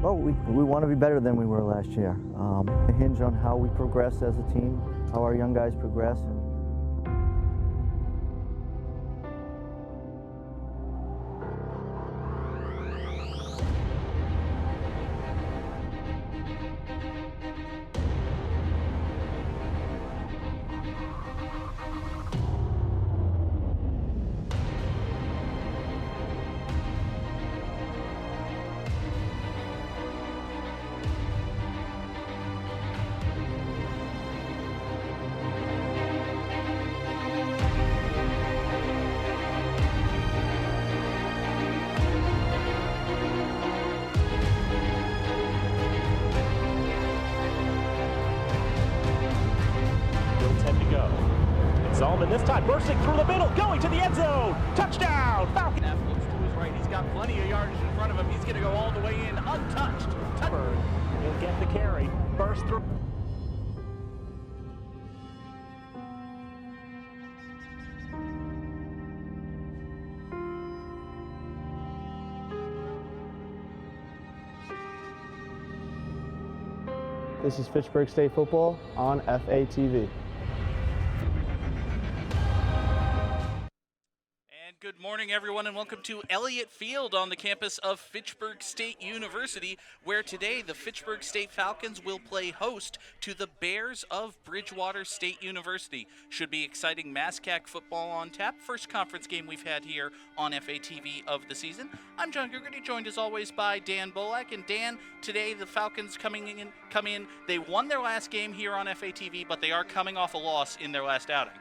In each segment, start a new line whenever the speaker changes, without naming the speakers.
Well, we want to be better than we were last year. Hinge on how we progress as a team, how our young guys progress.
Solomon this time bursting through the middle, going to the end zone. Touchdown, Falcons.
Looks to his right. He's got plenty of yardage in front of him. He's going to go all the way in untouched.
Fitchburg will get the carry. Burst through.
This is Fitchburg State Football on FATV.
Good morning, everyone, and welcome to Elliott Field on the campus of Fitchburg State University, where today the Fitchburg State Falcons will play host to the Bears of Bridgewater State University. Should be exciting MASCAC football on tap. First conference game we've had here on FATV of the season. I'm John Gugerty, joined as always by Dan Bolak. And Dan, today the Falcons come in. They won their last game here on FATV, but they are coming off a loss in their last outing.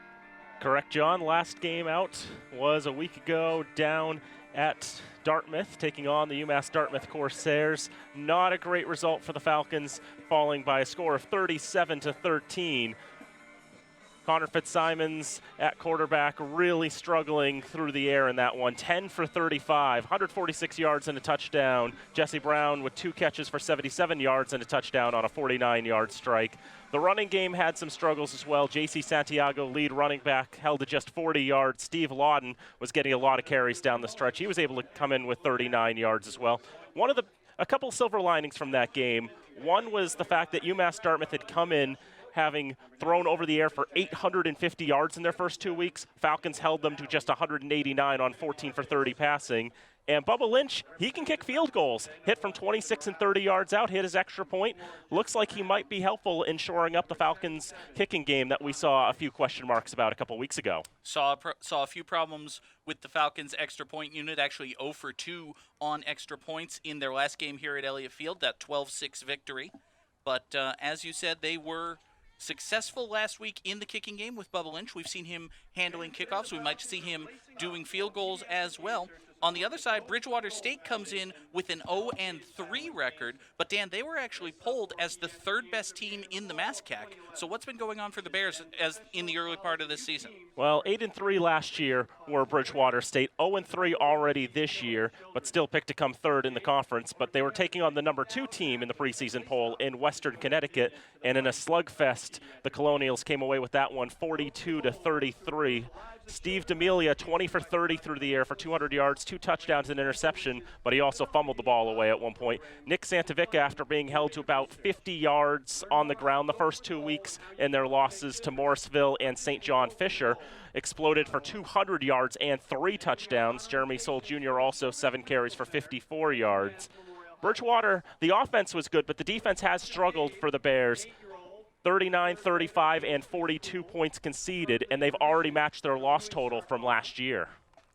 Correct, John. Last game out was a week ago down at Dartmouth, taking on the UMass Dartmouth Corsairs. Not a great result for the Falcons, falling by a score of 37-13. Connor Fitzsimons at quarterback really struggling through the air in that one. 10 for 35, 146 yards and a touchdown. Jesse Brown with 2 catches for 77 yards and a touchdown on a 49-yard strike. The running game had some struggles as well. J.C. Santiago, lead running back, held to just 40 yards. Steve Lawton was getting a lot of carries down the stretch. He was able to come in with 39 yards as well. A couple silver linings from that game. One was the fact that UMass Dartmouth had come in having thrown over the air for 850 yards in their first 2 weeks. Falcons held them to just 189 on 14 for 30 passing. And Bubba Lynch, he can kick field goals. Hit from 26 and 30 yards out, hit his extra point. Looks like he might be helpful in shoring up the Falcons' kicking game that we saw a few question marks about a couple weeks ago.
Saw a few problems with the Falcons' extra point unit, actually 0 for 2 on extra points in their last game here at Elliott Field, that 12-6 victory. But as you said, they were successful last week in the kicking game with Bubba Lynch. We've seen him handling kickoffs. We might see him doing field goals as well. On the other side, Bridgewater State comes in with an 0-3 record, but Dan, they were actually polled as the third best team in the MASCAC. So what's been going on for the Bears as in the early part of this season?
Well, 8-3 last year were Bridgewater State, 0-3 already this year, but still picked to come third in the conference. But they were taking on the number 2 team in the preseason poll in Western Connecticut, and in a slugfest, the Colonials came away with that one 42-33. Steve D'Amelia, 20 for 30 through the air for 200 yards, 2 touchdowns and interception, but he also fumbled the ball away at one point. Nick Santavica, after being held to about 50 yards on the ground the first 2 weeks in their losses to Morrisville and St. John Fisher, exploded for 200 yards and 3 touchdowns. Jeremy Soule Jr. also 7 carries for 54 yards. Bridgewater, the offense was good, but the defense has struggled for the Bears. 39, 35, and 42 points conceded, and they've already matched their loss total from last year.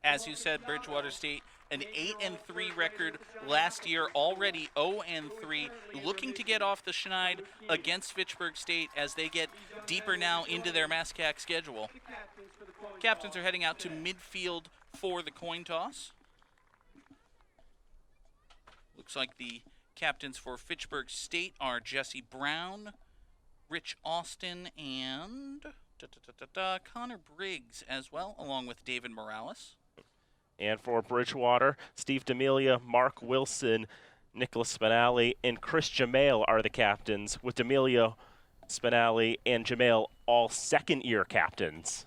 As you said, Bridgewater State, an 8-3 record last year, already 0-3, looking to get off the schneid against Fitchburg State as they get deeper now into their MASCAC schedule. Captains are heading out to midfield for the coin toss. Looks like the captains for Fitchburg State are Jesse Brown, Rich Austin, and Connor Briggs as well, along with David Morales.
And for Bridgewater, Steve D'Amelia, Mark Wilson, Nicholas Spinelli, and Chris Jamail are the captains, with D'Amelia Spinelli and Jamail, all second-year captains.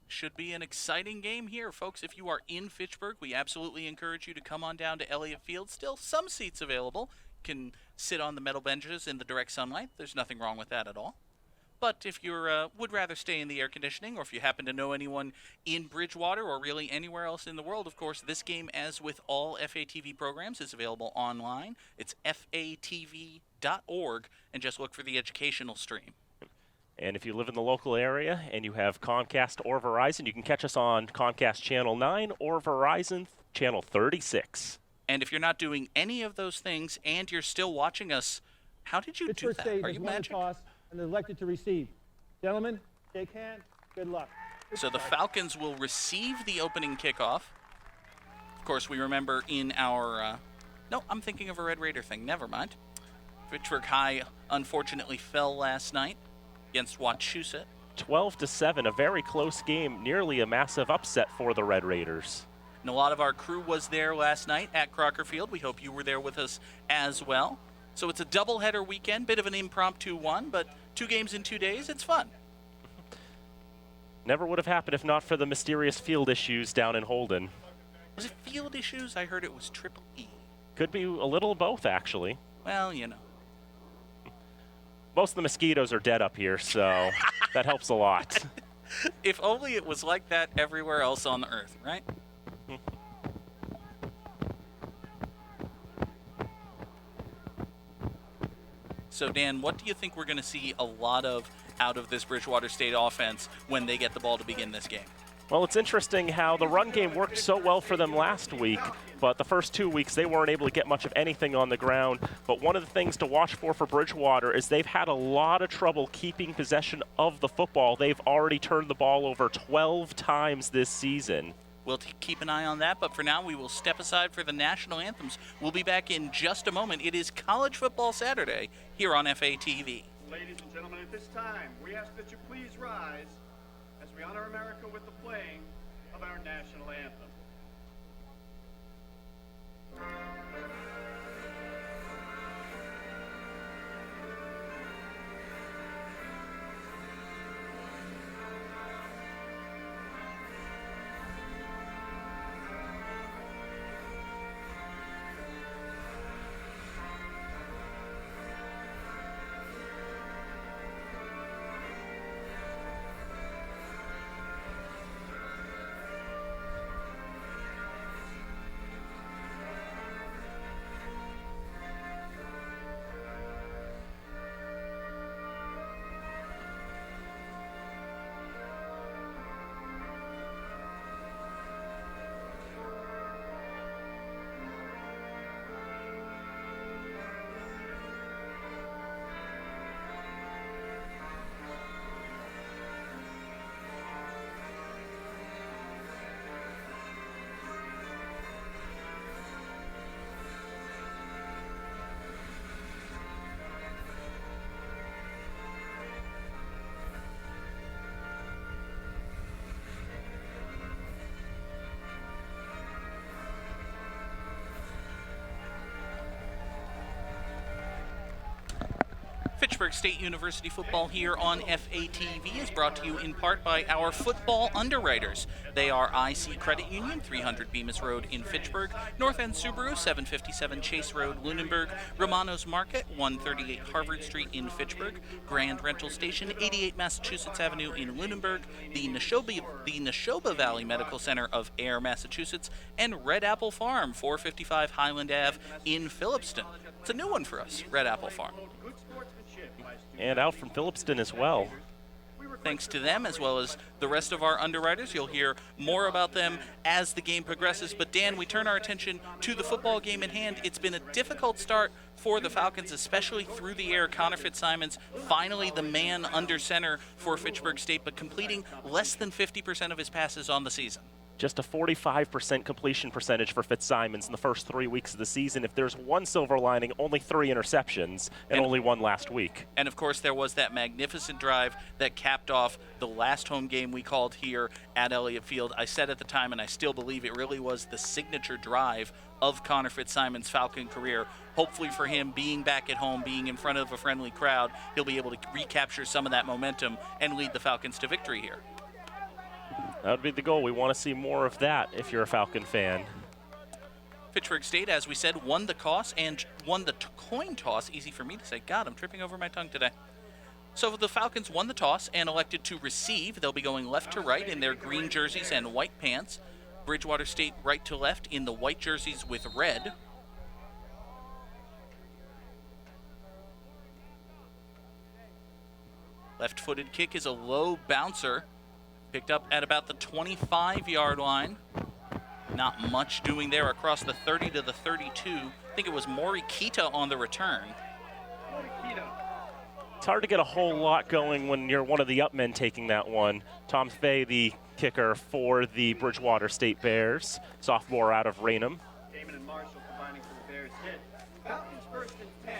Should be an exciting game here, folks. If you are in Fitchburg, we absolutely encourage you to come on down to Elliott Field. Still some seats available. You can sit on the metal benches in the direct sunlight. There's nothing wrong with that at all. But if you would rather stay in the air conditioning, or if you happen to know anyone in Bridgewater or really anywhere else in the world, of course, this game, as with all FATV programs, is available online. It's fatv.org, and just look for the educational stream.
And if you live in the local area and you have Comcast or Verizon, you can catch us on Comcast Channel 9 or Verizon Channel 36.
And if you're not doing any of those things and you're still watching us, how did you do that? Are you magic?
Toss and elected to receive. Gentlemen, shake hands. Good luck.
So the Falcons will receive the opening kickoff. Of course, we remember in our... no, I'm thinking of a Red Raider thing. Never mind. Fitchburg High unfortunately fell last night against Wachusett.
12-7, a very close game, nearly a massive upset for the Red Raiders.
And a lot of our crew was there last night at Crocker Field. We hope you were there with us as well. So it's a doubleheader weekend, bit of an impromptu one, but 2 games in 2 days, it's fun.
Never would have happened if not for the mysterious field issues down in Holden.
Was it field issues? I heard it was triple E.
Could be a little of both, actually.
Well, you know.
Most of the mosquitoes are dead up here, so that helps a lot.
If only it was like that everywhere else on the earth, right? So, Dan, what do you think we're going to see a lot of out of this Bridgewater State offense when they get the ball to begin this game?
Well, it's interesting how the run game worked so well for them last week, but the first 2 weeks they weren't able to get much of anything on the ground. But one of the things to watch for Bridgewater is they've had a lot of trouble keeping possession of the football. They've already turned the ball over 12 times this season.
We'll keep an eye on that, but for now we will step aside for the national anthems. We'll be back in just a moment. It is College Football Saturday here on FATV.
Ladies and gentlemen, at this time, we ask that you please rise as we honor America with the playing of our national anthem.
Fitchburg State University football here on FATV is brought to you in part by our football underwriters. They are IC Credit Union, 300 Bemis Road in Fitchburg, North End Subaru, 757 Chase Road, Lunenburg, Romano's Market, 138 Harvard Street in Fitchburg, Grand Rental Station, 88 Massachusetts Avenue in Lunenburg, the Neshoba Valley Medical Center of Air, Massachusetts, and Red Apple Farm, 455 Highland Ave in Phillipston. It's a new one for us, Red Apple Farm.
And out from Phillipston as well.
Thanks to them, as well as the rest of our underwriters. You'll hear more about them as the game progresses. But Dan, we turn our attention to the football game in hand. It's been a difficult start for the Falcons, especially through the air. Connor Fitzsimons, finally the man under center for Fitchburg State, but completing less than 50% of his passes on the season.
Just a 45% completion percentage for Fitzsimons in the first 3 weeks of the season. If there's one silver lining, only 3 interceptions and only 1 last week.
And of course, there was that magnificent drive that capped off the last home game we called here at Elliott Field. I said at the time, and I still believe it really was the signature drive of Connor Fitzsimons' Falcon career. Hopefully for him, being back at home, being in front of a friendly crowd, he'll be able to recapture some of that momentum and lead the Falcons to victory here.
That would be the goal. We want to see more of that if you're a Falcon fan.
Fitchburg State, as we said, won the toss and won the coin toss. Easy for me to say. God, I'm tripping over my tongue today. So the Falcons won the toss and elected to receive. They'll be going left to right in their green jerseys and white pants. Bridgewater State right to left in the white jerseys with red. Left-footed kick is a low bouncer. Picked up at about the 25-yard line. Not much doing there across the 30 to the 32. I think it was Morikita on the return.
It's hard to get a whole lot going when you're one of the up men taking that one. Tom Fay, the kicker for the Bridgewater State Bears, sophomore out of Raynham.
Damon and Marshall combining for the Bears hit. Falcons first and 10.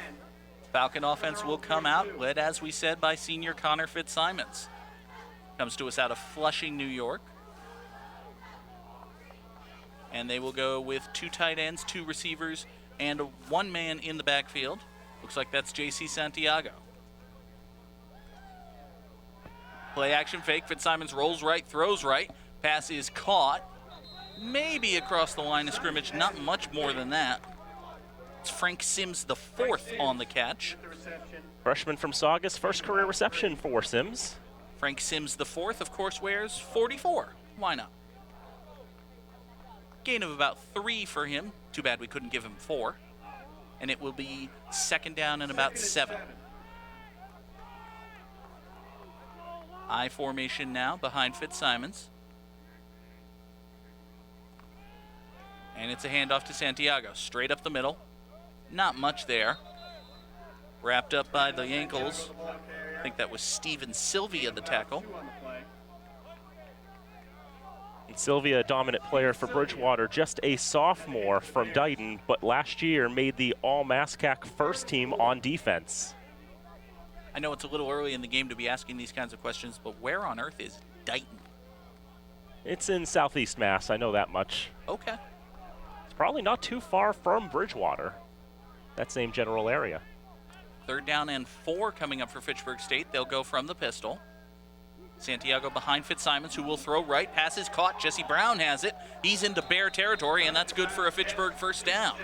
Falcon offense will come out, led, as we said, by senior Connor Fitzsimons. Comes to us out of Flushing, New York. And they will go with 2 tight ends, 2 receivers, and 1 man in the backfield. Looks like that's J.C. Santiago. Play action fake. Fitzsimons rolls right, throws right. Pass is caught. Maybe across the line of scrimmage, not much more than that. It's Frank Sims the 4th on the catch.
Freshman from Saugus, first career reception for Sims.
Frank Sims the 4th, of course, wears 44. Why not? Gain of about 3 for him. Too bad we couldn't give him 4. And it will be second down and about 7. I formation now behind Fitzsimons. And it's a handoff to Santiago. Straight up the middle. Not much there. Wrapped up by the ankles. I think that was Steven Sylvia, the tackle.
And Sylvia, a dominant player for Bridgewater, just a sophomore from Dighton, but last year made the All-MASCAC first team on defense.
I know it's a little early in the game to be asking these kinds of questions, but where on earth is Dighton?
It's in Southeast Mass, I know that much.
Okay.
It's probably not too far from Bridgewater, that same general area.
Third down and 4 coming up for Fitchburg State. They'll go from the pistol. Santiago behind Fitzsimons, who will throw right. Pass is caught. Jesse Brown has it. He's into Bear territory, and that's good for a Fitchburg first down.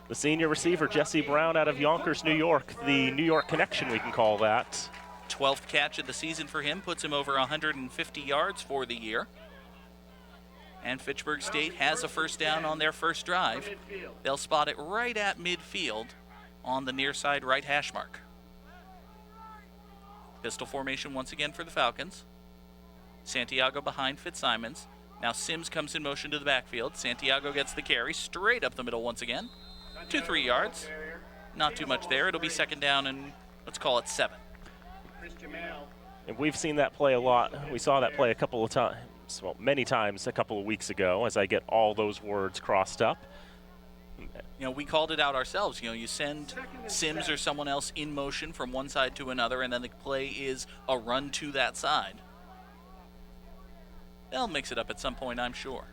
The senior receiver, Jesse Brown, out of Yonkers, New York. The New York connection, we can call that.
12th catch of the season for him. Puts him over 150 yards for the year. And Fitchburg State has a first down on their first drive. They'll spot it right at midfield on the near side right hash mark. Pistol formation once again for the Falcons. Santiago behind Fitzsimons. Now Sims comes in motion to the backfield. Santiago gets the carry straight up the middle once again. 2-3 yards. Not too much there. It'll be second down and let's call it 7.
And we've seen that play a lot. We saw that play a couple of times, well, many times a couple of weeks ago as I get all those words crossed up.
You know, we called it out ourselves. You know, you send Sims or someone else in motion from one side to another, and then the play is a run to that side. They'll mix it up at some point, I'm sure.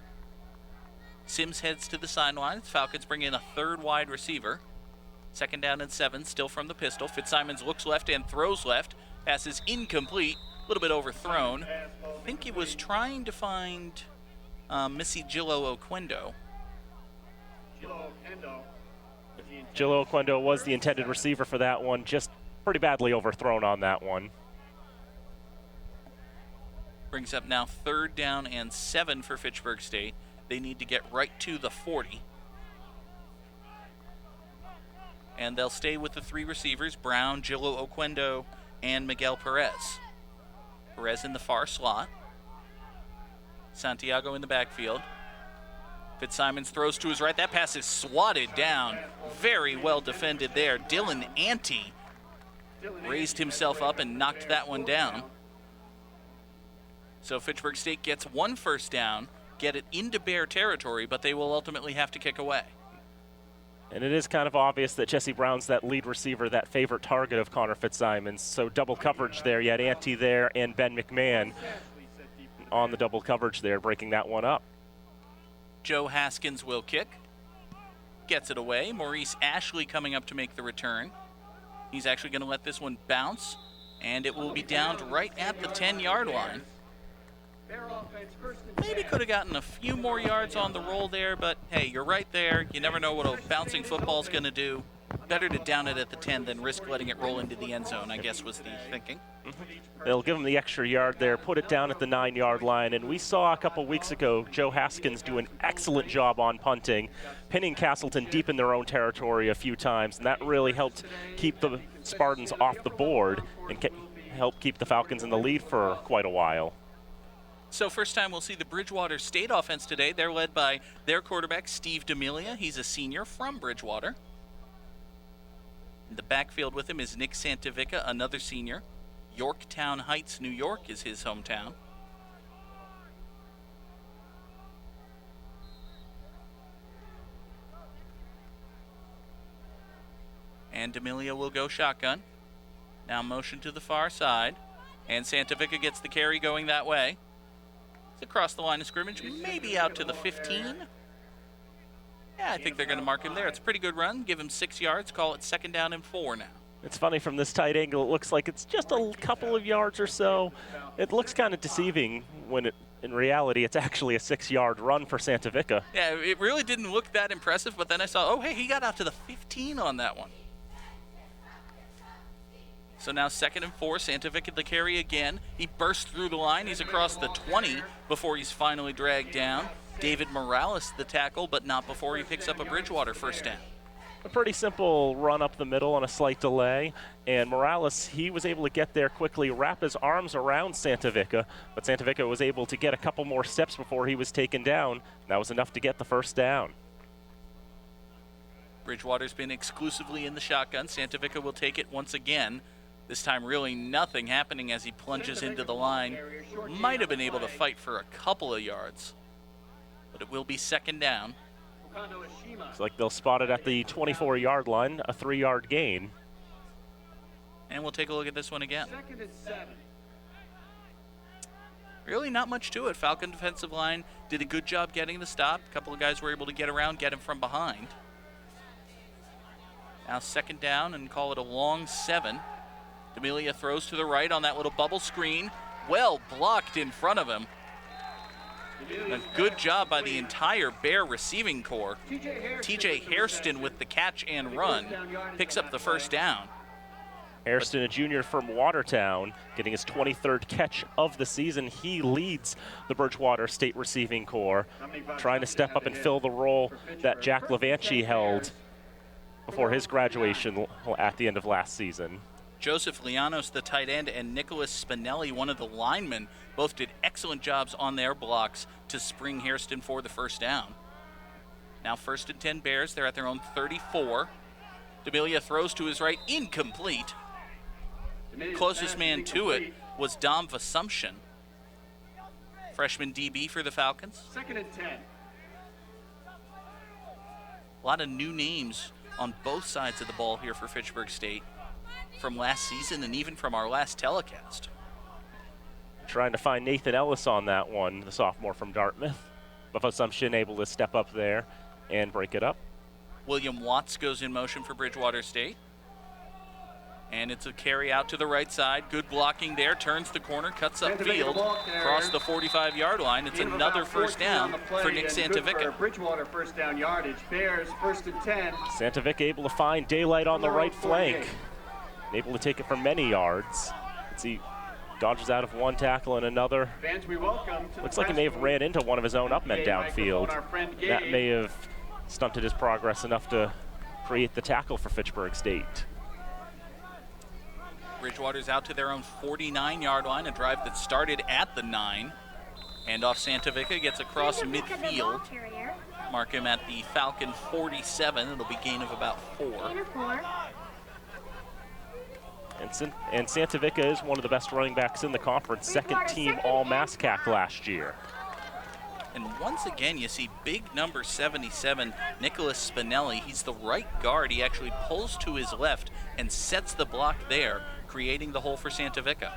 Sims heads to the sideline. Falcons bring in a 3rd wide receiver. Second down and 7, still from the pistol. Fitzsimons looks left and throws left. Pass is incomplete, a little bit overthrown. I think he was trying to find Missy Gillo Oquendo.
Gillo Oquendo was the intended receiver for that one, just pretty badly overthrown on that one.
Brings up now 3rd down and 7 for Fitchburg State. They need to get right to the 40. And they'll stay with the 3 receivers, Brown, Gillo Oquendo, and Miguel Perez. Perez in the far slot. Santiago in the backfield. Fitzsimons throws to his right. That pass is swatted down. Very well defended there. Dylan Ante raised himself up and knocked that one down. So Fitchburg State gets 1 first down, get it into Bear territory, but they will ultimately have to kick away.
And it is kind of obvious that Jesse Brown's that lead receiver, that favorite target of Connor Fitzsimons. So double coverage there. You had Ante there and Ben McMahon on the double coverage there, breaking that one up.
Joe Haskins will kick. Gets it away. Maurice Ashley coming up to make the return. He's actually going to let this one bounce, and it will be downed right at the 10-yard line. Maybe could have gotten a few more yards on the roll there, but hey, you're right there. You never know what a bouncing football's going to do. Better to down it at the 10 than risk letting it roll into the end zone, I guess was the thinking.
They'll give him the extra yard there, put it down at the 9-yard line, and we saw a couple weeks ago Joe Haskins do an excellent job on punting, pinning Castleton deep in their own territory a few times, and that really helped keep the Spartans off the board and helped keep the Falcons in the lead for quite a while.
So first time we'll see the Bridgewater State offense today. They're led by their quarterback, Steve D'Amelia. He's a senior from Bridgewater. In the backfield with him is Nick Santavica, another senior. Yorktown Heights, New York is his hometown. And D'Amelia will go shotgun. Now motion to the far side. And Santavica gets the carry going that way. It's across the line of scrimmage, maybe out to the 15. Yeah, I think they're going to mark him there. It's a pretty good run. Give him 6 yards. Call it 2nd down and 4 now.
It's funny from this tight angle, it looks like it's just a couple of yards or so. It looks kind of deceiving when in reality it's actually a 6-yard run for Santavica.
Yeah, it really didn't look that impressive, but then I saw, oh, hey, he got out to the 15 on that one. So now 2nd and 4, Santavica the carry again. He bursts through the line. He's across the 20 before he's finally dragged down. David Morales the tackle, but not before he picks up a Bridgewater first down.
A pretty simple run up the middle on a slight delay, and Morales, he was able to get there quickly, wrap his arms around Santavica, but Santavica was able to get a couple more steps before he was taken down. That was enough to get the first down.
Bridgewater's been exclusively in the shotgun. Santavica will take it once again. This time really nothing happening as he plunges into the line. Might have been able to fight for a couple of yards, but it will be 2nd down.
It's like they'll spot it at the 24-yard line, a 3-yard gain.
And we'll take a look at this one again.
2nd and 7.
Really not much to it. Falcon defensive line did a good job getting the stop. A couple of guys were able to get around, get him from behind. Now 2nd down and call it a long 7. D'Amelia throws to the right on that little bubble screen. Well blocked in front of him. A good job by the entire Bear receiving corps. TJ Hairston with the catch and run picks up the first down.
Hairston, a junior from Watertown, getting his 23rd catch of the season. He leads the Bridgewater State receiving corps, trying to step up and fill the role that Jack Levanchi held before his graduation at the end of last season.
Joseph Lianos, the tight end, and Nicholas Spinelli, one of the linemen, both did excellent jobs on their blocks to spring Hairston for the first down. Now 1st and 10 Bears. They're at their own 34. D'Amelia throws to his right, incomplete. Closest man to it was Dom Vassumption, freshman DB for the Falcons.
2nd and 10.
A lot of new names on both sides of the ball here for Fitchburg State from last season and even from our last telecast.
Trying to find Nathan Ellis on that one, the sophomore from Dartmouth. But Vassumption able to step up there and break it up.
William Watts goes in motion for Bridgewater State. And it's a carry out to the right side. Good blocking there. Turns the corner, cuts upfield, across the 45-yard line. It's another first down for Nick Santavica.
Bridgewater first down yardage. Bears 1st and 10.
Santavica able to find daylight on the right flank. Able to take it for many yards. Let's see, dodges out of one tackle and another.
Fans, we welcome to
Looks like he may have ran into one of his own upmen downfield. That may have stunted his progress enough to create the tackle for Fitchburg State.
Bridgewater's out to their own 49-yard line, a drive that started at the 9. And off Santavica, gets across midfield. Mark him at the Falcon 47. It'll be gain of about 4.
And Santa Vica is one of the best running backs in the conference, second team All-MASCAC last year.
And once again, you see big number 77, Nicholas Spinelli. He's the right guard. He actually pulls to his left and sets the block there, creating the hole for Santa Vica.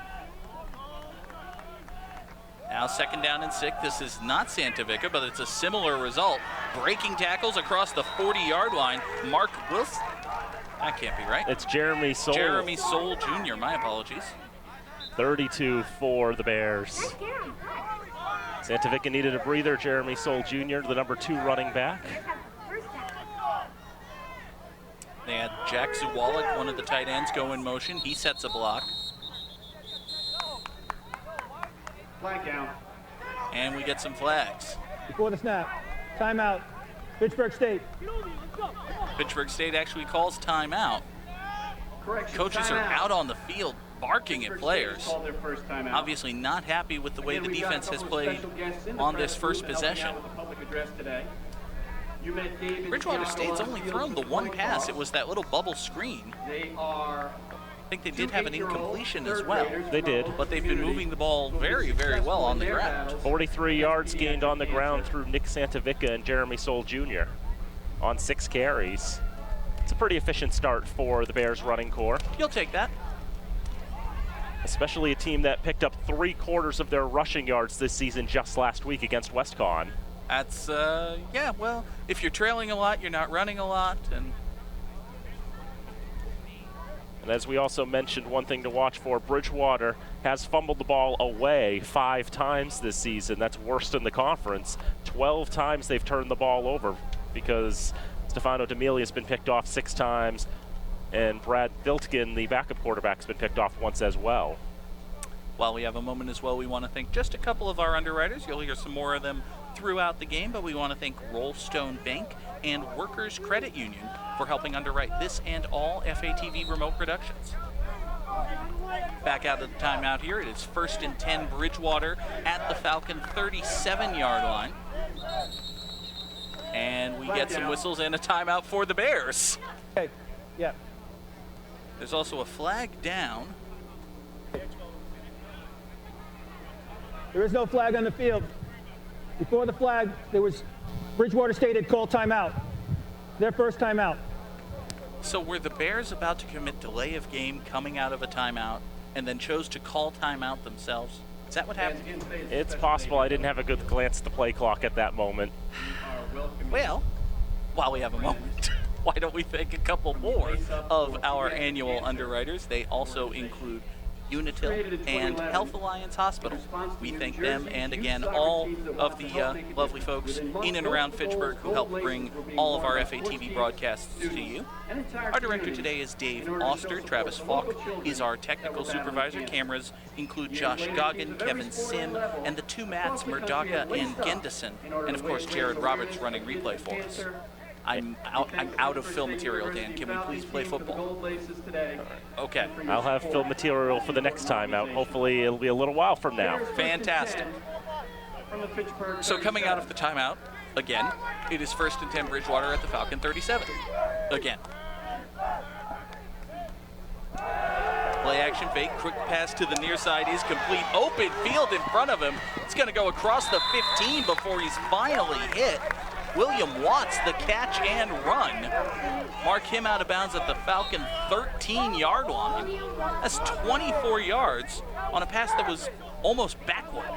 Now 2nd down and 6. This is not Santa Vica, but it's a similar result. Breaking tackles across the 40-yard line. Mark Wilson. That can't be right.
It's Jeremy Soule.
Jeremy Soule Jr., my apologies.
32 for the Bears. Santa Vica needed a breather. Jeremy Soule Jr., the number 2 running back.
They had Jack Zuwalik, one of the tight ends, go in motion. He sets a block.
Flag down.
And we get some flags.
Before the snap. Timeout. Fitchburg State.
Fitchburg State actually calls timeout.
Correction,
Coaches are
timeout.
out on the field barking at
Fitchburg State
players.
called their first timeout.
Obviously not happy with the way
Again,
the
we've got a
defense has
couple of
played
special guests in the
on
press
this first
booth helping
possession.
out with the public address today. You met David
Bridgewater
Thiago
State's
on
only
field
thrown the
for
one
point
pass.
toss.
It was that little bubble screen.
They are
I think they did have an incompletion as well.
They did.
But they've been moving the ball very, very well on the ground.
43 yards gained on the ground through Nick Santavica and Jeremy Soule Jr. on 6 carries. It's a pretty efficient start for the Bears running core,
You'll take that.
especially a team that picked up 3/4 of their rushing yards this season just last week against WestCon.
That's, yeah, well, if you're trailing a lot, you're not running a lot. And
as we also mentioned, one thing to watch for, Bridgewater has fumbled the ball away 5 times this season. That's worst in the conference. 12 times they've turned the ball over because Stefano D'Amelia has been picked off 6 times, and Brad Filtgen, the backup quarterback, has been picked off once as well.
while we have a moment as well, we want to thank just a couple of our underwriters. You'll hear some more of them throughout the game, but we want to thank Rollstone Bank and Workers Credit Union for helping underwrite this and all FATV remote productions. Back out of the timeout here. It is 1st and 10 Bridgewater at the Falcon 37-yard line. And we get some whistles and a timeout for the Bears.
Okay, yeah.
There's also a flag down.
There is no flag on the field. Before the flag, there was Bridgewater State had called timeout. Their first timeout.
So were the Bears about to commit delay of game coming out of a timeout and then chose to call timeout themselves? Is that what happened?
It's possible. I didn't have a good glance at the play clock at that moment.
Well, while we have a moment, why don't we thank a couple more of our annual underwriters? They also include Unitil and Health Alliance Hospital. We thank them and again all of the lovely folks in and around Fitchburg who help bring all of our FATV broadcasts to you. Our director today is Dave Oster. Travis Falk is our technical supervisor. Cameras include Josh Goggin, Kevin Sim, and the 2 Matts, Murdaga and Gendison. And of course Jared Roberts running replay for us. I'm out of film material, Dan. Can we please play football? Okay.
I'll have film material for the next time out. Hopefully it'll be a little while from now.
Fantastic. So coming out of the timeout, again, it is 1st and 10 Bridgewater at the Falcon 37. Again. Play action fake, quick pass to the near side is complete. Open field in front of him. It's going to go across the 15 before he's finally hit. William Watts, the catch and run. Mark him out of bounds at the Falcon 13-yard line. That's 24 yards on a pass that was almost backward.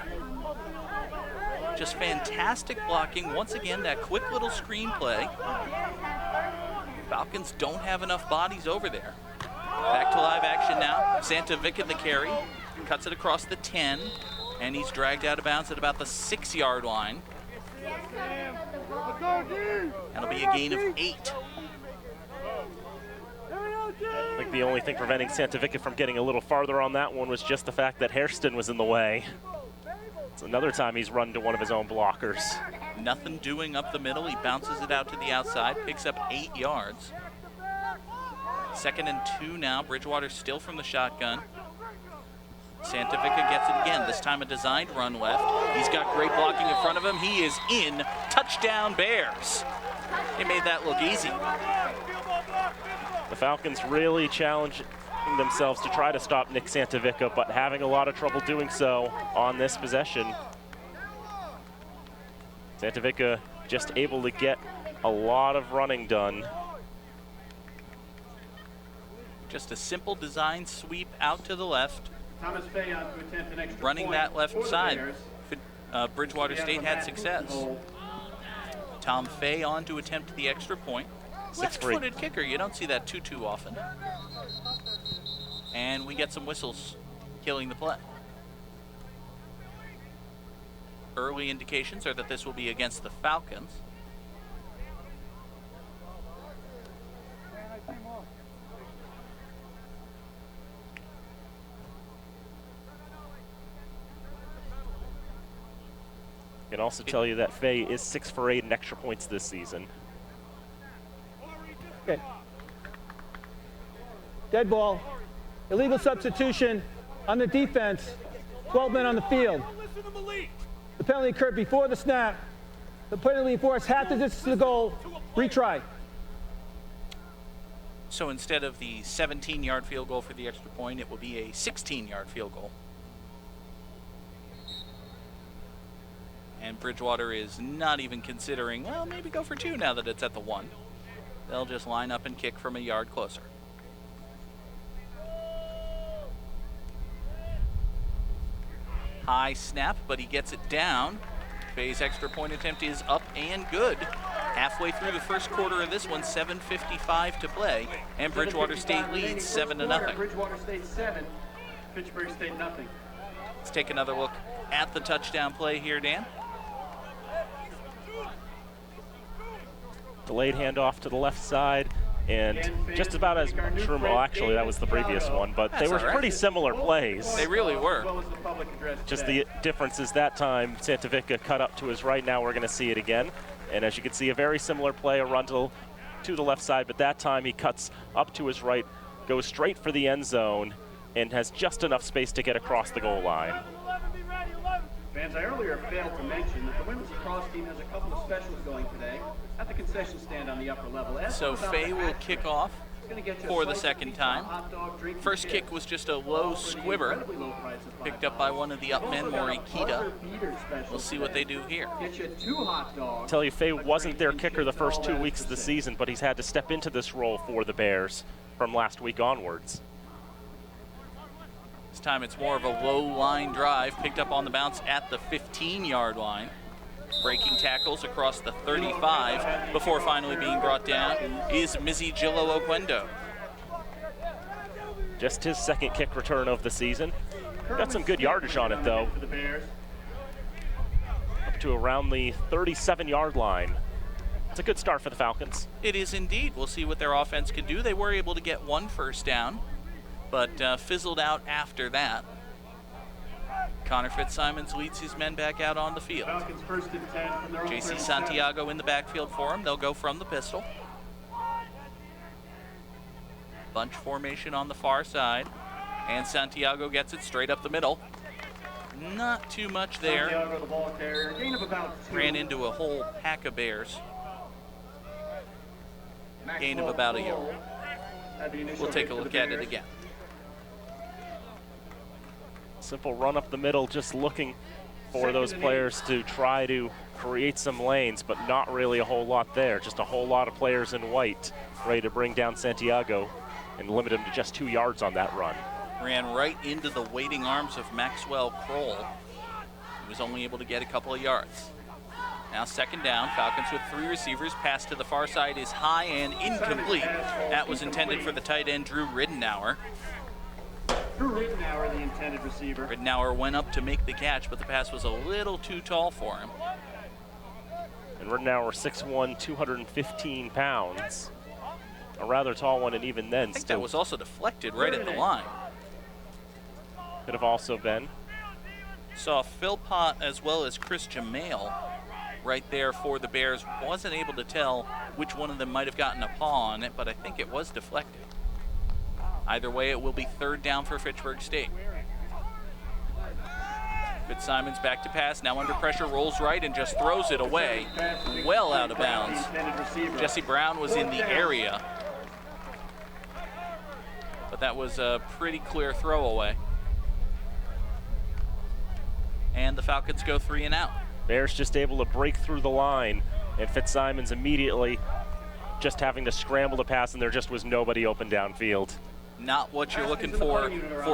Just fantastic blocking. Once again, that quick little screenplay. Falcons don't have enough bodies over there. Back to live action now. Santavica the carry. Cuts it across the 10, and he's dragged out of bounds at about the 6-yard line. That'll be a gain of 8.
I think the only thing preventing Santavica from getting a little farther on that one was just the fact that Hairston was in the way. It's another time he's run to one of his own blockers.
Nothing doing up the middle. He bounces it out to the outside, picks up 8 yards. 2nd and 2 now. Bridgewater still from the shotgun. Santavica gets it again, this time a designed run left. He's got great blocking in front of him. He is in. Touchdown Bears. They made that look easy.
The Falcons really challenge themselves to try to stop Nick Santavica, but having a lot of trouble doing so on this possession. Santavica just able to get a lot of running done.
Just a simple design sweep out to the left.
Thomas Fay on to attempt an extra
Running
point
that left
for the
side.
Bears.
Bridgewater State had success. Tom Fay on to attempt the extra point. Left-footed kicker, you don't see that too often. And we get some whistles killing the play. Early indications are that this will be against the Falcons.
I can also tell you that Fay is 6 for 8 in extra points this season.
Okay. Dead ball. Illegal substitution on the defense. 12 men on the field. The penalty occurred before the snap. The penalty enforced half the distance to the goal. Retry.
So instead of the 17-yard field goal for the extra point, it will be a 16-yard field goal. And Bridgewater is not even considering, well, maybe go for 2 now that it's at the 1. They'll just line up and kick from a yard closer. High snap, but he gets it down. Fay's extra point attempt is up and good. Halfway through the first quarter of this one, 7:55 to play, and Bridgewater State leads 7-0.
Bridgewater State 7, Fitchburg State nothing.
Let's take another look at the touchdown play here, Dan.
Delayed handoff to the left side, and just about as much room. Well, actually, that was the previous one, but they were pretty similar plays.
They really were.
Just the difference is that time Santavica cut up to his right. Now we're going to see it again. And as you can see, a very similar play, a run to the left side, but that time he cuts up to his right, goes straight for the end zone, and has just enough space to get across the goal line.
Fans, I earlier failed to mention that the women's lacrosse team has a couple of specials going today at the concession stand on the upper level.
So Fay will kick off for the second time. First kick was just a low squibber, picked up by one of the up men, Morikita. We'll see what they do here.
I tell you, Fay wasn't their kicker the first 2 weeks of the season, but he's had to step into this role for the Bears from last week onwards.
This time it's more of a low line drive, picked up on the bounce at the 15-yard line. Breaking tackles across the 35 before finally being brought down is Mizzy Gillo Oquendo.
Just his second kick return of the season. Got some good yardage on it, though. Up to around the 37-yard line. It's a good start for the Falcons.
It is indeed. We'll see what their offense can do. They were able to get 1 first down, but fizzled out after that. Connor Fitzsimons leads his men back out on the field. JC Santiago in the backfield for him. They'll go from the pistol. Bunch formation on the far side, and Santiago gets it straight up the middle. Not too much there. Ran into a whole pack of Bears. Gain of about a yard. We'll take a look at it again.
Simple run up the middle, just looking for those players to try to create some lanes, but not really a whole lot there. Just a whole lot of players in white ready to bring down Santiago and limit him to just 2 yards on that run.
Ran right into the waiting arms of Maxwell Kroll. He was only able to get a couple of yards. Now second down, Falcons with 3 receivers. Pass to the far side is high and incomplete. That was intended for the tight end, Drew Riddenauer.
Drew Riddenauer, the intended receiver.
Riddenauer went up to make the catch, but the pass was a little too tall for him.
And Riddenauer, 6'1", 215 pounds. A rather tall one, and even then,
I think that was also deflected right at the line.
Could have also been.
Saw Philpott as well as Chris Jamail right there for the Bears. Wasn't able to tell which one of them might have gotten a paw on it, but I think it was deflected. Either way, it will be third down for Fitchburg State. Fitzsimons back to pass, now under pressure, rolls right and just throws it away. Well out of bounds. Jesse Brown was in the area. but that was a pretty clear throwaway. And the Falcons go 3 and out.
Bears just able to break through the line, and Fitzsimons immediately just having to scramble to pass, and there just was nobody open downfield.
Not what you're looking for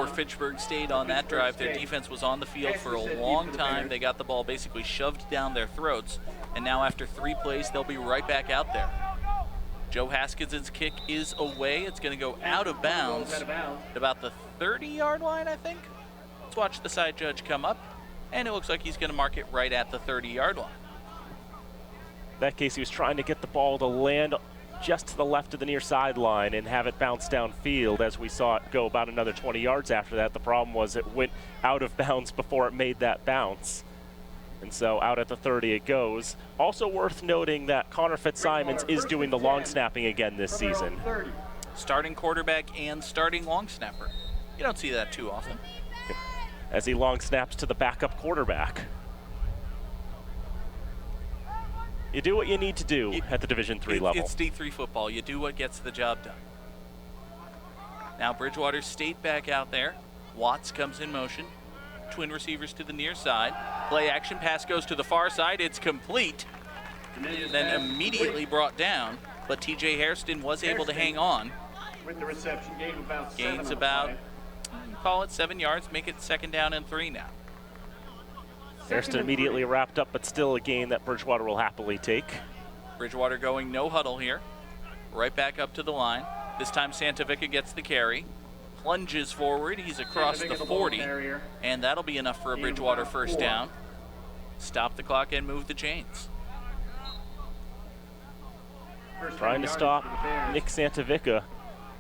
Fitchburg State on that drive. Their defense was on the field for a long time. They got the ball basically shoved down their throats, and now after 3 plays, they'll be right back out there. Joe Haskinson's kick is away. It's going to go out of bounds at about the 30-yard line, I think. Let's watch the side judge come up, and it looks like he's going to mark it right at the 30-yard line.
In that case, he was trying to get the ball to land just to the left of the near sideline and have it bounce downfield, as we saw it go about another 20 yards after that. The problem was it went out of bounds before it made that bounce. And so out at the 30 it goes. Also worth noting that Connor Fitzsimons is doing the long snapping again this season.
Starting quarterback and starting long snapper. You don't see that too often.
As he long snaps to the backup quarterback. You do what you need to do at the Division III level.
It's D3 football. You do what gets the job done. Now Bridgewater State back out there. Watts comes in motion. Twin receivers to the near side. Play action pass goes to the far side. It's complete. Then immediately brought down. But TJ Hairston was able to hang on.
With the reception,
Gains about, call it 7 yards. Make it 2nd down and 3 now.
Hairston immediately wrapped up, but still a gain that Bridgewater will happily take.
Bridgewater going no huddle here. Right back up to the line. This time Santavica gets the carry. Plunges forward. He's across the 40. And that'll be enough for a Bridgewater first down. Stop the clock and move the chains.
Trying to stop Nick Santavica,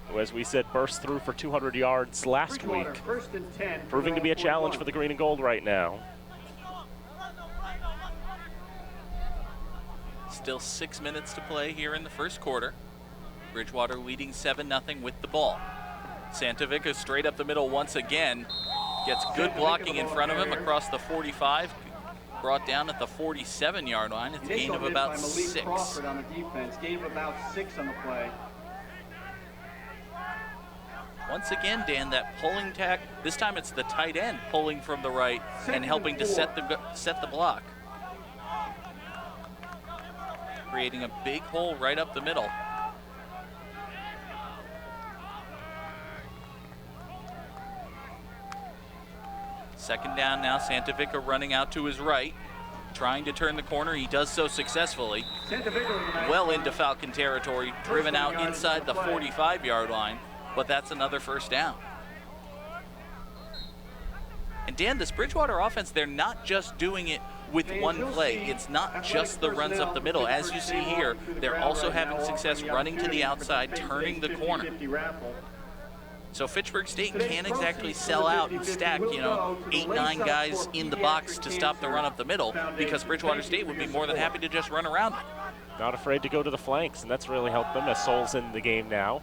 who, as we said, burst through for 200 yards last week. Proving to be a challenge for the green and gold right now.
Still 6 minutes to play here in the first quarter. Bridgewater leading 7-0 with the ball. Santavica straight up the middle once again. Gets good blocking in front of him across the 45. Brought down at the 47-yard line. It's a gain of about 6.
On the defense, gain of about 6 on the play.
Once again, Dan, that pulling tack. This time it's the tight end pulling from the right and helping to set the block. Creating a big hole right up the middle. Second down now, Santavica running out to his right, trying to turn the corner. He does so successfully. Well into Falcon territory, driven out inside the 45-yard line, but that's another first down. And Dan, this Bridgewater offense, they're not just doing it with one play. It's not just the runs up the middle. As you see here, they're also having success running to the outside, turning the corner. So Fitchburg State can't exactly sell out and stack, 8, 9 guys in the box to stop the run up the middle, because Bridgewater State would be more than happy to just run around them.
Not afraid to go to the flanks, and that's really helped them as Soul's in the game now.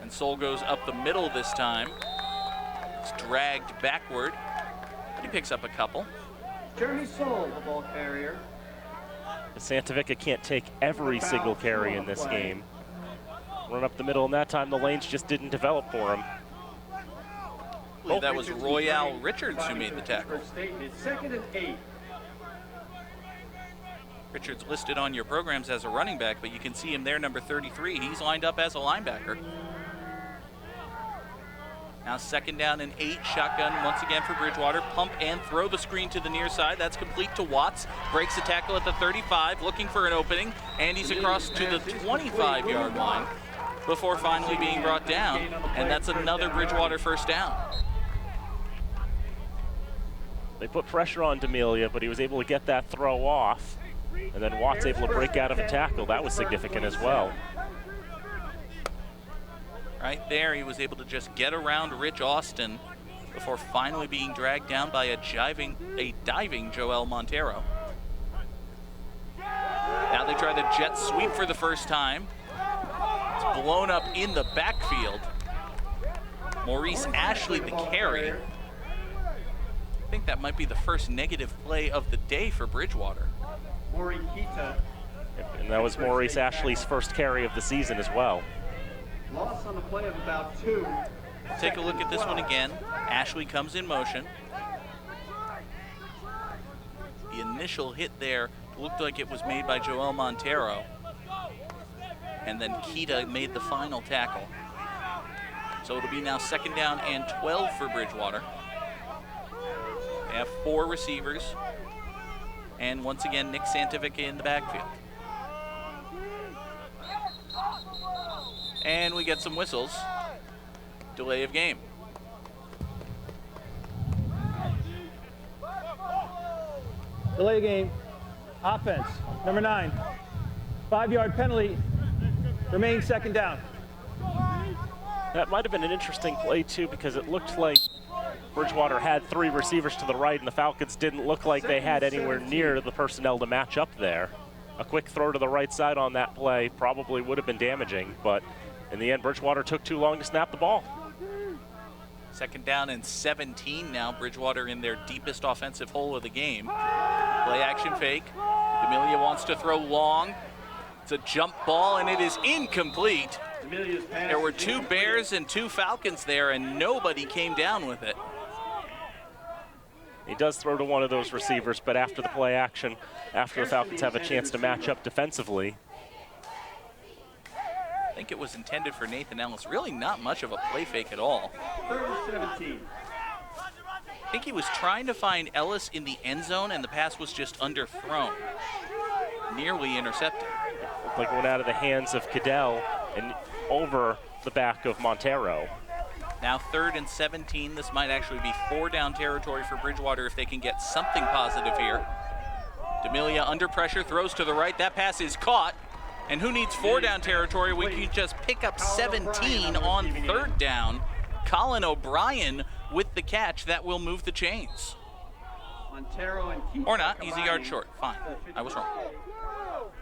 And Soul goes up the middle this time. It's dragged backward. He picks up a couple.
Jeremy Soul, the ball carrier.
Santavica can't take every single carry in this game. Run up the middle, and that time the lanes just didn't develop for him.
I believe that was Royale Richards who made the tackle.
It's 2nd and 8.
Richards listed on your programs as a running back, but you can see him there, number 33. He's lined up as a linebacker. Now 2nd down and 8, shotgun once again for Bridgewater. Pump and throw the screen to the near side. That's complete to Watts. Breaks the tackle at the 35, looking for an opening, and he's across to the 25-yard line before finally being brought down, and that's another Bridgewater first down.
They put pressure on D'Amelia, but he was able to get that throw off, and then Watts able to break out of a tackle. That was significant as well.
Right there, he was able to just get around Rich Austin before finally being dragged down by a diving Joel Montero. Now they try the jet sweep for the first time. It's blown up in the backfield. Maurice Ashley the carry. I think that might be the first negative play of the day for Bridgewater.
And that was Maurice Ashley's first carry of the season as well.
Loss on the play of about 2.
Take a look at this one again. Ashley comes in motion. The initial hit there looked like it was made by Joel Montero. And then Kita made the final tackle. So it'll be now 2nd down and 12 for Bridgewater. They have 4 receivers. And once again, Nick Santovica in the backfield. And we get some whistles. Delay of game.
Delay of game. Offense, number 9. 5-yard penalty. Remains 2nd down.
That might have been an interesting play, too, because it looked like Bridgewater had 3 receivers to the right, and the Falcons didn't look like they had anywhere near the personnel to match up there. A quick throw to the right side on that play probably would have been damaging, but in the end, Bridgewater took too long to snap the ball.
2nd down and 17 now. Bridgewater in their deepest offensive hole of the game. Play action fake. D'Amelia wants to throw long. It's a jump ball, and it is incomplete. There were 2 Bears and 2 Falcons there, and nobody came down with it.
He does throw to one of those receivers, but after the play action, after the Falcons have a chance to match up defensively.
I think it was intended for Nathan Ellis. Really not much of a play fake at all.
3rd and 17.
I think he was trying to find Ellis in the end zone, and the pass was just underthrown. Nearly intercepted.
Looked like it went out of the hands of Cadell and over the back of Montero.
Now 3rd and 17. This might actually be 4-down territory for Bridgewater if they can get something positive here. D'Amelia under pressure, throws to the right. That pass is caught. And who needs 4-down territory? We can just pick up 17 on 3rd down. Colin O'Brien with the catch. That will move the chains.
Montero and Keith
Or not. He's a yard short. Fine. I was wrong.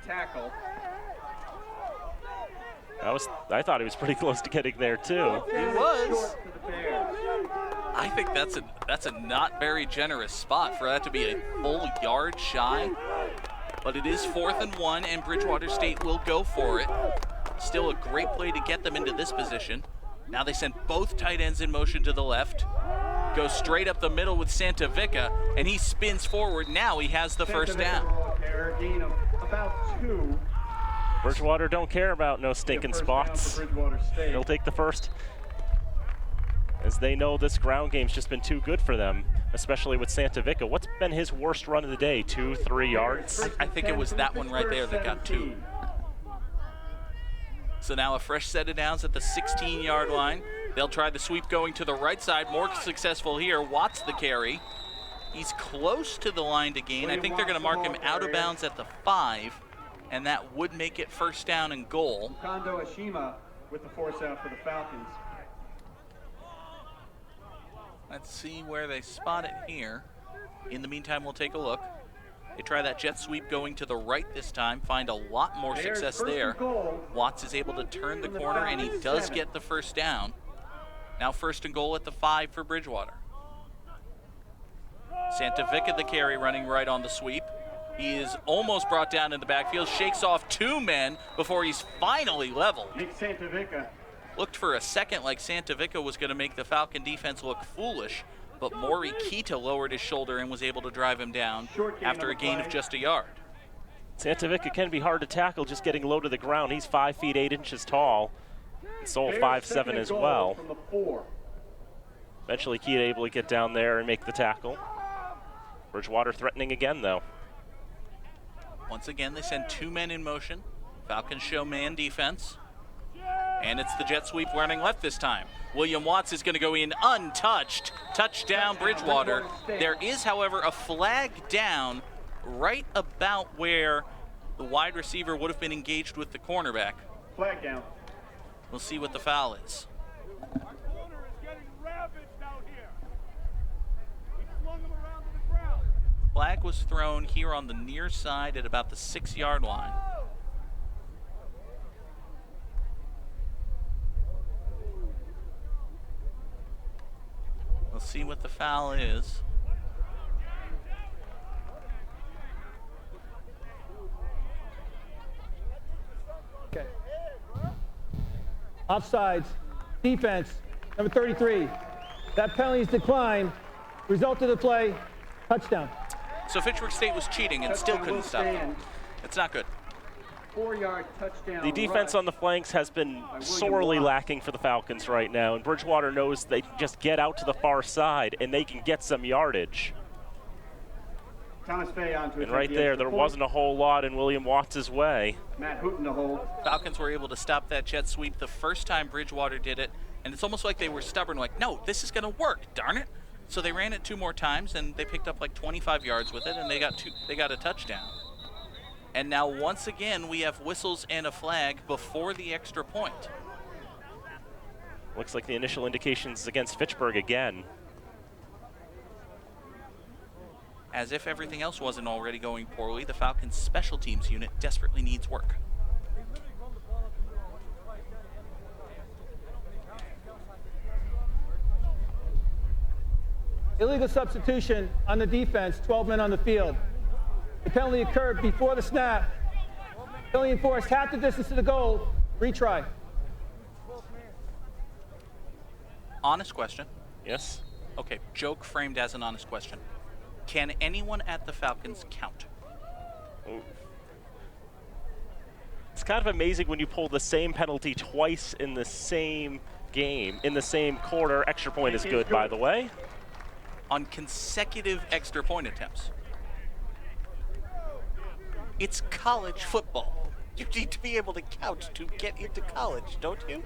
Tackle.
I thought he was pretty close to getting there, too.
He was. I think that's a not very generous spot for that to be a full yard shy. But it is 4th and 1, and Bridgewater State will go for it. Still a great play to get them into this position. Now they send both tight ends in motion to the left. Go straight up the middle with Santovica, and he spins forward. Now he has the 1st down.
Gain of about 2.
Bridgewater don't care about no stinking spots. They'll take the 1st, as they know this ground game's just been too good for them, especially with Santovica. What's been his worst run of the day? 2-3 yards?
I think it was that one right there that got 2. So now a fresh set of downs at the 16-yard line. They'll try the sweep going to the right side. More successful here. Watts the carry. He's close to the line to gain. I think they're going to mark him out of bounds at the 5, and that would make it 1st down and goal.
Kondo Ashima with the force out for the Falcons.
Let's see where they spot it here. In the meantime, we'll take a look. They try that jet sweep going to the right this time, find a lot more success there. Watts is able to turn the corner, and he does get the 1st down. Now 1st and goal at the 5 for Bridgewater. Santovica the carry, running right on the sweep. He is almost brought down in the backfield, shakes off 2 men before he's finally leveled.
Nick Santovica.
Looked for a second like Santovica was going to make the Falcon defense look foolish, but Maury Kita lowered his shoulder and was able to drive him down after a gain of just a yard.
Santovica can be hard to tackle just getting low to the ground. He's 5 feet 8 inches tall. And Soul 5'7" as well. Eventually Kita able to get down there and make the tackle. Bridgewater threatening again, though.
Once again, they send 2 men in motion. Falcons show man defense. And it's the jet sweep running left this time. William Watts is going to go in untouched. Touchdown, Bridgewater. There is, however, a flag down right about where the wide receiver would have been engaged with the cornerback.
Flag down.
We'll see what the foul is. Flag was thrown here on the near side at about the 6-yard line. We'll see what the foul is.
Okay. Offsides. Defense. Number 33. That penalty is declined. Result of the play, touchdown.
So Fitchburg State was cheating and still couldn't stop it. It's not good.
4-yard touchdown.
The defense on the flanks has been sorely lacking for the Falcons right now, and Bridgewater knows they can just get out to the far side and they can get some yardage.
Thomas Fay on to
And right there wasn't a whole lot in William Watts' way.
Matt Hooten to hold.
Falcons were able to stop that jet sweep the first time Bridgewater did it, and it's almost like they were stubborn, like, no, this is going to work, darn it. So they ran it 2 more times, and they picked up like 25 yards with it, and they got a touchdown. And now once again, we have whistles and a flag before the extra point.
Looks like the initial indications against Fitchburg again.
As if everything else wasn't already going poorly, the Falcons' special teams unit desperately needs work.
Illegal substitution on the defense, 12 men on the field. The penalty occurred before the snap. Penalty enforced half the distance to the goal. Retry.
Honest question.
Yes?
Okay, joke framed as an honest question. Can anyone at the Falcons count?
Ooh. It's kind of amazing when you pull the same penalty twice in the same game, in the same quarter. Extra point is good, by the way.
On consecutive extra point attempts. It's college football. You need to be able to count to get into college, don't you?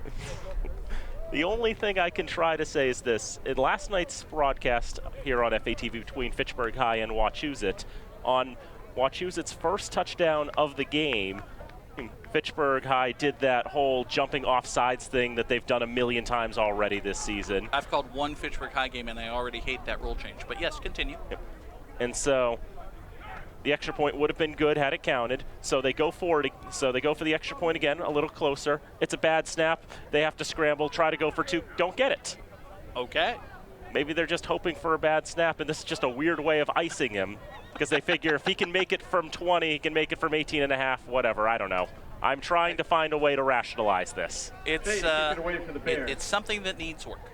The only thing I can try to say is this. In last night's broadcast here on FATV between Fitchburg High and Wachusett, on Wachusett's first touchdown of the game, Fitchburg High did that whole jumping off sides thing that they've done a million times already this season.
I've called one Fitchburg High game, and I already hate that rule change. But yes, continue.
Yep. And so the extra point would have been good had it counted. So they go for it. So they go for the extra point again, a little closer. It's a bad snap. They have to scramble, try to go for 2. Don't get it.
Okay.
Maybe they're just hoping for a bad snap, and this is just a weird way of icing him because they figure if he can make it from 20, he can make it from 18 and a half, whatever. I don't know. I'm trying to find a way to rationalize this.
It's something that needs work.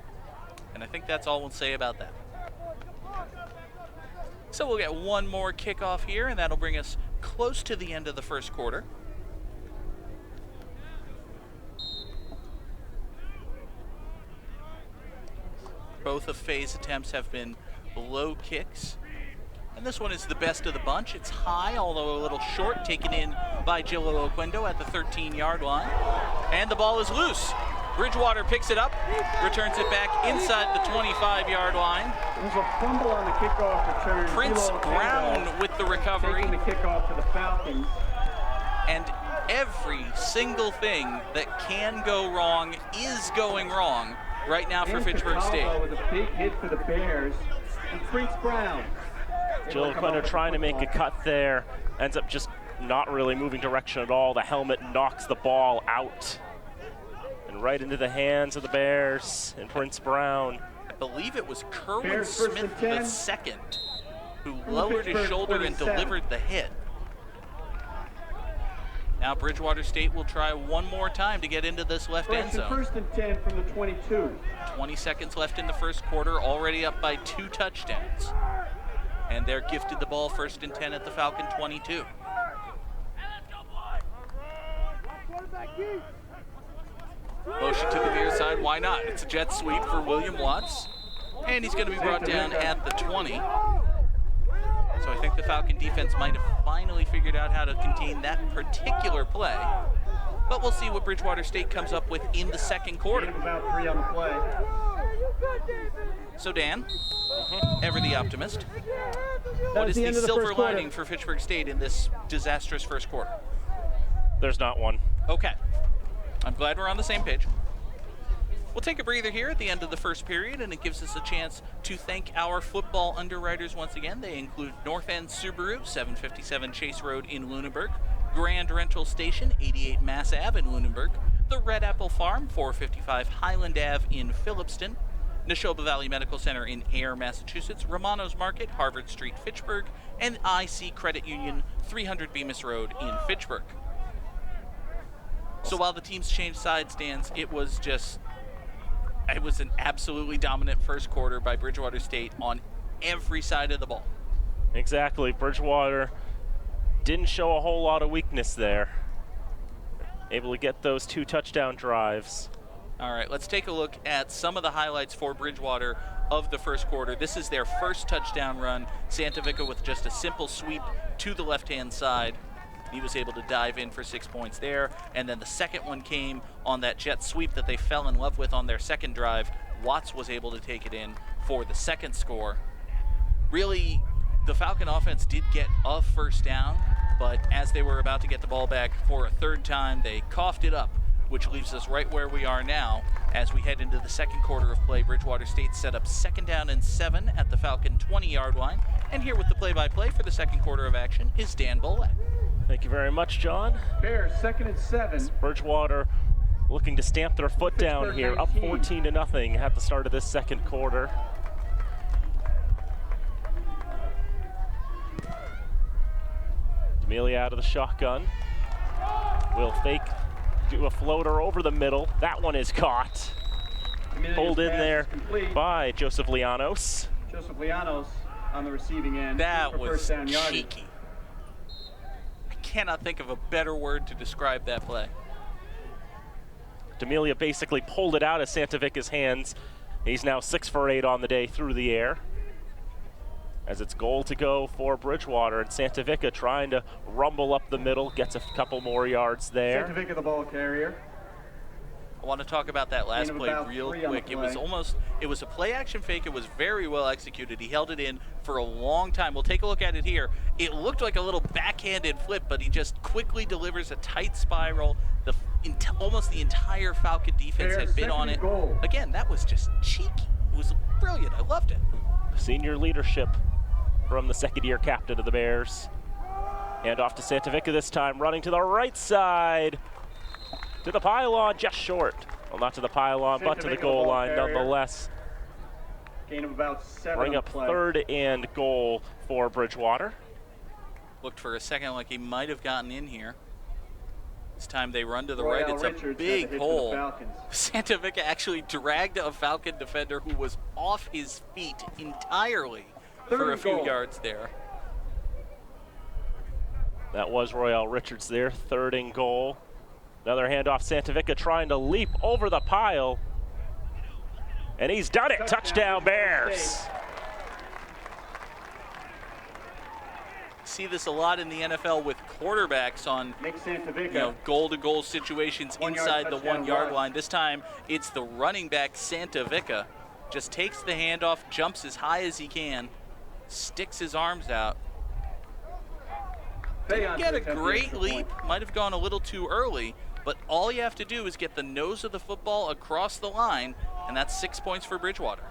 And I think that's all we'll say about that. So we'll get one more kickoff here, and that'll bring us close to the end of the first quarter. Both of Faye's attempts have been low kicks. And this one is the best of the bunch. It's high, although a little short, taken in by Gillo Oquendo at the 13-yard line. And the ball is loose. Bridgewater picks it up, returns it back inside the 25-yard line.
There's a fumble on the kickoff return.
Prince Brown with the recovery.
Taking the kickoff to the Falcons.
And every single thing that can go wrong is going wrong right now for Fitchburg State.
With a big hit for the Bears. And Prince Brown.
Jill Quinter trying to make a cut there, ends up just not really moving direction at all. The helmet knocks the ball out and right into the hands of the Bears and Prince Brown.
I believe it was Kerwin Smith the second who lowered his shoulder and delivered the hit. Now Bridgewater State will try one more time to get into this left end zone.
First and 10 from the 22.
20 seconds left in the first quarter, already up by 2 touchdowns. And they're gifted the ball first and 10 at the Falcon 22. Motion to the near side, why not? It's a jet sweep for William Watts. And he's going to be brought down at the 20. So I think the Falcon defense might have finally figured out how to contain that particular play. But we'll see what Bridgewater State comes up with in the second quarter.
About 3 on the play.
So Dan, ever the optimist, what is the silver lining for Fitchburg State in this disastrous first quarter?
There's not one.
Okay. I'm glad we're on the same page. We'll take a breather here at the end of the first period, and it gives us a chance to thank our football underwriters once again. They include North End Subaru, 757 Chase Road in Lunenburg, Grand Rental Station, 88 Mass Ave in Lunenburg, the Red Apple Farm, 455 Highland Ave in Phillipston, Neshoba Valley Medical Center in Ayer, Massachusetts, Romano's Market, Harvard Street, Fitchburg, and IC Credit Union, 300 Bemis Road in Fitchburg. So while the teams changed side stands, it was an absolutely dominant first quarter by Bridgewater State on every side of the ball.
Exactly. Bridgewater didn't show a whole lot of weakness there. Able to get those 2 touchdown drives.
All right, let's take a look at some of the highlights for Bridgewater of the first quarter. This is their first touchdown run. Santa Vica with just a simple sweep to the left-hand side. He was able to dive in for 6 points there. And then the second one came on that jet sweep that they fell in love with on their second drive. Watts was able to take it in for the second score. Really, the Falcon offense did get a first down, but as they were about to get the ball back for a third time, they coughed it up, which leaves us right where we are now as we head into the second quarter of play. Bridgewater State set up 2nd down and 7 at the Falcon 20-yard line. And here with the play-by-play for the second quarter of action is Dan Bolek.
Thank you very much, John.
Bears 2nd and 7.
Bridgewater looking to stamp their foot down here, up 14-0 at the start of this second quarter. D'Amelia out of the shotgun. Will fake, do a floater over the middle. That one is caught. Pulled in there by Joseph Lianos.
Joseph Lianos on the receiving end.
That was
first down yardage.
cheeky. I cannot think of a better word to describe that play.
D'Amelia basically pulled it out of Santa Vica's hands. He's now 6 for 8 on the day through the air. As it's goal to go for Bridgewater, and Santa Vica trying to rumble up the middle, gets a couple more yards there.
Santa Vica the ball carrier.
I want to talk about that last play real quick. It was a play action fake. It was very well executed. He held it in for a long time. We'll take a look at it here. It looked like a little backhanded flip, but he just quickly delivers a tight spiral. Almost the entire Falcon defense had been on it. Again, that was just cheeky. It was brilliant. I loved it.
Senior leadership from the second-year captain of the Bears. Hand off to Santa Vica this time, running to the right side. To the pylon, just short. Well, not to the pylon, but to the goal line nonetheless.
Gain of about 7.
Bring up 3rd and goal for Bridgewater.
Looked for a second like he might have gotten in here. This time they run to the right. It's a big hole. Santa Vica actually dragged a Falcon defender who was off his feet entirely for a few yards there.
That was Royale Richards there, 3rd and goal. Another handoff, Santa Vica trying to leap over the pile. And he's done it, touchdown Bears. See this a lot in the NFL with quarterbacks on goal-to-goal situations inside the 1-yard line. This time it's the running back Santa Vica. Just takes the handoff, jumps as high as he can, sticks his arms out. Didn't get a great leap, might have gone a little too early, but all you have to do is get the nose of the football across the line, and that's 6 points for Bridgewater.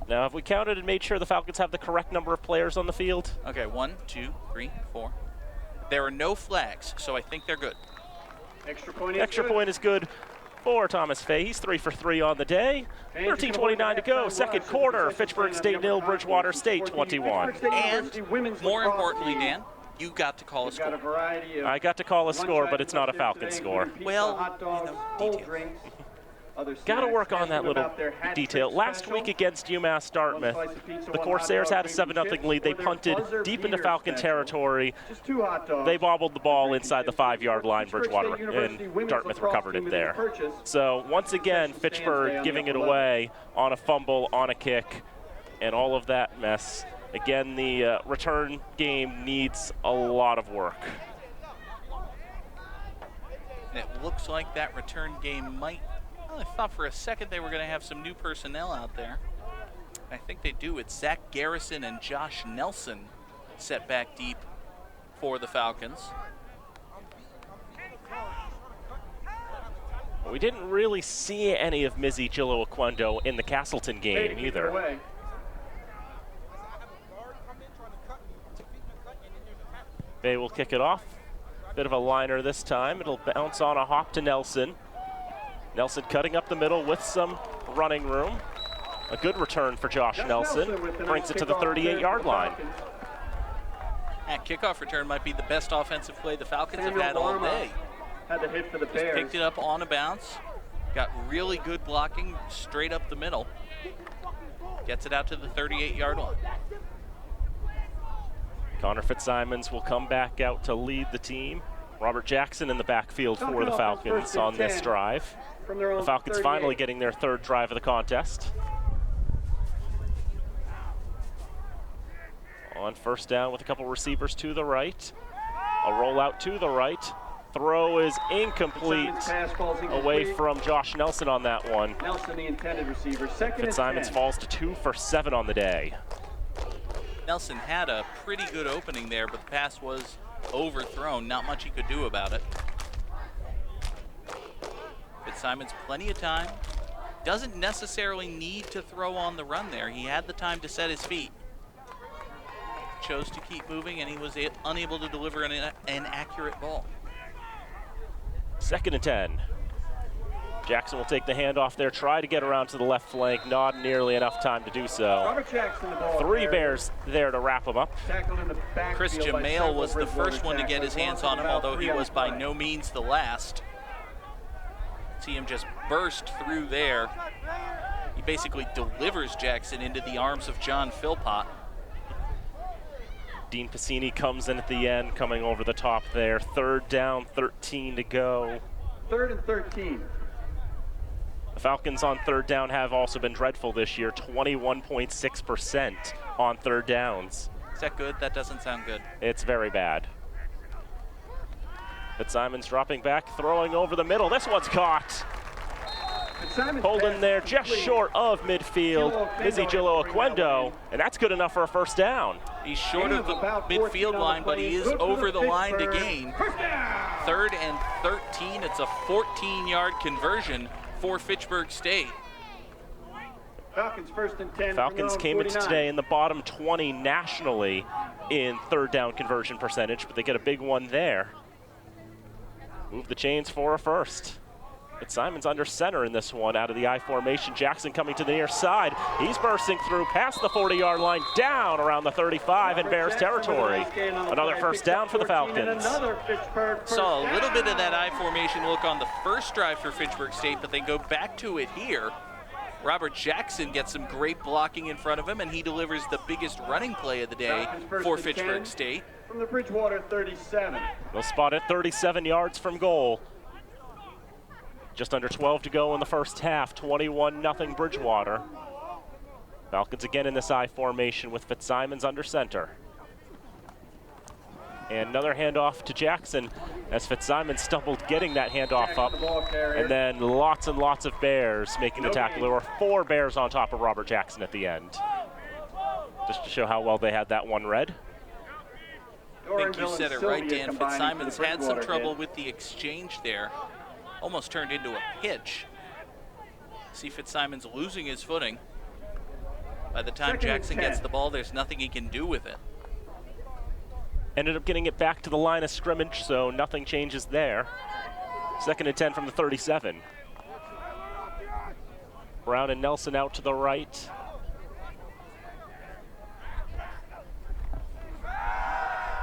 Now, have we counted and made sure the Falcons have the correct number of players on the field?
Okay, 1, 2, 3, 4. There are no flags, so I think they're good.
Extra
point is good for Thomas Fay. He's 3 for 3 on the day. 13:29 to go, second quarter. Fitchburg State 0, Bridgewater State 21.
And more importantly, Dan, you got to call a score.
I got to call a score, but it's not a Falcon score.
Well, details.
Got to work on that little detail. Last week against UMass Dartmouth, the Corsairs had a 7-0 lead. They punted deep into Falcon territory. They bobbled the ball inside the 5-yard line, Bridgewater, and Dartmouth recovered it there. So once again, Fitchburg giving it away on a fumble, on a kick, and all of that mess. Again, the return game needs a lot of work.
And it looks like that return game might... I thought for a second they were going to have some new personnel out there. I think they do. It's Zach Garrison and Josh Nelson set back deep for the Falcons.
We didn't really see any of Mizzy Gillo-Aquendo in the Castleton game either. Bay will kick it off. Bit of a liner this time. It'll bounce on a hop to Nelson. Nelson cutting up the middle with some running room. A good return for Josh Nelson. Brings it to the 38-yard line.
That kickoff return might be the best offensive play the Falcons have had all day.
Had the hit for the
Just
Bears.
picked it up on a bounce. Got really good blocking straight up the middle. Gets it out to the 38-yard line.
Connor Fitzsimons will come back out to lead the team. Robert Jackson in the backfield for the Falcons on this drive. The Falcons finally getting their third drive of the contest. On first down with a couple receivers to the right. A rollout to the right. Throw is incomplete. Away from Josh Nelson on that one.
Nelson, the intended receiver. Second
Fitzsimons falls to 2 for 7 on the day.
Nelson had a pretty good opening there, but the pass was overthrown. Not much he could do about it. Fitzsimons plenty of time. Doesn't necessarily need to throw on the run there. He had the time to set his feet. Chose to keep moving, and he was unable to deliver an accurate ball.
2nd and 10. Jackson will take the handoff there, try to get around to the left flank, not nearly enough time to do so.
Robert Jackson, the ball
3
carrier.
Bears there to wrap him up.
Tackled in the backfield
Chris
by
Jamale
several
was the
Bridgewater
first one to get his
tacklers.
hands on him,
About
although he
3
was
on
by
play.
no means the last. See him just burst through there. He basically delivers Jackson into the arms of John Philpott.
Dean Piscini comes in at the end, coming over the top there. 3rd down, 13 to go.
3rd and 13.
The Falcons on 3rd down have also been dreadful this year, 21.6% on 3rd downs.
Is that good? That doesn't sound good.
It's very bad. Fitzsimons dropping back, throwing over the middle. This one's caught. Holding there just short of midfield. Izzy Gillo Oquendo, and that's good enough for a first down.
He's short of the midfield line, but he is over the line to gain. 3rd and 13. It's a 14-yard conversion for Fitchburg State.
Falcons 1st and 10.
Falcons came into today in the bottom 20 nationally in 3rd down conversion percentage, but they get a big one there. Move the chains for a first. Fitzsimons under center in this one out of the I formation. Jackson coming to the near side. He's bursting through past the 40-yard line, down around the 35 in Bears territory. Another first down for the Falcons.
Saw a little bit of that I formation look on the first drive for Fitchburg State, but they go back to it here. Robert Jackson gets some great blocking in front of him, and he delivers the biggest running play of the day for Fitchburg State.
From the Bridgewater 37.
They'll spot it 37 yards from goal. Just under 12 to go in the first half, 21-0 Bridgewater. Falcons again in this I formation with Fitzsimons under center. And another handoff to Jackson as Fitzsimons stumbled getting that handoff up. And then lots and lots of Bears making the tackle. There were 4 Bears on top of Robert Jackson at the end. Just to show how well they had that one read.
I think you said it right, Dan. Fitzsimons had some trouble with the exchange there. Almost turned into a pitch. See Fitzsimons losing his footing. By the time Jackson gets the ball, there's nothing he can do with it.
Ended up getting it back to the line of scrimmage, so nothing changes there. 2nd and 10 from the 37. Brown and Nelson out to the right.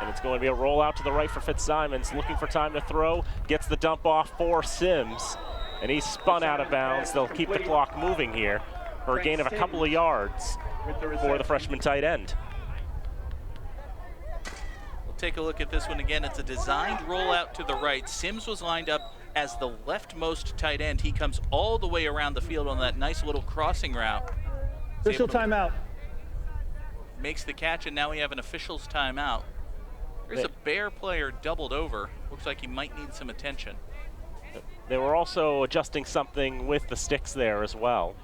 And it's going to be a rollout to the right for Fitzsimons, looking for time to throw, gets the dump off for Sims, and he's spun out of bounds. They'll keep the clock moving here for a gain of a couple of yards for the freshman tight end.
We'll take a look at this one again. It's a designed rollout to the right. Sims was lined up as the leftmost tight end. He comes all the way around the field on that nice little crossing route.
Official timeout.
Makes the catch, and now we have an official's timeout. There's a Bear player doubled over. Looks like he might need some attention.
They were also adjusting something with the sticks there as well.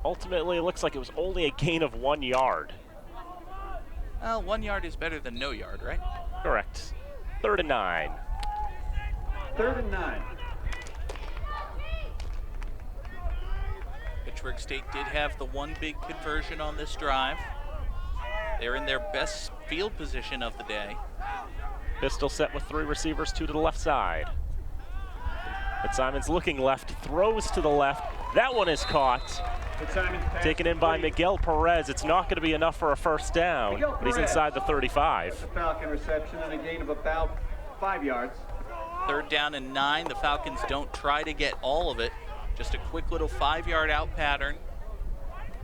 Ultimately, it looks like it was only a gain of 1 yard.
Well, 1 yard is better than no yard, right?
Correct. 3rd and 9.
3rd and 9.
Fitchburg State did have the one big conversion on this drive. They're in their best field position of the day.
Pistol set with 3 receivers, 2 to the left side. Fitzsimons looking left, throws to the left. That one is caught. Taken in by Miguel Perez. It's not going to be enough for a first down, but he's inside the 35.
The Falcon reception and a gain of about 5 yards.
3rd down and 9. The Falcons don't try to get all of it. Just a quick little 5-yard out pattern.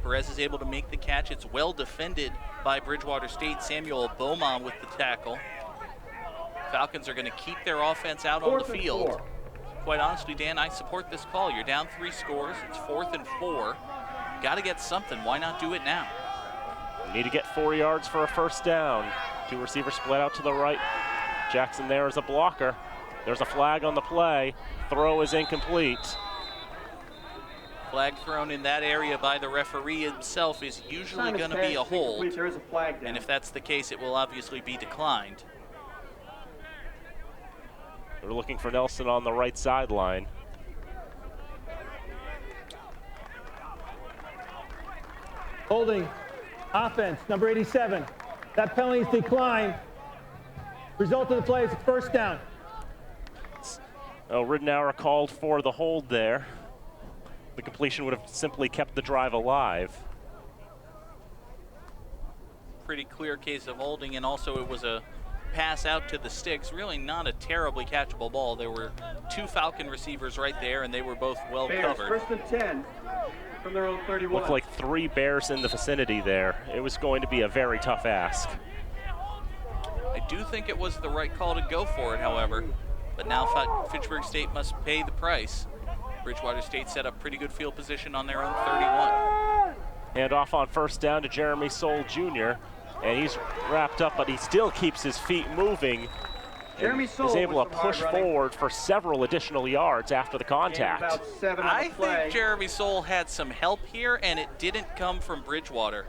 Perez is able to make the catch. It's well defended by Bridgewater State. Samuel Beaumont with the tackle. Falcons are going to keep their offense out on the field. Quite honestly, Dan, I support this call. You're down 3 scores. It's 4th and 4. Got to get something. Why not do it now?
We need to get 4 yards for a first down. 2 receivers split out to the right. Jackson there as a blocker. There's a flag on the play. Throw is incomplete.
Flag thrown in that area by the referee himself is usually going to be a hold.
There is a flag down.
And if that's the case, it will obviously be declined.
We're looking for Nelson on the right sideline.
Holding. Offense, number 87. That penalty is declined. Result of the play is a first down.
Oh, Ridenour called for the hold there. The completion would have simply kept the drive alive.
Pretty clear case of holding, and also it was a pass out to the sticks. Really not a terribly catchable ball. There were 2 Falcon receivers right there, and they were both well
Bears,
covered.
1st and 10 from their own 31.
Looked like 3 Bears in the vicinity there. It was going to be a very tough ask.
I do think it was the right call to go for it, however. But now Fitchburg State must pay the price. Bridgewater State set up pretty good field position on their own 31.
Hand off on first down to Jeremy Soule Jr. And he's wrapped up, but he still keeps his feet moving.
Jeremy Soule
is able
with
to
some hard
push
running.
forward for several additional yards after the contact.
About 7 on
I
the play.
think Jeremy Soule had some help here, and it didn't come from Bridgewater.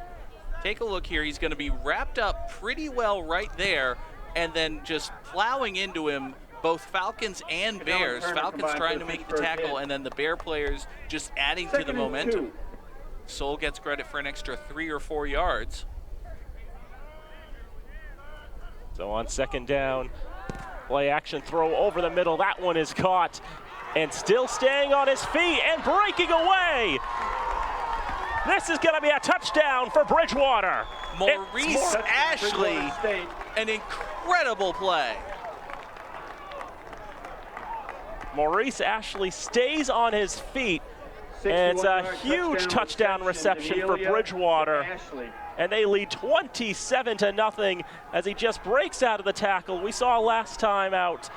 Take a look here. He's going to be wrapped up pretty well right there, and then just plowing into him, both Falcons and Bears. Falcons trying to make the tackle, and then the Bear players just adding to the momentum. Soule gets credit for an extra 3 or 4 yards.
So on second down, play action throw over the middle. That one is caught and still staying on his feet and breaking away. This is going to be a touchdown for Bridgewater.
Maurice Ashley, an incredible play.
Maurice Ashley stays on his feet, and it's a huge touchdown reception for Bridgewater. And they lead 27-0 as he just breaks out of the tackle. We saw last time out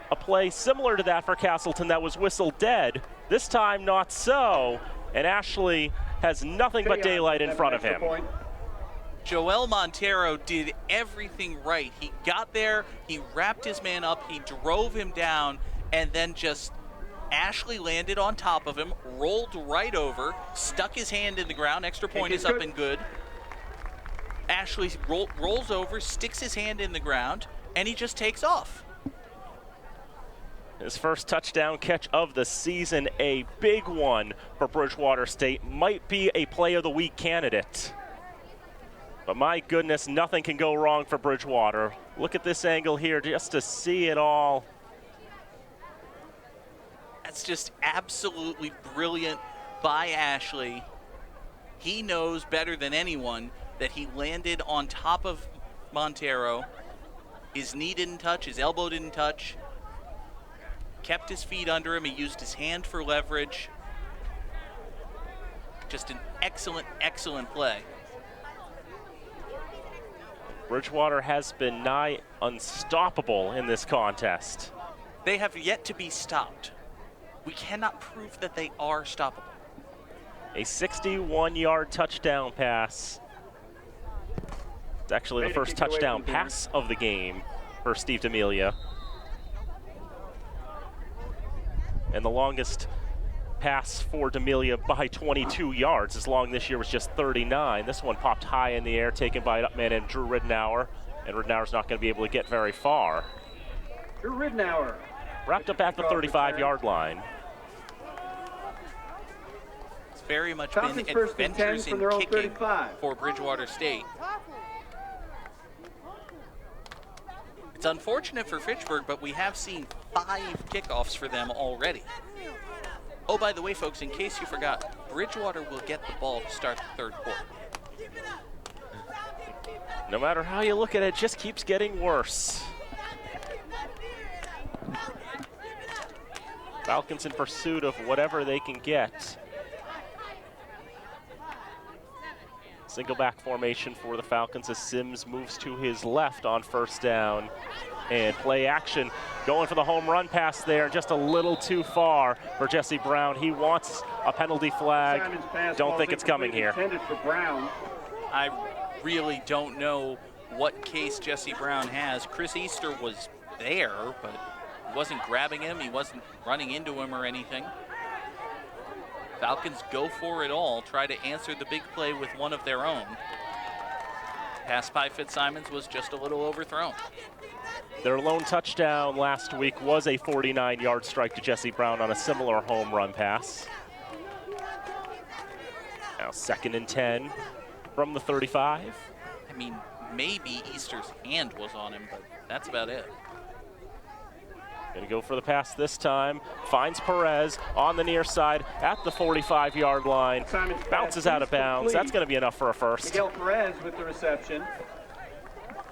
a play similar to that for Castleton that was whistled dead. This time not so, and Ashley has nothing but daylight in front of him.
Joel Montero did everything right. He got there, he wrapped his man up, he drove him down, and then just Ashley landed on top of him, rolled right over, stuck his hand in the ground. Extra point is up and good. Ashley rolls over, sticks his hand in the ground, and he just takes off.
His first touchdown catch of the season, a big one for Bridgewater State. Might be a play of the week candidate. But my goodness, nothing can go wrong for Bridgewater. Look at this angle here just to see it all.
That's just absolutely brilliant by Ashley. He knows better than anyone that he landed on top of Montero. His knee didn't touch, his elbow didn't touch. Kept his feet under him, he used his hand for leverage. Just an excellent, excellent play.
Bridgewater has been nigh unstoppable in this contest.
They have yet to be stopped. We cannot prove that they are stoppable.
A 61-yard touchdown pass. It's actually the first touchdown pass of the game for Steve D'Amelia. And the longest pass for D'Amelia by 22 yards. His long this year was just 39. This one popped high in the air, taken by an upman and Drew Ridenour. And Ridenour's not going to be able to get very far.
Drew Ridenour.
Wrapped up at the 35-yard line.
It's very much
Falcons
been
first and 10
adventures
from
in
their own
kicking
35.
for Bridgewater State. It's unfortunate for Fitchburg, but we have seen 5 kickoffs for them already. Oh, by the way, folks, in case you forgot, Bridgewater will get the ball to start the third quarter.
No matter how you look at it, it just keeps getting worse. Falcons in pursuit of whatever they can get. Single back formation for the Falcons as Sims moves to his left on first down. And play action, going for the home run pass there, just a little too far for Jesse Brown. He wants a penalty flag. Don't think it's coming here.
For Brown.
I really don't know what case Jesse Brown has. Chris Easter was there, but he wasn't grabbing him. He wasn't running into him or anything. Falcons go for it all, try to answer the big play with one of their own. Pass by Fitzsimons was just a little overthrown.
Their lone touchdown last week was a 49-yard strike to Jesse Brown on a similar home run pass. Now 2nd and 10 from the 35.
I mean, maybe Easter's hand was on him, but that's about it.
Gonna go for the pass this time. Finds Perez on the near side at the 45-yard line. Bounces out of bounds. That's gonna be enough for a first.
Miguel Perez with the reception.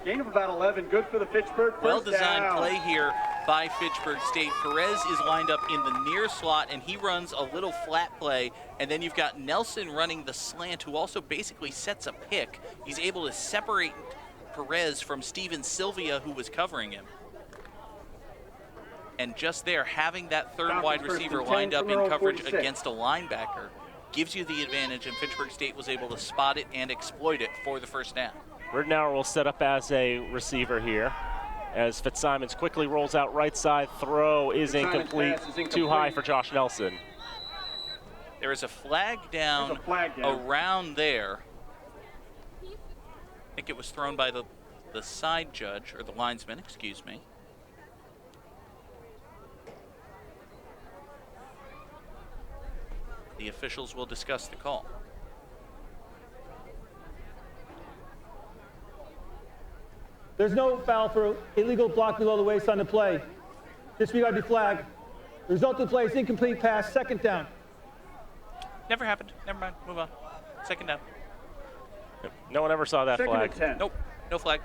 Gain of about 11, good for the Fitchburg first
Well-designed
down.
play here by Fitchburg State. Perez is lined up in the near slot, and he runs a little flat play, and then you've got Nelson running the slant, who also basically sets a pick. He's able to separate Perez from Steven Sylvia, who was covering him. And just there, having that third
Falcons
wide
first
receiver
and 10
lined up
from
in
row
coverage
46.
against a linebacker gives you the advantage, and Fitchburg State was able to spot it and exploit it for the first down.
Ridnour will set up as a receiver here as Fitzsimons quickly rolls out right side. Throw is incomplete. Too high for Josh Nelson.
There is a flag down,
There's a flag down.
around there. I think it was thrown by the side judge, or the linesman, excuse me. The officials will discuss the call.
There's no foul for illegal block below the waist on the play. Disregard the flag. The result of the play is incomplete pass, 2nd down.
Never happened. Never mind. Move on. 2nd down.
No one ever saw that
2nd
flag.
and 10.
Nope. No flag.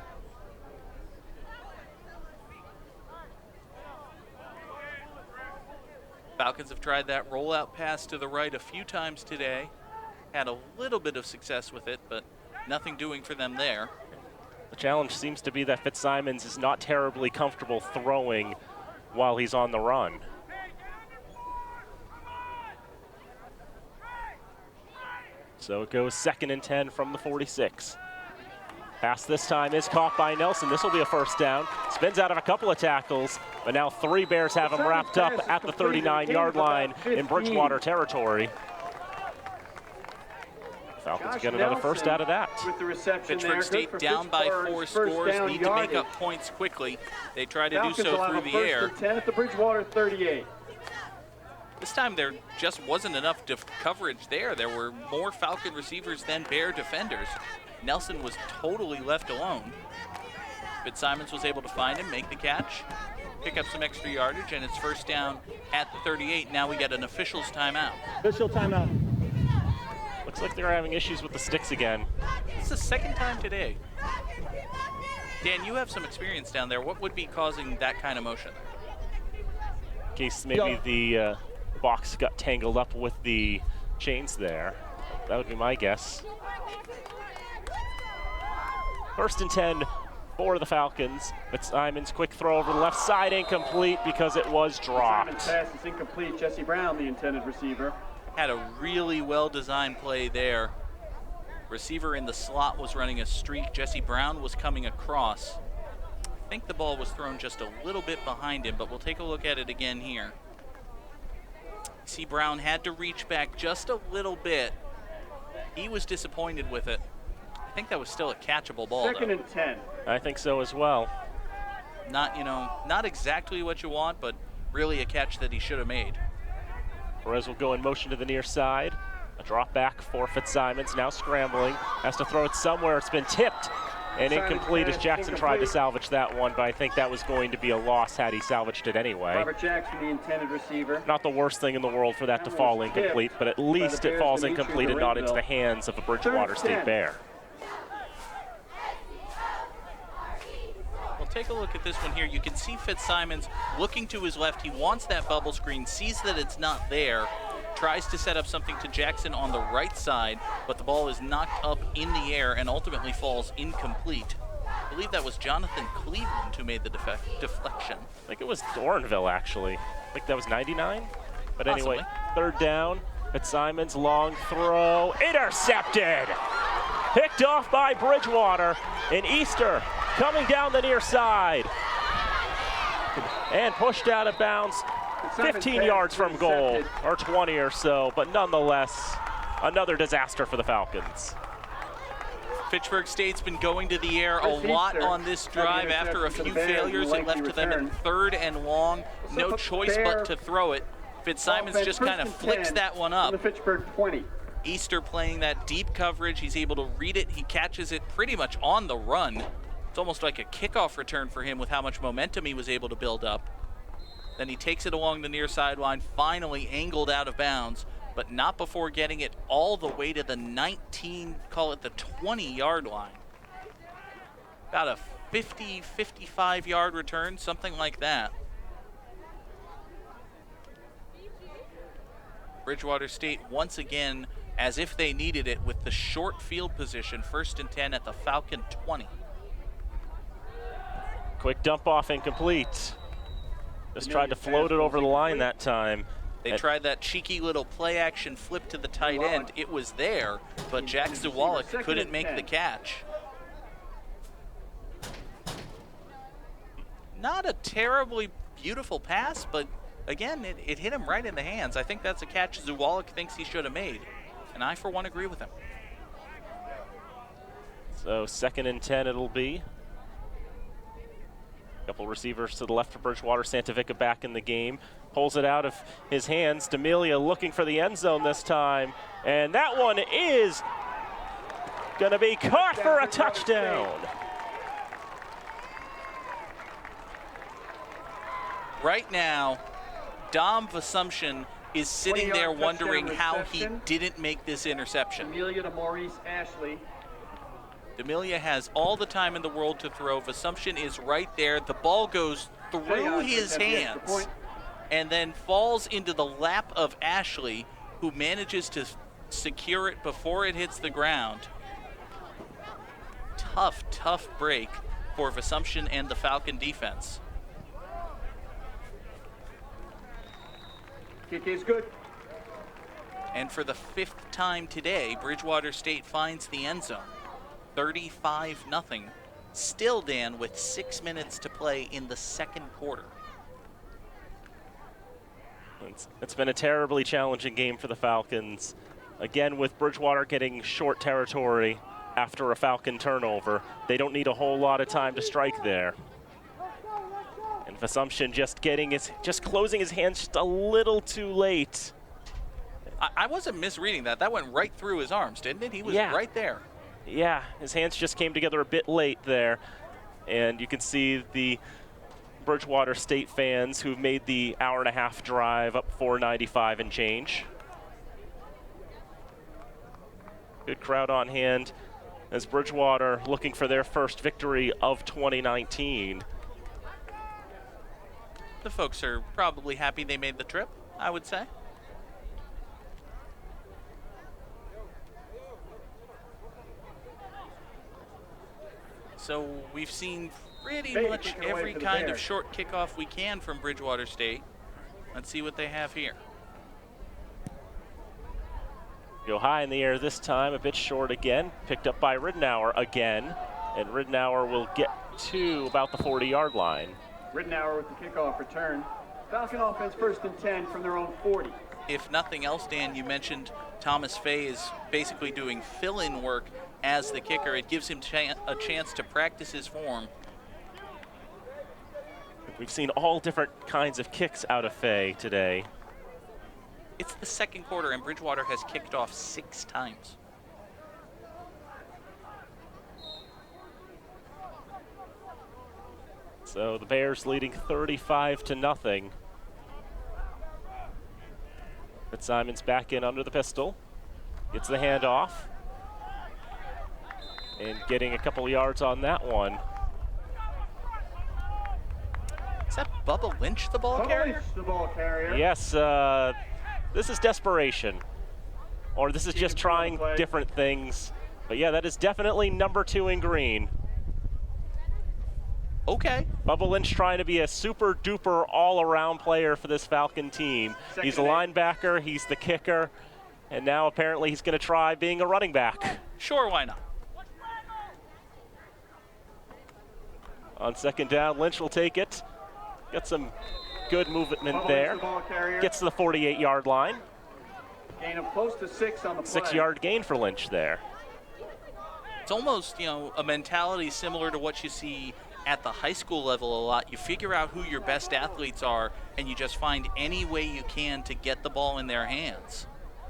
Falcons have tried that rollout pass to the right a few times today. Had a little bit of success with it, but nothing doing for them there.
The challenge seems to be that Fitzsimons is not terribly comfortable throwing while he's on the run. So it goes 2nd and 10 from the 46. Pass this time is caught by Nelson. This will be a first down. Spins out of a couple of tackles, but now 3 Bears have him wrapped up at the 39-yard line in Bridgewater territory. Falcons get another first out of that.
With the reception there.
Fitchburg
Good
State
for
down by
Fitchburg's
4
first
scores,
down
need to make
yardage.
up points quickly. They try to
Falcons
do so
will have
through
a
the
first
air.
and 10 at the Bridgewater 38.
This time there just wasn't enough coverage there. There were more Falcon receivers than Bear defenders. Nelson was totally left alone. Fitzsimons was able to find him, make the catch, pick up some extra yardage, and it's first down at the 38. Now we get an official's timeout.
Official timeout.
Looks like they're having issues with the sticks again.
It's the 2nd time today. Dan, you have some experience down there. What would be causing that kind of motion?
In case maybe the box got tangled up with the chains there. That would be my guess. 1st and 10 for the Falcons. Fitzsimons quick throw over the left side, incomplete because it was dropped.
Pass is incomplete. Jesse Brown, the intended receiver.
Had a really well-designed play there. Receiver in the slot was running a streak. Jesse Brown was coming across. I think the ball was thrown just a little bit behind him, but we'll take a look at it again here. See, Brown had to reach back just a little bit. He was disappointed with it. I think that was still a catchable ball,
2nd
though.
and 10.
I think so as well.
Not exactly what you want, but really a catch that he should have made.
Perez will go in motion to the near side. A drop back for Fitzsimons, now scrambling. Has to throw it somewhere. It's been tipped And incomplete as Jackson tried to salvage that one, but I think that was going to be a loss had he salvaged it anyway.
Robert Jackson, the intended receiver.
Not the worst thing in the world for that to fall incomplete, but at least it falls incomplete and not into the hands of a Bridgewater State Bear.
Well, take a look at this one here. You can see Fitzsimons looking to his left. He wants that bubble screen, sees that it's not there, tries to set up something to Jackson on the right side, but the ball is knocked up in the air and ultimately falls incomplete. I believe that was Jonathan Cleveland who made the deflection.
I think it was Doranville, actually. I think that was 99. But
Possibly.
anyway, third down. Fitzsimons, long throw, intercepted! Picked off by Bridgewater, and Easter coming down the near side. And pushed out of bounds 15 yards from goal, or 20 or so, but nonetheless, another disaster for the Falcons.
Fitchburg State's been going to the air a lot on this drive. After a few failures, it left to them in 3rd and long. No choice but to throw it. Fitzsimons just kind of flicks that one up.
The Fitchburg 20.
Easter playing that deep coverage. He's able to read it. He catches it pretty much on the run. It's almost like a kickoff return for him with how much momentum he was able to build up. Then he takes it along the near sideline, finally angled out of bounds, but not before getting it all the way to the 19, call it the 20-yard line. About a 50, 55-yard return, something like that. Bridgewater State once again, as if they needed it, with the short field position, 1st and 10 at the Falcon 20.
Quick dump off, incomplete. Just tried to float it over the line that time.
They tried that cheeky little play action flip to the tight end. It was there, but Jack Zawalik couldn't make the catch. Not a terribly beautiful pass, but again, it hit him right in the hands. I think that's a catch Zawalik thinks he should have made, and I, for one, agree with him.
So 2nd and 10 it'll be. Couple receivers to the left for Bridgewater. Santavica back in the game. Pulls it out of his hands. D'Amelia looking for the end zone this time. And that one is going to be caught for a touchdown.
Right now, Dom Vassumption is sitting there wondering how he didn't make this interception.
Amelia to Maurice Ashley.
D'Amelia has all the time in the world to throw. Vassumption is right there. The ball goes through his hands and then falls into the lap of Ashley, who manages to secure it before it hits the ground. Tough, tough break for Vassumption and the Falcon defense.
Kick is good.
And for the 5th time today, Bridgewater State finds the end zone. 35-0. Still, Dan, with 6 minutes to play in the 2nd quarter.
It's been a terribly challenging game for the Falcons. Again, with Bridgewater getting short territory after a Falcon turnover, they don't need a whole lot of time to strike there. And Vassumption just closing his hands just a little too late.
I wasn't misreading that. That went right through his arms, didn't it? He was right there.
Yeah, his hands just came together a bit late there. And you can see the Bridgewater State fans who've made the hour-and-a-half drive up 495 and change. Good crowd on hand as Bridgewater looking for their first victory of 2019.
The folks are probably happy they made the trip, I would say. So we've seen pretty much every kind of short kickoff we can from Bridgewater State. Let's see what they have here.
Go high in the air this time, a bit short again. Picked up by Ridenour again. And Ridenour will get to about the 40-yard line.
Ridenour with the kickoff return. Falcon offense 1st and 10 from their own 40.
If nothing else, Dan, you mentioned Thomas Fay is basically doing fill-in work as the kicker. It gives him a chance to practice his form.
We've seen all different kinds of kicks out of Fay today.
It's the 2nd quarter, and Bridgewater has kicked off 6 times.
So the Bears leading 35-0. Fitzsimon's back in under the pistol. Gets the handoff. And getting a couple yards on that one.
Is that Bubba Lynch, the ball carrier?
Lynch, the ball carrier.
Yes, this is desperation. Or this is just trying different things. But yeah, that is definitely number 2 in green.
Okay.
Bubba Lynch trying to be a super duper all-around player for this Falcon team. He's a linebacker, he's the kicker, and now apparently he's going to try being a running back.
Sure, why not?
On second down, Lynch will take it. Got some good movement there. Gets to the 48-yard line.
Gain of close to 6 on the play.
6-yard gain for Lynch there.
It's almost, a mentality similar to what you see at the high school level a lot. You figure out who your best athletes are, and you just find any way you can to get the ball in their hands.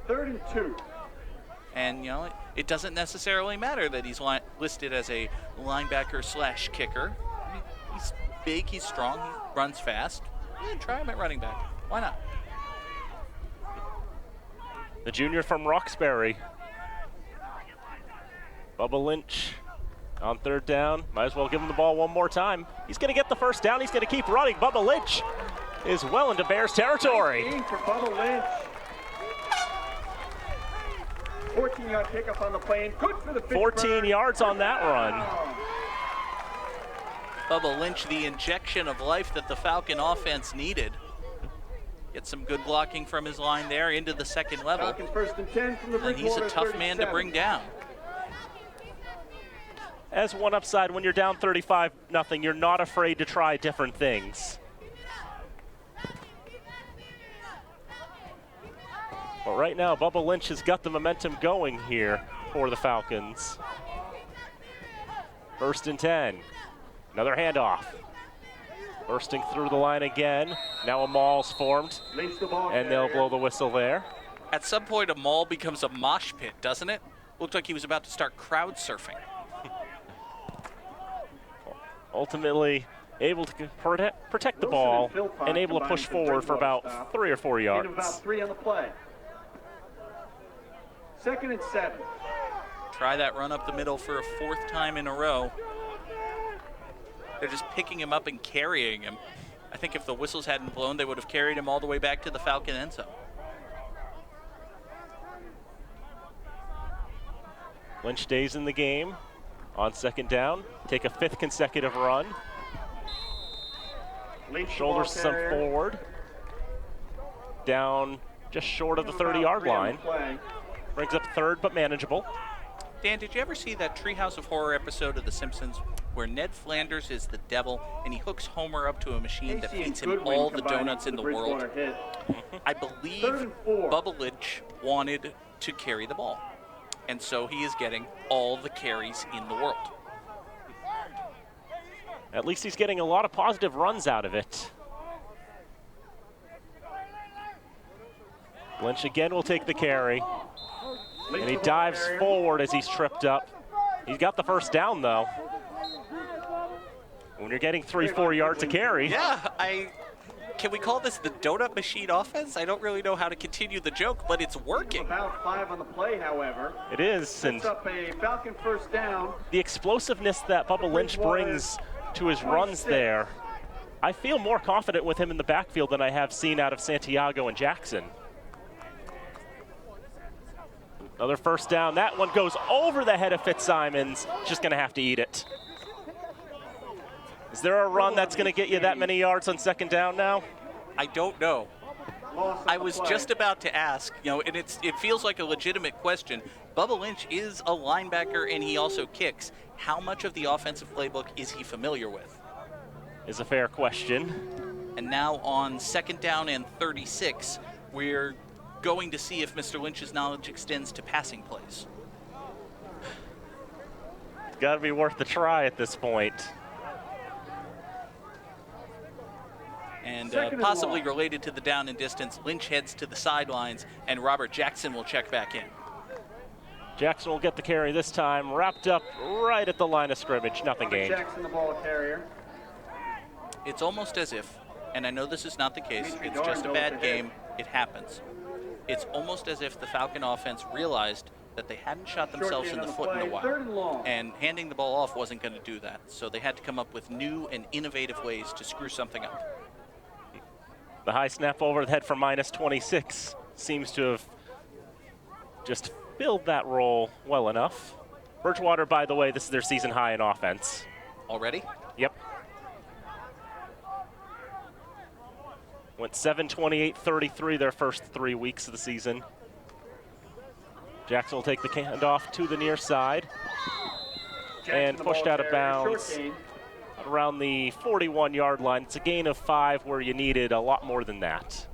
3rd and 2.
And, it doesn't necessarily matter that he's listed as a linebacker / kicker. I mean, he's big, he's strong, he runs fast. Yeah, try him at running back. Why not?
The junior from Roxbury. Bubba Lynch on 3rd down. Might as well give him the ball one more time. He's going to get the first down. He's going to keep running. Bubba Lynch is well into Bears territory.
For Bubba Lynch. 14-yard kickoff on the play, and good for the Fitchburg.
14 yards on that run.
Bubba Lynch, the injection of life that the Falcon offense needed. Get some good blocking from his line there into the second level.
Falcons 1st and 10 from the
And he's a
Bridgewater
tough man to
37.
bring down.
As one upside, when you're down 35-0, you're not afraid to try different things. But right now, Bubba Lynch has got the momentum going here for the Falcons. 1st and 10. Another handoff. Bursting through the line again. Now a maul's formed, and they'll blow the whistle there.
At some point, a maul becomes a mosh pit, doesn't it? Looked like he was about to start crowd surfing.
Ultimately able to protect the ball and able to push forward for about 3 or 4 yards.
About 3 on the play. 2nd and 7.
Try that run up the middle for a 4th time in a row. They're just picking him up and carrying him. I think if the whistles hadn't blown, they would have carried him all the way back to the Falcon end zone.
Lynch stays in the game on 2nd down. Take a 5th consecutive run. Shoulders some forward. Down just short of the 30-yard line. Brings up 3rd, but manageable.
Dan, did you ever see that Treehouse of Horror episode of The Simpsons where Ned Flanders is the devil and he hooks Homer up to a machine that feeds him all the donuts in the world? I believe Bubba Lynch wanted to carry the ball, and so he is getting all the carries in the world.
At least he's getting a lot of positive runs out of it. Lynch again will take the carry. And he dives forward as he's tripped up. He's got the first down, though. When you're getting 3-4 yards a carry.
Yeah, can we call this the donut machine offense? I don't really know how to continue the joke, but it's working.
About 5 on the play, however.
It is, and
up a Falcon 1st down.
The explosiveness that Bubba Lynch brings to his runs there, I feel more confident with him in the backfield than I have seen out of Santiago and Jackson. Another first down. That one goes over the head of Fitzsimon's. Just going to have to eat it. Is there a run that's going to get you that many yards on 2nd down now?
I don't know. I was just about to ask, and it feels like a legitimate question. Bubba Lynch is a linebacker and he also kicks. How much of the offensive playbook is he familiar with?
Is a fair question.
And now on 2nd down and 36, we're going to see if Mr. Lynch's knowledge extends to passing plays.
It's got to be worth the try at this point.
And possibly related to the down and distance, Lynch heads to the sidelines, and Robert Jackson will check back in.
Jackson will get the carry this time, wrapped up right at the line of scrimmage, nothing gained.
Jackson, the ball carrier.
It's almost as if, and I know this is not the case, it's just a bad game, it happens. It's almost as if the Falcon offense realized that they hadn't shot themselves in the foot in a while, and handing the ball off wasn't going to do that. So they had to come up with new and innovative ways to screw something up.
The high snap over the head for -26 seems to have just filled that role well enough. Bridgewater, by the way, this is their season high in offense.
Already?
Yep. Went 7, 28, 33 their first 3 weeks of the season. Jackson will take the handoff to the near side and pushed out of bounds around the 41-yard line. It's a gain of 5 where you needed a lot more than that.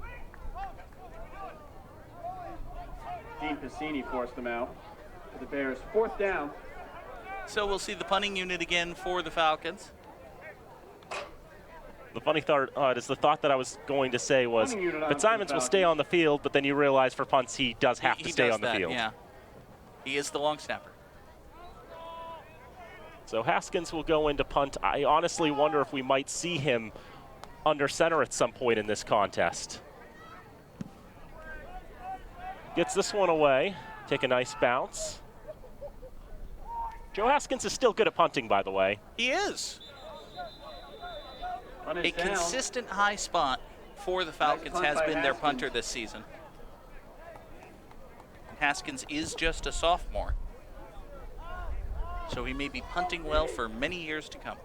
Dean Piscini forced them out. For the Bears, 4th down.
So we'll see the punting unit again for the Falcons.
The funny thought is the thought that I was going to say was Fitzsimons will stay on the field, but then you realize for punts he does have to stay on the field.
Yeah, he is the long snapper.
So Haskins will go into punt. I honestly wonder if we might see him under center at some point in this contest. Gets this one away. Take a nice bounce. Joe Haskins is still good at punting, by the way.
He is. A consistent high spot for the Falcons has been their punter this season. Haskins is just a sophomore, so he may be punting well for many years to come.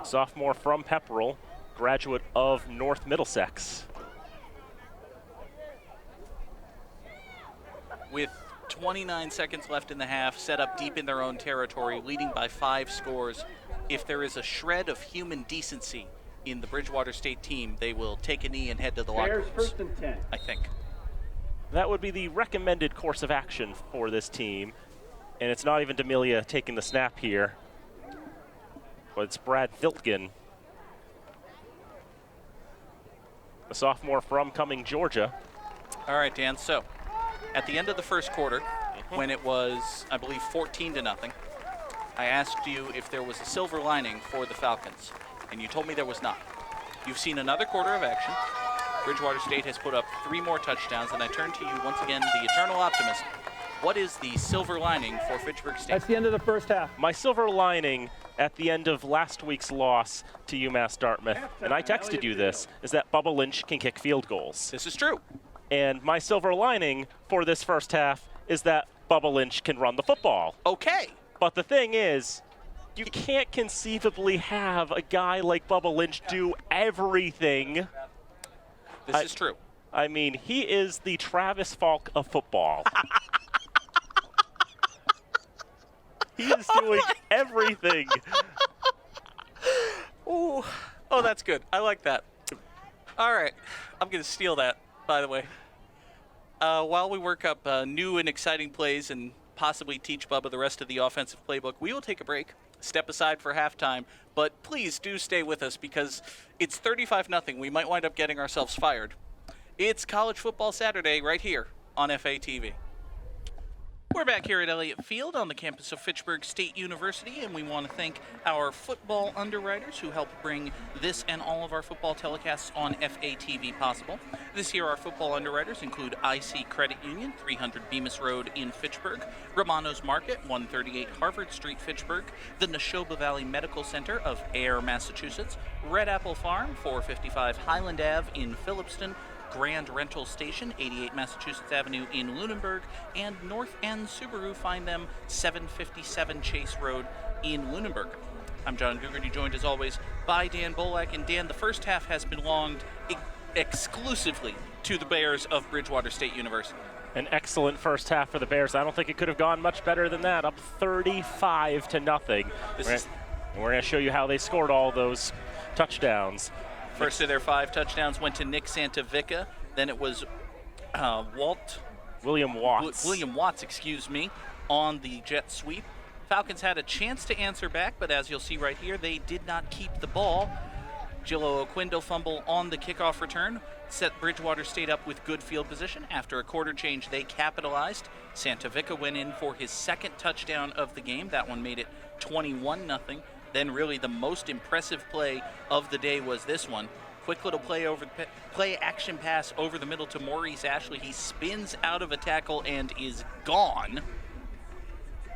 Sophomore from Pepperell, graduate of North Middlesex.
With 29 seconds left in the half, set up deep in their own territory, leading by 5 scores. If there is a shred of human decency in the Bridgewater State team, they will take a knee and head to the locker rooms.
Bears 1st and 10.
I think.
That would be the recommended course of action for this team. And it's not even D'Amelia taking the snap here, but it's Brad Filtgen, a sophomore from Cumming, Georgia.
All right, Dan, so at the end of the first quarter, when it was, I believe, 14-0, I asked you if there was a silver lining for the Falcons, and you told me there was not. You've seen another quarter of action. Bridgewater State has put up 3 more touchdowns, and I turn to you once again, the eternal optimist. What is the silver lining for Fitchburg State?
That's the end of the first half.
My silver lining at the end of last week's loss to UMass Dartmouth, and I texted you this, is that Bubba Lynch can kick field goals.
This is true.
And my silver lining for this first half is that Bubba Lynch can run the football.
Okay.
But the thing is, you can't conceivably have a guy like Bubba Lynch do everything.
This is true.
I mean, he is the Travis Falk of football. He is doing everything.
Ooh. Oh, that's good. I like that. All right. I'm going to steal that, by the way. While we work up new and exciting plays and possibly teach Bubba the rest of the offensive playbook, we will take a break, step aside for halftime, but please do stay with us because it's 35-0. We might wind up getting ourselves fired. It's College Football Saturday right here on FATV. We're back here at Elliott Field on the campus of Fitchburg State University, and we want to thank our football underwriters who help bring this and all of our football telecasts on FATV possible. This year, our football underwriters include IC Credit Union, 300 Bemis Road in Fitchburg, Romano's Market, 138 Harvard Street, Fitchburg, the Neshoba Valley Medical Center of Ayer, Massachusetts, Red Apple Farm, 455 Highland Ave in Phillipston, Grand Rental Station, 88 Massachusetts Avenue in Lunenburg, and North End Subaru. Find them 757 Chase Road in Lunenburg. I'm John Gugarty, joined as always by Dan Bolak. And Dan, the first half has belonged exclusively to the Bears of Bridgewater State University.
An excellent first half for the Bears. I don't think it could have gone much better than that. Up 35-0. We're going to show you how they scored all those touchdowns.
First of their 5 touchdowns went to Nick Santavica. Then it was
William Watts.
William Watts, on the jet sweep. Falcons had a chance to answer back, but as you'll see right here, they did not keep the ball. Gillo Oquindo fumble on the kickoff return set Bridgewater State up with good field position. After a quarter change, they capitalized. Santavica went in for his 2nd touchdown of the game. That one made it 21-0. then really the most impressive play of the day was this one. Quick little play action pass over the middle to Maurice Ashley. He spins out of a tackle and is gone.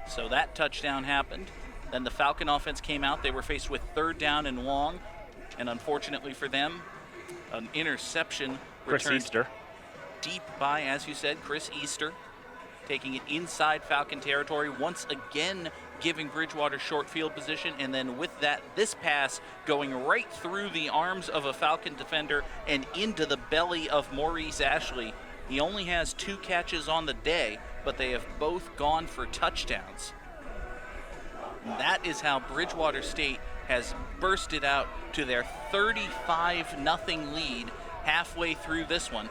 So that touchdown happened. Then the Falcon offense came out. They were faced with 3rd down and long. And unfortunately for them, an interception
Chris
returned
Easter.
deep by, as you said, Chris Easter, taking it inside Falcon territory, once again giving Bridgewater short field position, and then with that, this pass going right through the arms of a Falcon defender and into the belly of Maurice Ashley. He only has 2 catches on the day, but they have both gone for touchdowns. And that is how Bridgewater State has bursted out to their 35-0 lead halfway through this one.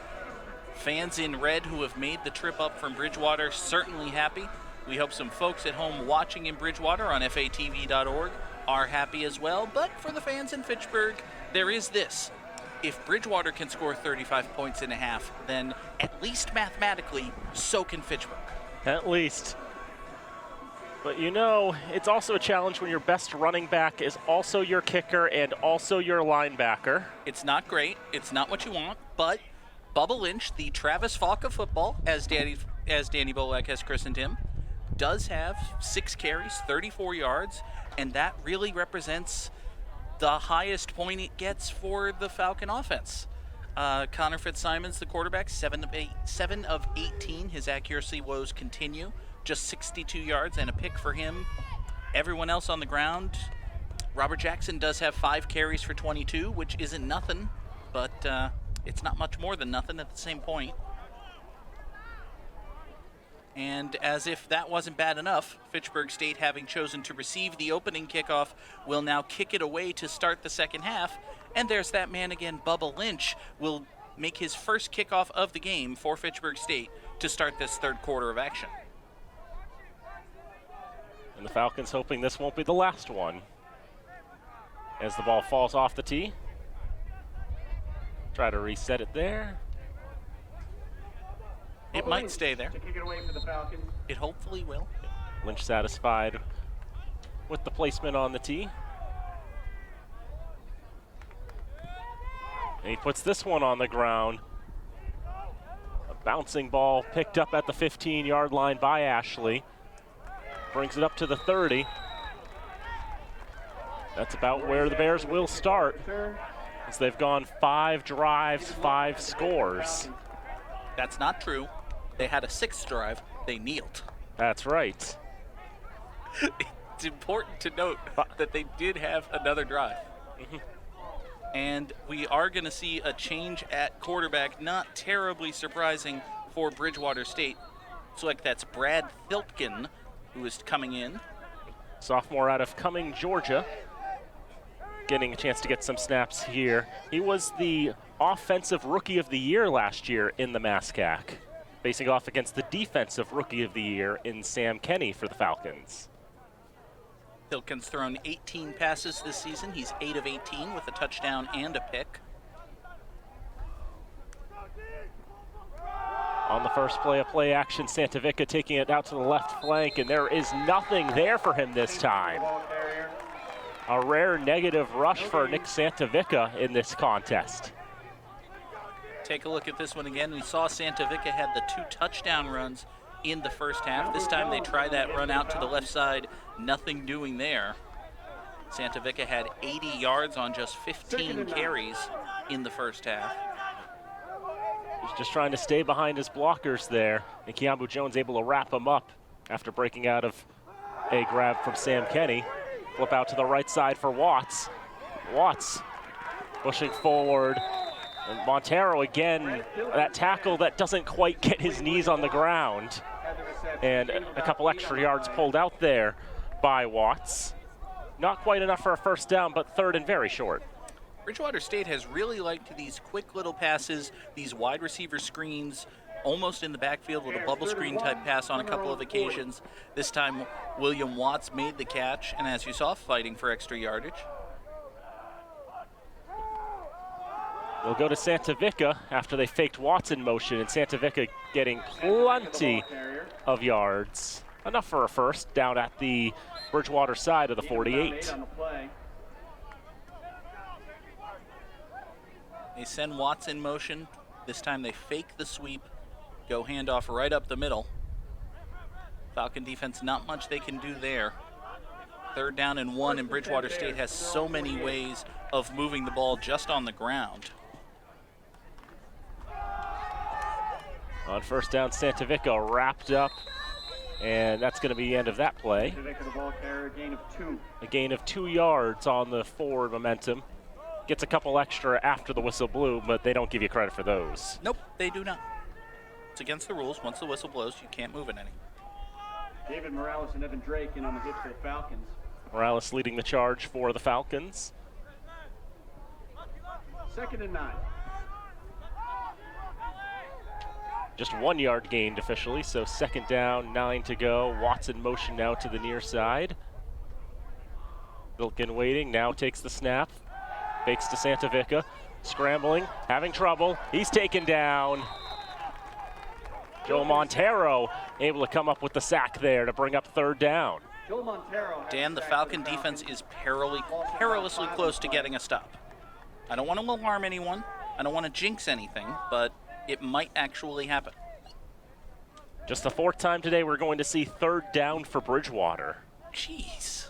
Fans in red who have made the trip up from Bridgewater certainly happy. We hope some folks at home watching in Bridgewater on fatv.org are happy as well. But for the fans in Fitchburg, there is this. If Bridgewater can score 35 points in a half, then at least mathematically, so can Fitchburg.
At least. But you know, it's also a challenge when your best running back is also your kicker and also your linebacker.
It's not great. It's not what you want, but Bubba Lynch, the Travis Falk of football, as Danny Bolek has christened him, does have 6 carries, 34 yards, and that really represents the highest point it gets for the Falcon offense. Connor Fitzsimons, the quarterback, 7 of 18. His accuracy woes continue. Just 62 yards and a pick for him. Everyone else on the ground, Robert Jackson does have 5 carries for 22, which isn't nothing, but it's not much more than nothing at the same point. And as if that wasn't bad enough, Fitchburg State, having chosen to receive the opening kickoff, will now kick it away to start the second half. And there's that man again, Bubba Lynch, will make his first kickoff of the game for Fitchburg State to start this 3rd quarter of action.
And the Falcons hoping this won't be the last one. As the ball falls off the tee. Try to reset it there.
It might stay there.
To kick it away for the Falcons.
It hopefully will.
Lynch satisfied with the placement on the tee. And he puts this one on the ground. A bouncing ball picked up at the 15-yard line by Ashley. Brings it up to the 30. That's about where the Bears will start, as they've gone 5 drives, 5 scores.
That's not true. They had a 6th drive. They kneeled.
That's right.
It's important to note that they did have another drive. And we are going to see a change at quarterback, not terribly surprising for Bridgewater State. Looks like that's Brad Thilpkin who is coming in.
Sophomore out of Cumming, Georgia. Getting a chance to get some snaps here. He was the Offensive Rookie of the Year last year in the MASCAC, facing off against the Defensive Rookie of the Year in Sam Kenny for the Falcons.
Thilpkin's thrown 18 passes this season. He's 8 of 18 with a touchdown and a pick.
On the first play, a play action, Santa Vica taking it out to the left flank, and there is nothing there for him this time. A rare negative rush for Nick Santa Vica in this contest.
Take a look at this one again. We saw Santa Vica had the 2 touchdown runs in the first half. This time they try that run out to the left side. Nothing doing there. Santa Vica had 80 yards on just 15 carries in the first half.
He's just trying to stay behind his blockers there. And Keambu Jones able to wrap him up after breaking out of a grab from Sam Kenny. Flip out to the right side for Watts. Watts pushing forward. And Montero again, that tackle that doesn't quite get his knees on the ground. And a couple extra yards pulled out there by Watts. Not quite enough for a first down, but 3rd and very short.
Bridgewater State has really liked these quick little passes, these wide receiver screens, almost in the backfield with a bubble screen type pass on a couple of occasions. This time, William Watts made the catch, and as you saw, fighting for extra yardage.
They'll go to Santa Vica after they faked Watts in motion, and Santa Vica getting plenty of yards. Enough for a first down at the Bridgewater side of the 48.
On the play.
They send Watts in motion. This time they fake the sweep, go handoff right up the middle. Falcon defense, not much they can do there. 3rd down and 1, and Bridgewater State has so many ways of moving the ball just on the ground.
On 1st down, Santavica wrapped up, and that's going to be the end of that play.
Santavica, the ball carrier, gain of 2.
A gain of 2 yards on the forward momentum. Gets a couple extra after the whistle blew, but they don't give you credit for those.
Nope, they do not. It's against the rules. Once the whistle blows, you can't move it any.
David Morales and Evan Drake in on the hit for the Falcons.
Morales leading the charge for the Falcons.
2nd and 9.
Just 1 yard gained officially, so 2nd down, 9 to go. Watson motion now to the near side. Vilkin waiting, now takes the snap. Fakes to Santavica, scrambling, having trouble. He's taken down. Joe Montero able to come up with the sack there to bring up 3rd down.
Joe Montero.
Dan, the Falcon defense is perilously close to getting a stop. I don't want to alarm anyone. I don't want to jinx anything, but it might actually happen.
Just the 4th time today we're going to see 3rd down for Bridgewater.
Jeez.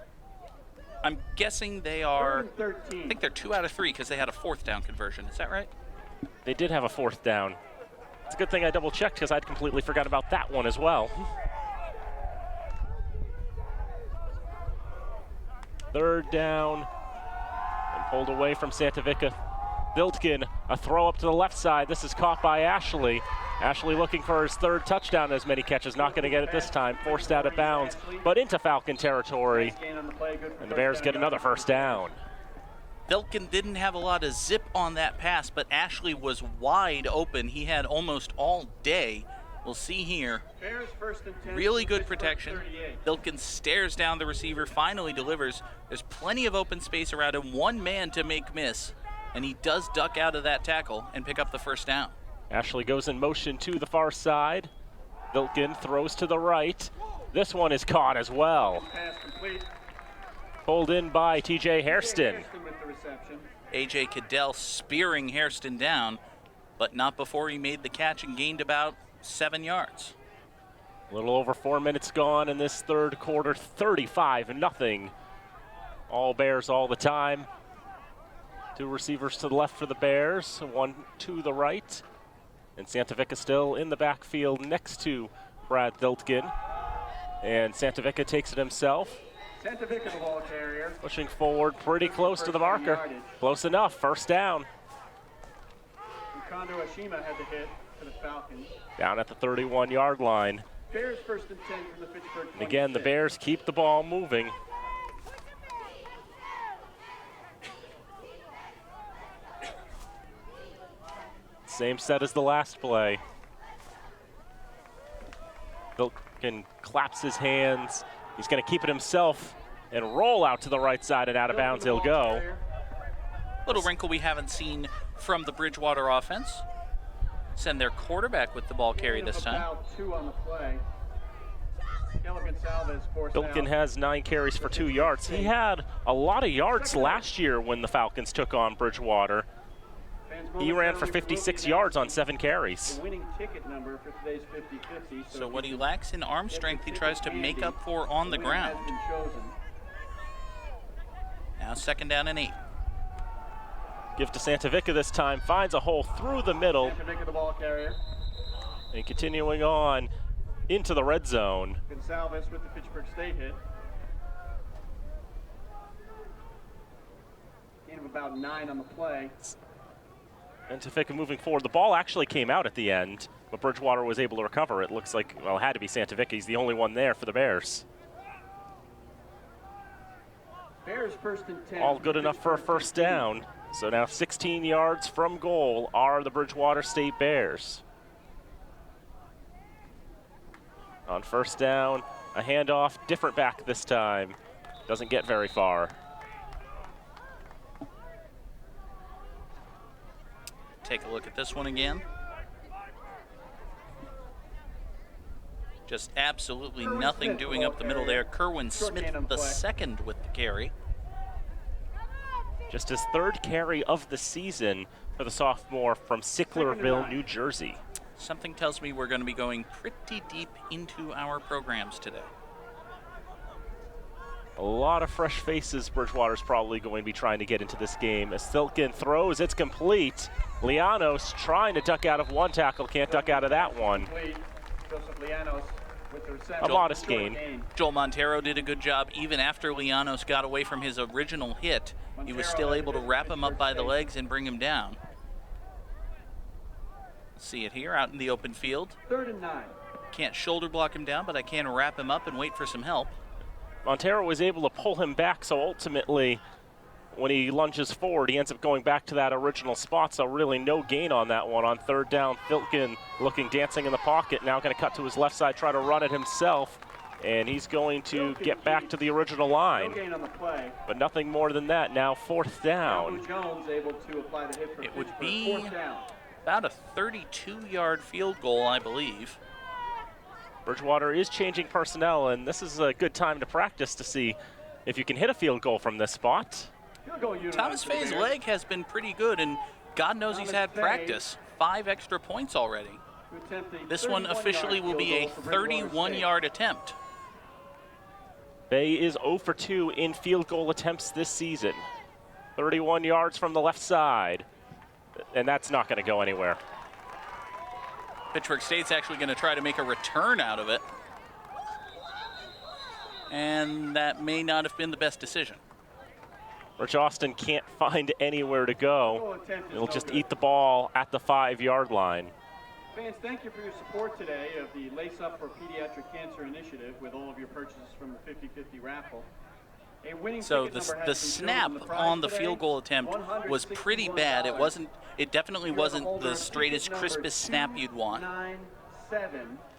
I'm guessing they are,
13.
I think they're 2 out of 3 because they had a 4th down conversion. Is that right?
They did have a 4th down. It's a good thing I double checked because I'd completely forgot about that one as well. 3rd down and pulled away from Santavica. Viltkin, a throw up to the left side. This is caught by Ashley. Ashley looking for his 3rd touchdown, as many catches, not going to get it this time. Forced out of bounds, but into Falcon territory. And the Bears get another 1st down.
Viltkin didn't have a lot of zip on that pass, but Ashley was wide open. He had almost all day. We'll see here. Really good protection. Viltkin stares down the receiver, finally delivers. There's plenty of open space around him. 1 man to make miss, and he does duck out of that tackle and pick up the 1st down.
Ashley goes in motion to the far side. Viltkin throws to the right. This one is caught as well. Pulled in by TJ Hairston.
AJ Cadell spearing Hairston down, but not before he made the catch and gained about 7 yards.
A little over 4 minutes gone in this 3rd quarter, 35-0. All Bears all the time. 2 receivers to the left for the Bears, 1 to the right. And Santavica still in the backfield next to Brad Viltkin. And Santavica takes it himself.
Santavica, the ball carrier.
Pushing forward pretty close to the marker. Close enough, 1st down.
Kondo Ashima had the hit for the Falcons.
Down at the 31-yard line.
Bears 1st and 10 from the Fitchburg 26.
And again, the Bears keep the ball moving. Same set as the last play. Viltkin claps his hands. He's going to keep it himself and roll out to the right side, and out of bounds he'll go.
Little wrinkle we haven't seen from the Bridgewater offense. Send their quarterback with the ball carry this time.
Viltkin has 9 carries for 2 yards. He had a lot of yards last year when the Falcons took on Bridgewater. He ran for 56 yards on 7 carries.
So what he lacks in arm strength, he tries to make up for on the ground. Now 2nd down and 8.
Give to Santavica this time, finds a hole through the middle. And continuing on into the red zone.
Gonsalves with the Fitchburg State hit. Gain of about 9 on the play.
Santavica moving forward. The ball actually came out at the end, but Bridgewater was able to recover. It looks like, well, it had to be Santavica. He's the only one there for the Bears.
Bears 1st and 10.
All good enough for a 1st down. So now 16 yards from goal are the Bridgewater State Bears. On 1st down, a handoff, different back this time. Doesn't get very far.
Take a look at this one again. Just absolutely nothing doing up the middle there. Kerwin Smith the second with the carry.
Just his third carry of the season for the sophomore from Sicklerville, New Jersey.
Something tells me we're going to be going pretty deep into our programs today.
A lot of fresh faces Bridgewater's probably going to be trying to get into this game. As Silkin throws, it's complete. Lianos trying to duck out of one tackle, can't duck out of that one. A modest gain.
Joel Montero did a good job. Even after Lianos got away from his original hit, he was still able to wrap him up by the legs and bring him down. See it here out in the open field.
3rd and 9.
Can't shoulder block him down, but I can wrap him up and wait for some help.
Montero was able to pull him back, so ultimately when he lunges forward, he ends up going back to that original spot, so really no gain on that one. On 3rd down, Filkin looking dancing in the pocket, now going to cut to his left side, try to run it himself, and he's going to get back to the original line. But nothing more than that. Now 4th down.
It would be about a 32-yard field goal, I believe.
Bridgewater is changing personnel, and this is a good time to practice to see if you can hit a field goal from this spot.
Thomas Fay's leg has been pretty good, and God knows he's had practice. 5 extra points already. This one officially will be a 31-yard attempt.
Bay is 0 for 2 in field goal attempts this season. 31 yards from the left side, and that's not going to go anywhere.
Fitchburg State's actually going to try to make a return out of it. And that may not have been the best decision.
Rich Austin can't find anywhere to go. He'll just eat the ball at the 5-yard line.
Fans, thank you for your support today of the Lace Up for Pediatric Cancer Initiative with all of your purchases from the 50/50 raffle.
So the snap on the field goal attempt was pretty bad. It definitely wasn't the straightest, crispest snap you'd want.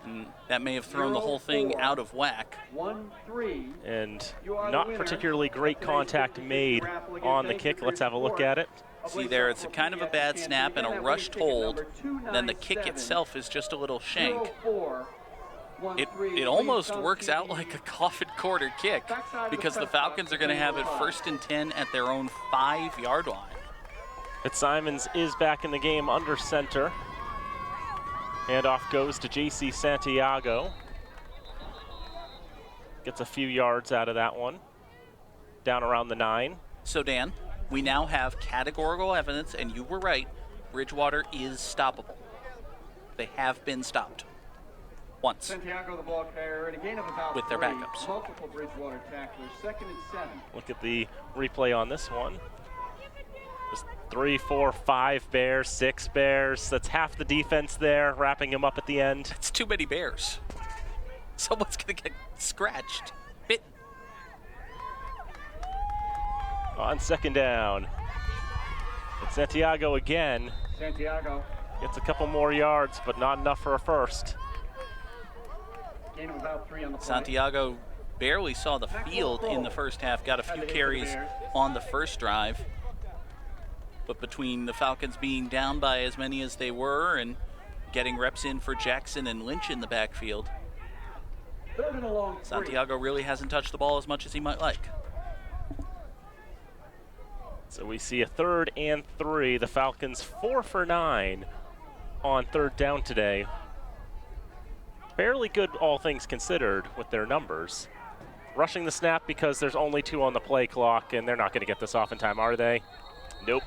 And that may have thrown the whole thing out of whack.
And not particularly great contact made on the kick. Let's have a look at it.
See there, it's a kind of a bad snap and a rushed hold. Then the kick itself is just a little shank. It almost works out like a coffin quarter kick because the Falcons are going to have it 1st and 10 at their own 5-yard line.
Fitzsimons is back in the game under center. Handoff goes to J.C. Santiago. Gets a few yards out of that one. Down around the 9.
So Dan, we now have categorical evidence, and you were right, Bridgewater is stoppable. They have been stopped. Once.
Santiago, the ball carrier, and a gain of about
with their backups.
Multiple Bridgewater tacklers, 2nd and 7.
Look at the replay on this one. Just 3, 4, 5 Bears, 6 Bears. That's half the defense there, wrapping him up at the end.
It's too many Bears. Someone's going to get scratched, bitten.
On 2nd down. It's Santiago again.
Santiago
gets a couple more yards, but not enough for a first.
Gain of about 3 on the play.
Santiago barely saw the field in the first half, got a few carries on the first drive. But between the Falcons being down by as many as they were and getting reps in for Jackson and Lynch in the backfield, Santiago really hasn't touched the ball as much as he might like.
So we see a 3rd and 3. The Falcons 4 for 9 on 3rd down today. Fairly good, all things considered, with their numbers. Rushing the snap because there's only 2 on the play clock, and they're not going to get this off in time, are they? Nope.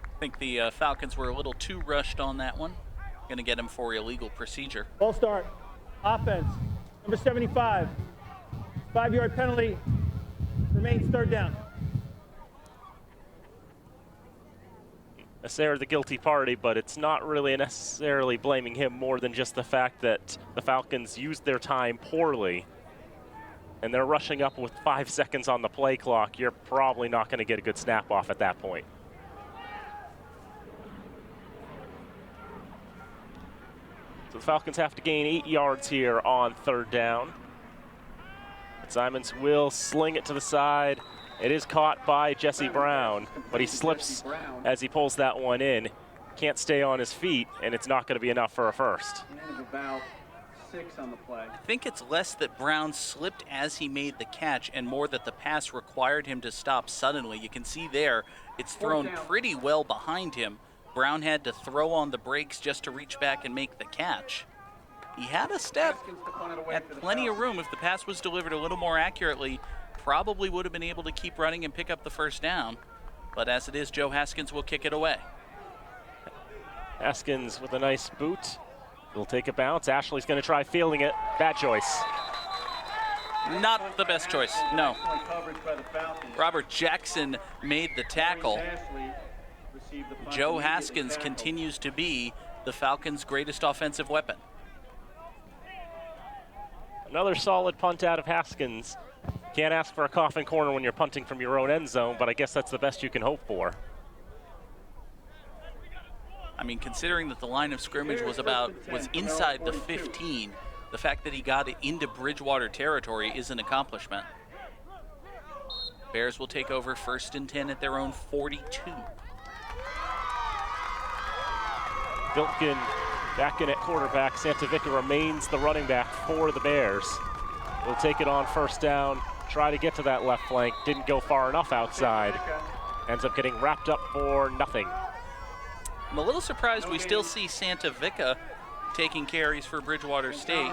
I think the Falcons were a little too rushed on that one. Going to get him for illegal procedure.
Ball start. Offense. Number 75. 5-yard penalty. Remains 3rd down.
Nasser the guilty party, but it's not really necessarily blaming him more than just the fact that the Falcons used their time poorly and they're rushing up with 5 seconds on the play clock. You're probably not going to get a good snap off at that point. So the Falcons have to gain 8 yards here on 3rd down. Simons will sling it to the side. It is caught by Jesse Brown, but he slips as he pulls that one in. can't stay on his feet, and it's not going to be enough for a first.
And about 6 on the play.
I think it's less that Brown slipped as he made the catch and more that the pass required him to stop suddenly. You can see there, it's thrown pretty well behind him. Brown had to throw on the brakes just to reach back and make the catch. He had a step, had plenty of room. If the pass was delivered a little more accurately, probably would have been able to keep running and pick up the first down. But as it is, Joe Haskins will kick it away.
Haskins with a nice boot. He'll take a bounce. Ashley's going to try fielding it. Bad choice.
Not the best choice, no. Robert Jackson made the tackle. Joe Haskins continues to be the Falcons' greatest offensive weapon.
Another solid punt out of Haskins. Can't ask for a coffin corner when you're punting from your own end zone, but I guess that's the best you can hope for.
I mean, considering that the line of scrimmage was inside the 15, the fact that he got it into Bridgewater territory is an accomplishment. Bears will take over 1st and 10 at their own 42.
Viltgen back in at quarterback. Santavica remains the running back for the Bears. He'll take it on 1st down, try to get to that left flank. Didn't go far enough outside. Ends up getting wrapped up for nothing.
I'm a little surprised we still see Santavica taking carries for Bridgewater State.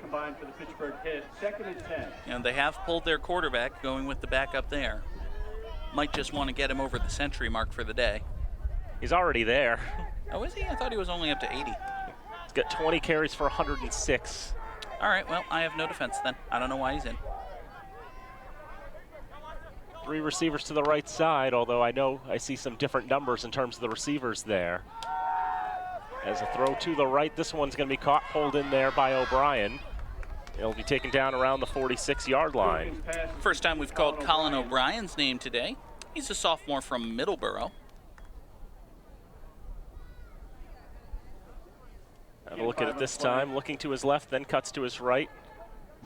Combined for the Fitchburg hit. 2nd and 10.
And they have pulled their quarterback, going with the backup there. Might just want to get him over the century mark for the day.
He's already there.
Oh, is he? I thought he was only up to 80.
He's got 20 carries for 106.
All right, well, I have no defense then. I don't know why he's in.
3 receivers to the right side, although I see some different numbers in terms of the receivers there. As a throw to the right, this one's going to be caught, pulled in there by O'Brien. It'll be taken down around the 46-yard line.
First time we've called Colin O'Brien's name today. He's a sophomore from Middleborough.
Have a look at it this time, looking to his left, then cuts to his right,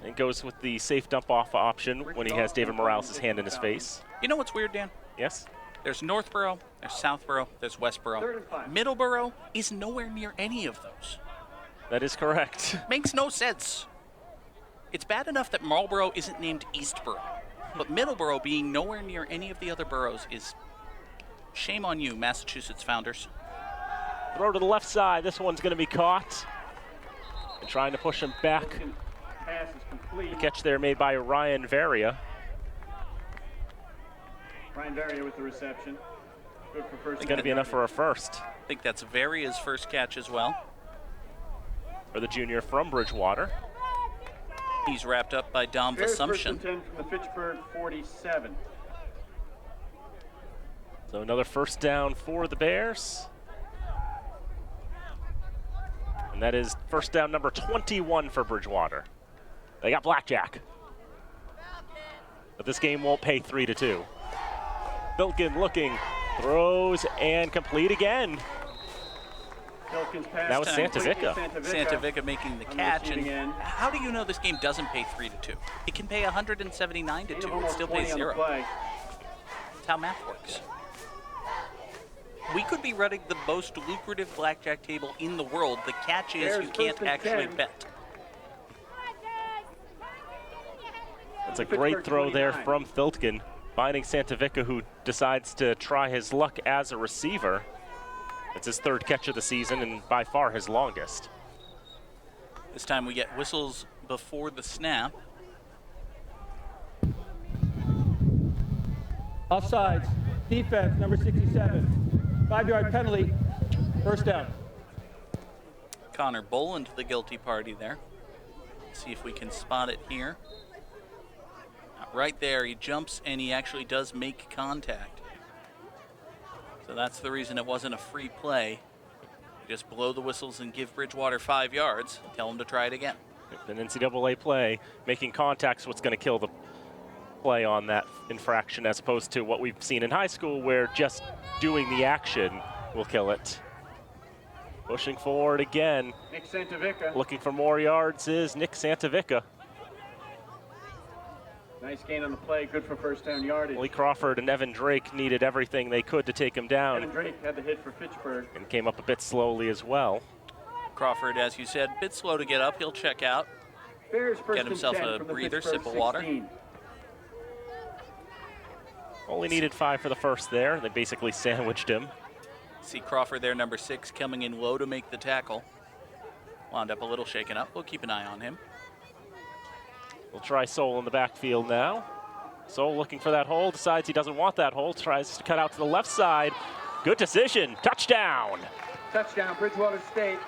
and goes with the safe dump-off option when he has David Morales' hand in his face.
You know what's weird, Dan?
Yes?
There's Northborough, there's Southborough, there's Westborough. Middleborough is nowhere near any of those.
That is correct.
Makes no sense. It's bad enough that Marlborough isn't named Eastborough, but Middleborough being nowhere near any of the other boroughs is shame on you, Massachusetts founders.
Throw to the left side. This one's going to be caught. And trying to push him back.
Pass is complete.
The catch there made by Ryan Varia.
Ryan Varia with the reception. Good for first.
It's going to be enough for a first.
I think that's Varia's first catch as well.
For the junior from Bridgewater.
He's wrapped up by Dom Vassumption.
10 from the Fitchburg 47.
So another first down for the Bears. And that is first down number 21 for Bridgewater. They got blackjack. But this game won't pay 3-2. Viltgen looking, throws, and complete again. That was Santavica.
Santavica making the catch. And how do you know this game doesn't pay 3-2? It can pay 179-2. It still pays 0. That's how math works. We could be running the most lucrative blackjack table in the world. The catch is you can't actually bet.
That's a great throw there from Viltgen, finding Santavica, who decides to try his luck as a receiver. It's his 3rd catch of the season and by far his longest.
This time we get whistles before the snap.
Offsides, defense, number 67. 5-yard penalty, first down.
Connor Boland, the guilty party there. See if we can spot it here. Right there, he jumps and he actually does make contact. So that's the reason it wasn't a free play. You just blow the whistles and give Bridgewater 5 yards. Tell him to try it again.
An NCAA play, making contact's what's going to kill the play on that infraction, as opposed to what we've seen in high school where just doing the action will kill it. Pushing forward again.
Nick Santavica.
Looking for more yards is Nick Santavica.
Nice gain on the play, good for first down yardage.
Lee Crawford and Evan Drake needed everything they could to take him down.
Evan Drake had the hit for Fitchburg.
And came up a bit slowly as well.
Crawford, as you said, a bit slow to get up. He'll check out.
Bears first
Get himself
and 10
a
from the
breather,
Fitchburg
sip of water.
16.
Only needed 5 for the first there. They basically sandwiched him.
See Crawford there, number 6, coming in low to make the tackle. Wound up a little shaken up. We'll keep an eye on him.
We'll try Soul in the backfield now. Soul looking for that hole, decides he doesn't want that hole, tries to cut out to the left side. Good decision, touchdown.
Touchdown, Bridgewater State.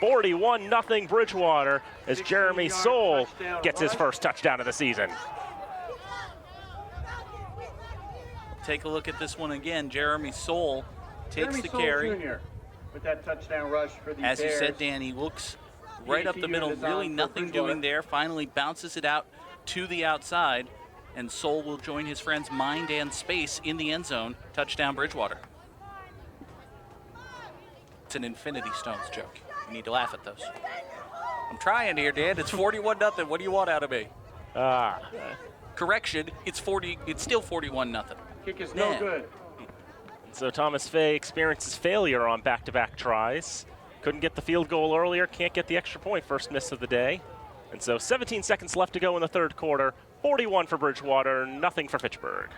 41-0 Bridgewater as Jeremy
16-yard
Soul
touchdown
gets his
rush.
first touchdown of the season.
Take a look at this one again. Jeremy Soul takes
Jeremy
the
Soule
carry.
Jr. with that touchdown rush for the
As you
Bears.
said, Dan, he looks right up the
unit
middle,
is on
really
for
nothing
Bridgewater.
doing there. Finally bounces it out to the outside, and Soul will join his friends Mind and Space in the end zone. Touchdown, Bridgewater. It's an Infinity Stones joke. You need to laugh at those. I'm trying here, Dan. It's 41-0. What do you want out of me? Correction, it's still 41-0.
Kick is no
Man.
good.
So Thomas Fay experiences failure on back-to-back tries. Couldn't get the field goal earlier, can't get the extra point, first miss of the day. And so 17 seconds left to go in the third quarter. 41 for Bridgewater, nothing for Fitchburg.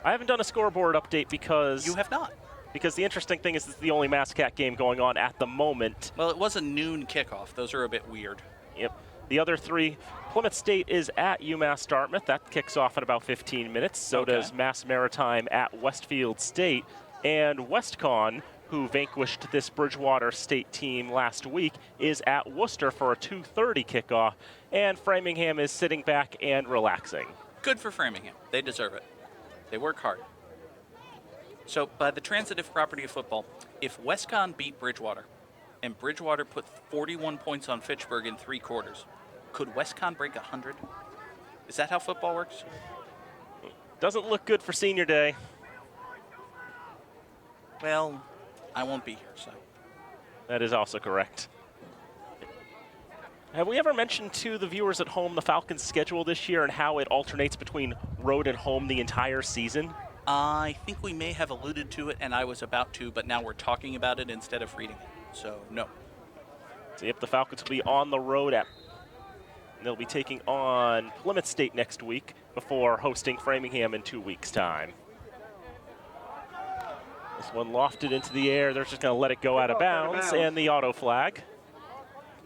I haven't done a scoreboard update because
You have not.
because the interesting thing is it's the only Mascat game going on at the moment.
Well, it was a noon kickoff. Those are a bit weird.
Yep. The other 3, Plymouth State is at UMass Dartmouth. That kicks off in about 15 minutes. So
Okay.
does Mass Maritime at Westfield State. And WestCon, who vanquished this Bridgewater State team last week, is at Worcester for a 2:30 kickoff. And Framingham is sitting back and relaxing.
Good for Framingham. They deserve it. They work hard. So, by the transitive property of football, if WestCon beat Bridgewater and Bridgewater put 41 points on Fitchburg in 3 quarters, could WestCon break 100? Is that how football works?
Doesn't look good for senior day.
Well, I won't be here, so.
That is also correct. Have we ever mentioned to the viewers at home the Falcons' schedule this year and how it alternates between road and home the entire season?
I think we may have alluded to it, and I was about to, but now we're talking about it instead of reading it. So, no.
See if the Falcons will be on the road at. They'll be taking on Plymouth State next week before hosting Framingham in 2 weeks' time. This one lofted into the air. They're just going to let it go out of bounds, and the auto flag.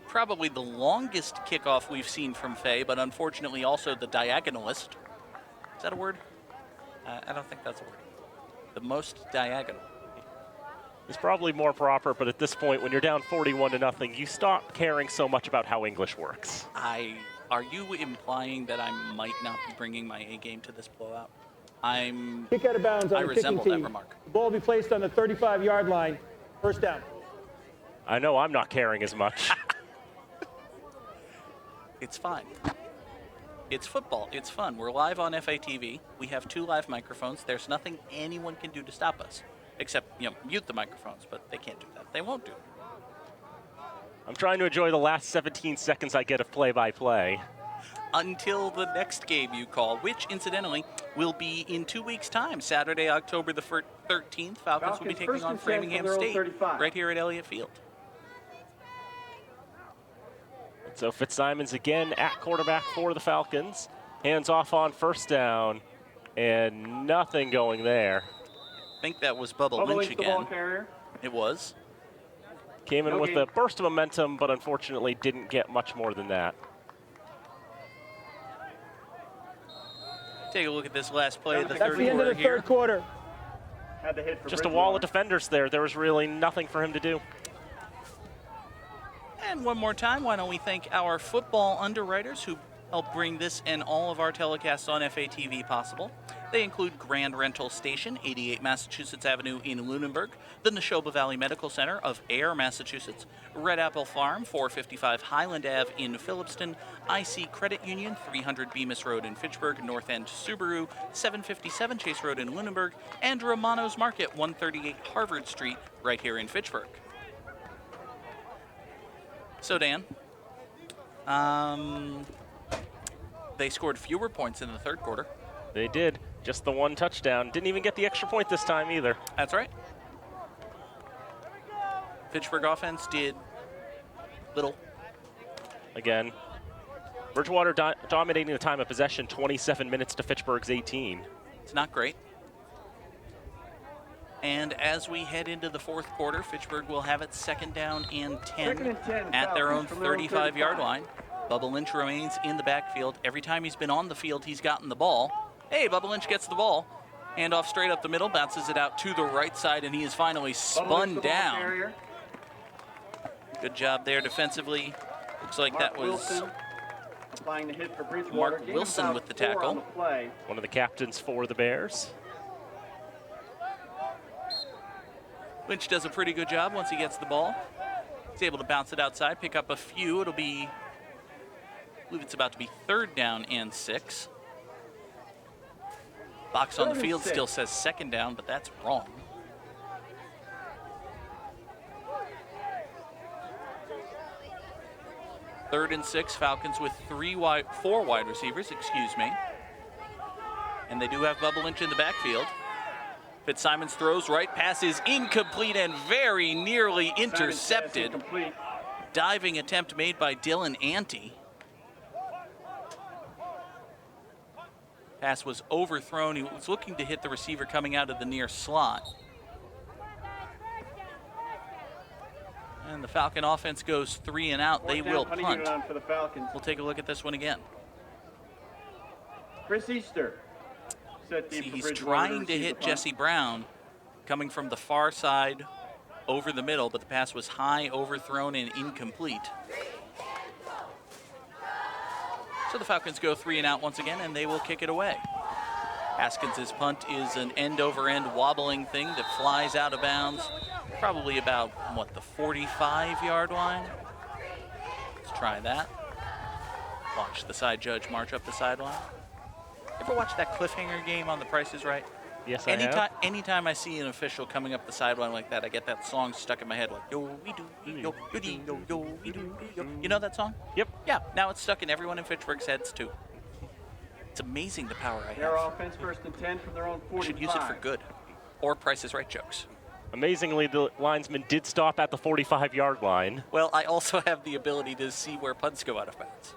Probably the longest kickoff we've seen from Fay, but unfortunately also the diagonalist. Is that a word? I don't think that's a word. The most diagonal.
It's probably more proper, but at this point, when you're down 41-0, you stop caring so much about how English works.
Are you implying that I might not be bringing my A game to this blowout?
Kick out of bounds
I
on the kicking
resemble that
team.
remark.
The ball will be placed on the 35-yard line. First down.
I know I'm not caring as much.
It's fine. It's football. It's fun. We're live on FATV. We have 2 live microphones. There's nothing anyone can do to stop us, except mute the microphones. But they can't do that. They won't do it.
I'm trying to enjoy the last 17 seconds I get of play-by-play.
Until the next game you call, which incidentally will be in 2 weeks' time. Saturday, October the 13th. Falcons will be taking
first
on
and 10
Framingham
from their own
State
35.
right here at Elliott Field.
So Fitzsimons again at quarterback for the Falcons. Hands off on first down, and nothing going there.
I think that was Bubba
Bubba
Lynch
Lynch, the ball
again.
carrier.
It was.
Came in
No
with
gain.
a burst of momentum, but unfortunately didn't get much more than that.
Take a look at this last play of the
That's
third
the end of
quarter
the
here.
third quarter.
Had the hit for
Just a wall of
Bridgewater.
defenders there. There was really nothing for him to do.
And one more time, why don't we thank our football underwriters who help bring this and all of our telecasts on FATV possible. They include Grand Rental Station, 88 Massachusetts Avenue in Lunenburg, the Neshoba Valley Medical Center of Ayer, Massachusetts, Red Apple Farm, 455 Highland Ave in Phillipston, IC Credit Union, 300 Bemis Road in Fitchburg, North End Subaru, 757 Chase Road in Lunenburg, and Romano's Market, 138 Harvard Street, right here in Fitchburg. So, Dan, they scored fewer points in the third quarter.
They did. Just the one touchdown. Didn't even get the extra point this time either.
That's right. Fitchburg offense did little.
Again, Bridgewater dominating the time of possession, 27 minutes to Fitchburg's 18.
It's not great. And as we head into the fourth quarter, Fitchburg will have it second down and 10 at their own 35-yard line. Bubba Lynch remains in the backfield. Every time he's been on the field, he's gotten the ball. Hey, Bubba Lynch gets the ball. Handoff straight up the middle, bounces it out to the right side, and he is finally spun down. Good job there defensively. Looks like that was
applying the hit for Bridgewater.
Mark Wilson with the tackle.
One of the captains for the Bears.
Lynch does a pretty good job once he gets the ball. He's able to bounce it outside, pick up a few. It'll be, I believe it's about to be third down and 6. Box on the field still says second down, but that's wrong. Third and 6, Falcons with 4 wide receivers, excuse me. And they do have Bubba Lynch in the backfield. Fitzsimons throws right, pass is incomplete and very nearly intercepted. Diving attempt made by Dylan Ante. Pass was overthrown. He was looking to hit the receiver coming out of the near slot. And the Falcon offense goes 3 and out. They will punt.
For the Falcons.
We'll take a look at this one again.
Chris Easter.
See, he's trying to hit Jesse Brown coming from the far side over the middle, but the pass was high, overthrown, and incomplete. So the Falcons go 3 and out once again, and they will kick it away. Haskins' punt is an end-over-end wobbling thing that flies out of bounds, probably about, what, the 45-yard line? Let's try that. Watch the side judge march up the sideline. Ever watch that cliffhanger game on The Price is Right?
Yes, I have.
Anytime I see an official coming up the sideline like that, I get that song stuck in my head, like yo we do yo yo yo yo we do yo. You know that song?
Yep.
Yeah. Now it's stuck in everyone in Fitchburg's heads too. It's amazing the power I
Their
have.
offense first and 10 from their own 45.
Should use it for good, or Price is Right jokes.
Amazingly, the linesman did stop at the 45-yard line.
Well, I also have the ability to see where punts go out of bounds,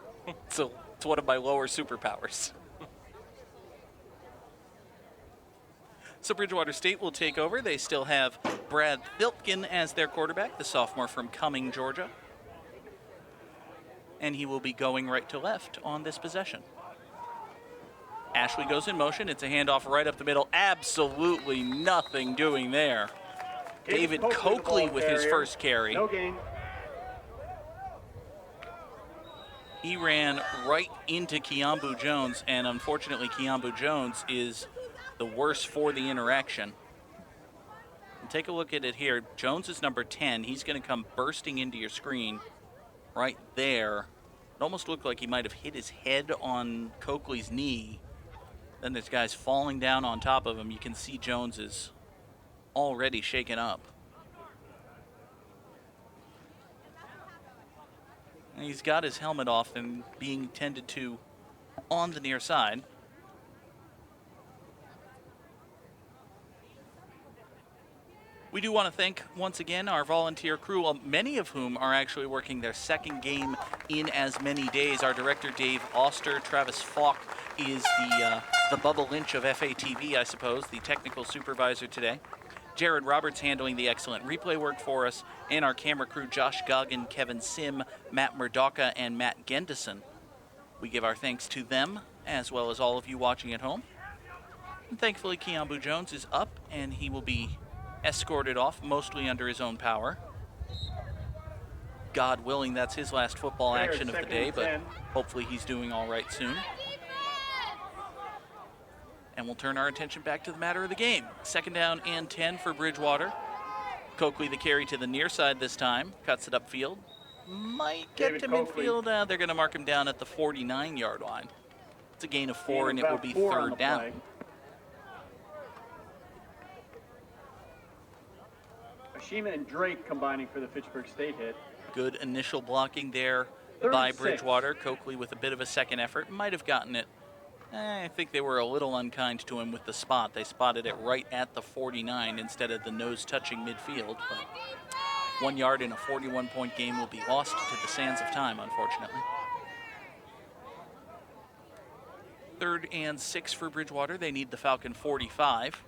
so it's one of my lower superpowers. So Bridgewater State will take over. They still have Brad Thiltkin as their quarterback, the sophomore from Cumming, Georgia. And he will be going right to left on this possession. Ashley goes in motion. It's a handoff right up the middle. Absolutely nothing doing there. David Coakley with his first carry.
No gain.
He ran right into Keambu Jones, and unfortunately Keambu Jones is the worse for the interaction. And take a look at it here. Jones is number 10. He's going to come bursting into your screen right there. It almost looked like he might have hit his head on Coakley's knee. Then there's guys falling down on top of him. You can see Jones is already shaken up. And he's got his helmet off and being tended to on the near side. We do want to thank, once again, our volunteer crew, many of whom are actually working their second game in as many days. Our director, Dave Oster. Travis Falk is the Bubba Lynch of FATV, I suppose, the technical supervisor today. Jared Roberts handling the excellent replay work for us, and our camera crew, Josh Goggin, Kevin Sim, Matt Murdoka, and Matt Gendison. We give our thanks to them, as well as all of you watching at home. And thankfully, Keambu Jones is up, and he will be escorted off, mostly under his own power. God willing, that's his last football action of the day, but hopefully he's doing all right soon. And we'll turn our attention back to the matter of the game. Second down and 10 for Bridgewater. Coakley the carry to the near side this time. Cuts it upfield. Might get to midfield. They're going to mark him down at the 49-yard line. It's a gain of 4, and it will be third down. Ashima
and Drake combining for the Fitchburg State hit.
Good initial blocking there by Bridgewater. Coakley with a bit of a second effort. Might have gotten it. I think they were a little unkind to him with the spot. They spotted it right at the 49 instead of the nose touching midfield. But 1 yard in a 41-point game will be lost to the sands of time, unfortunately. 3rd and 6 for Bridgewater. They need the Falcon 45.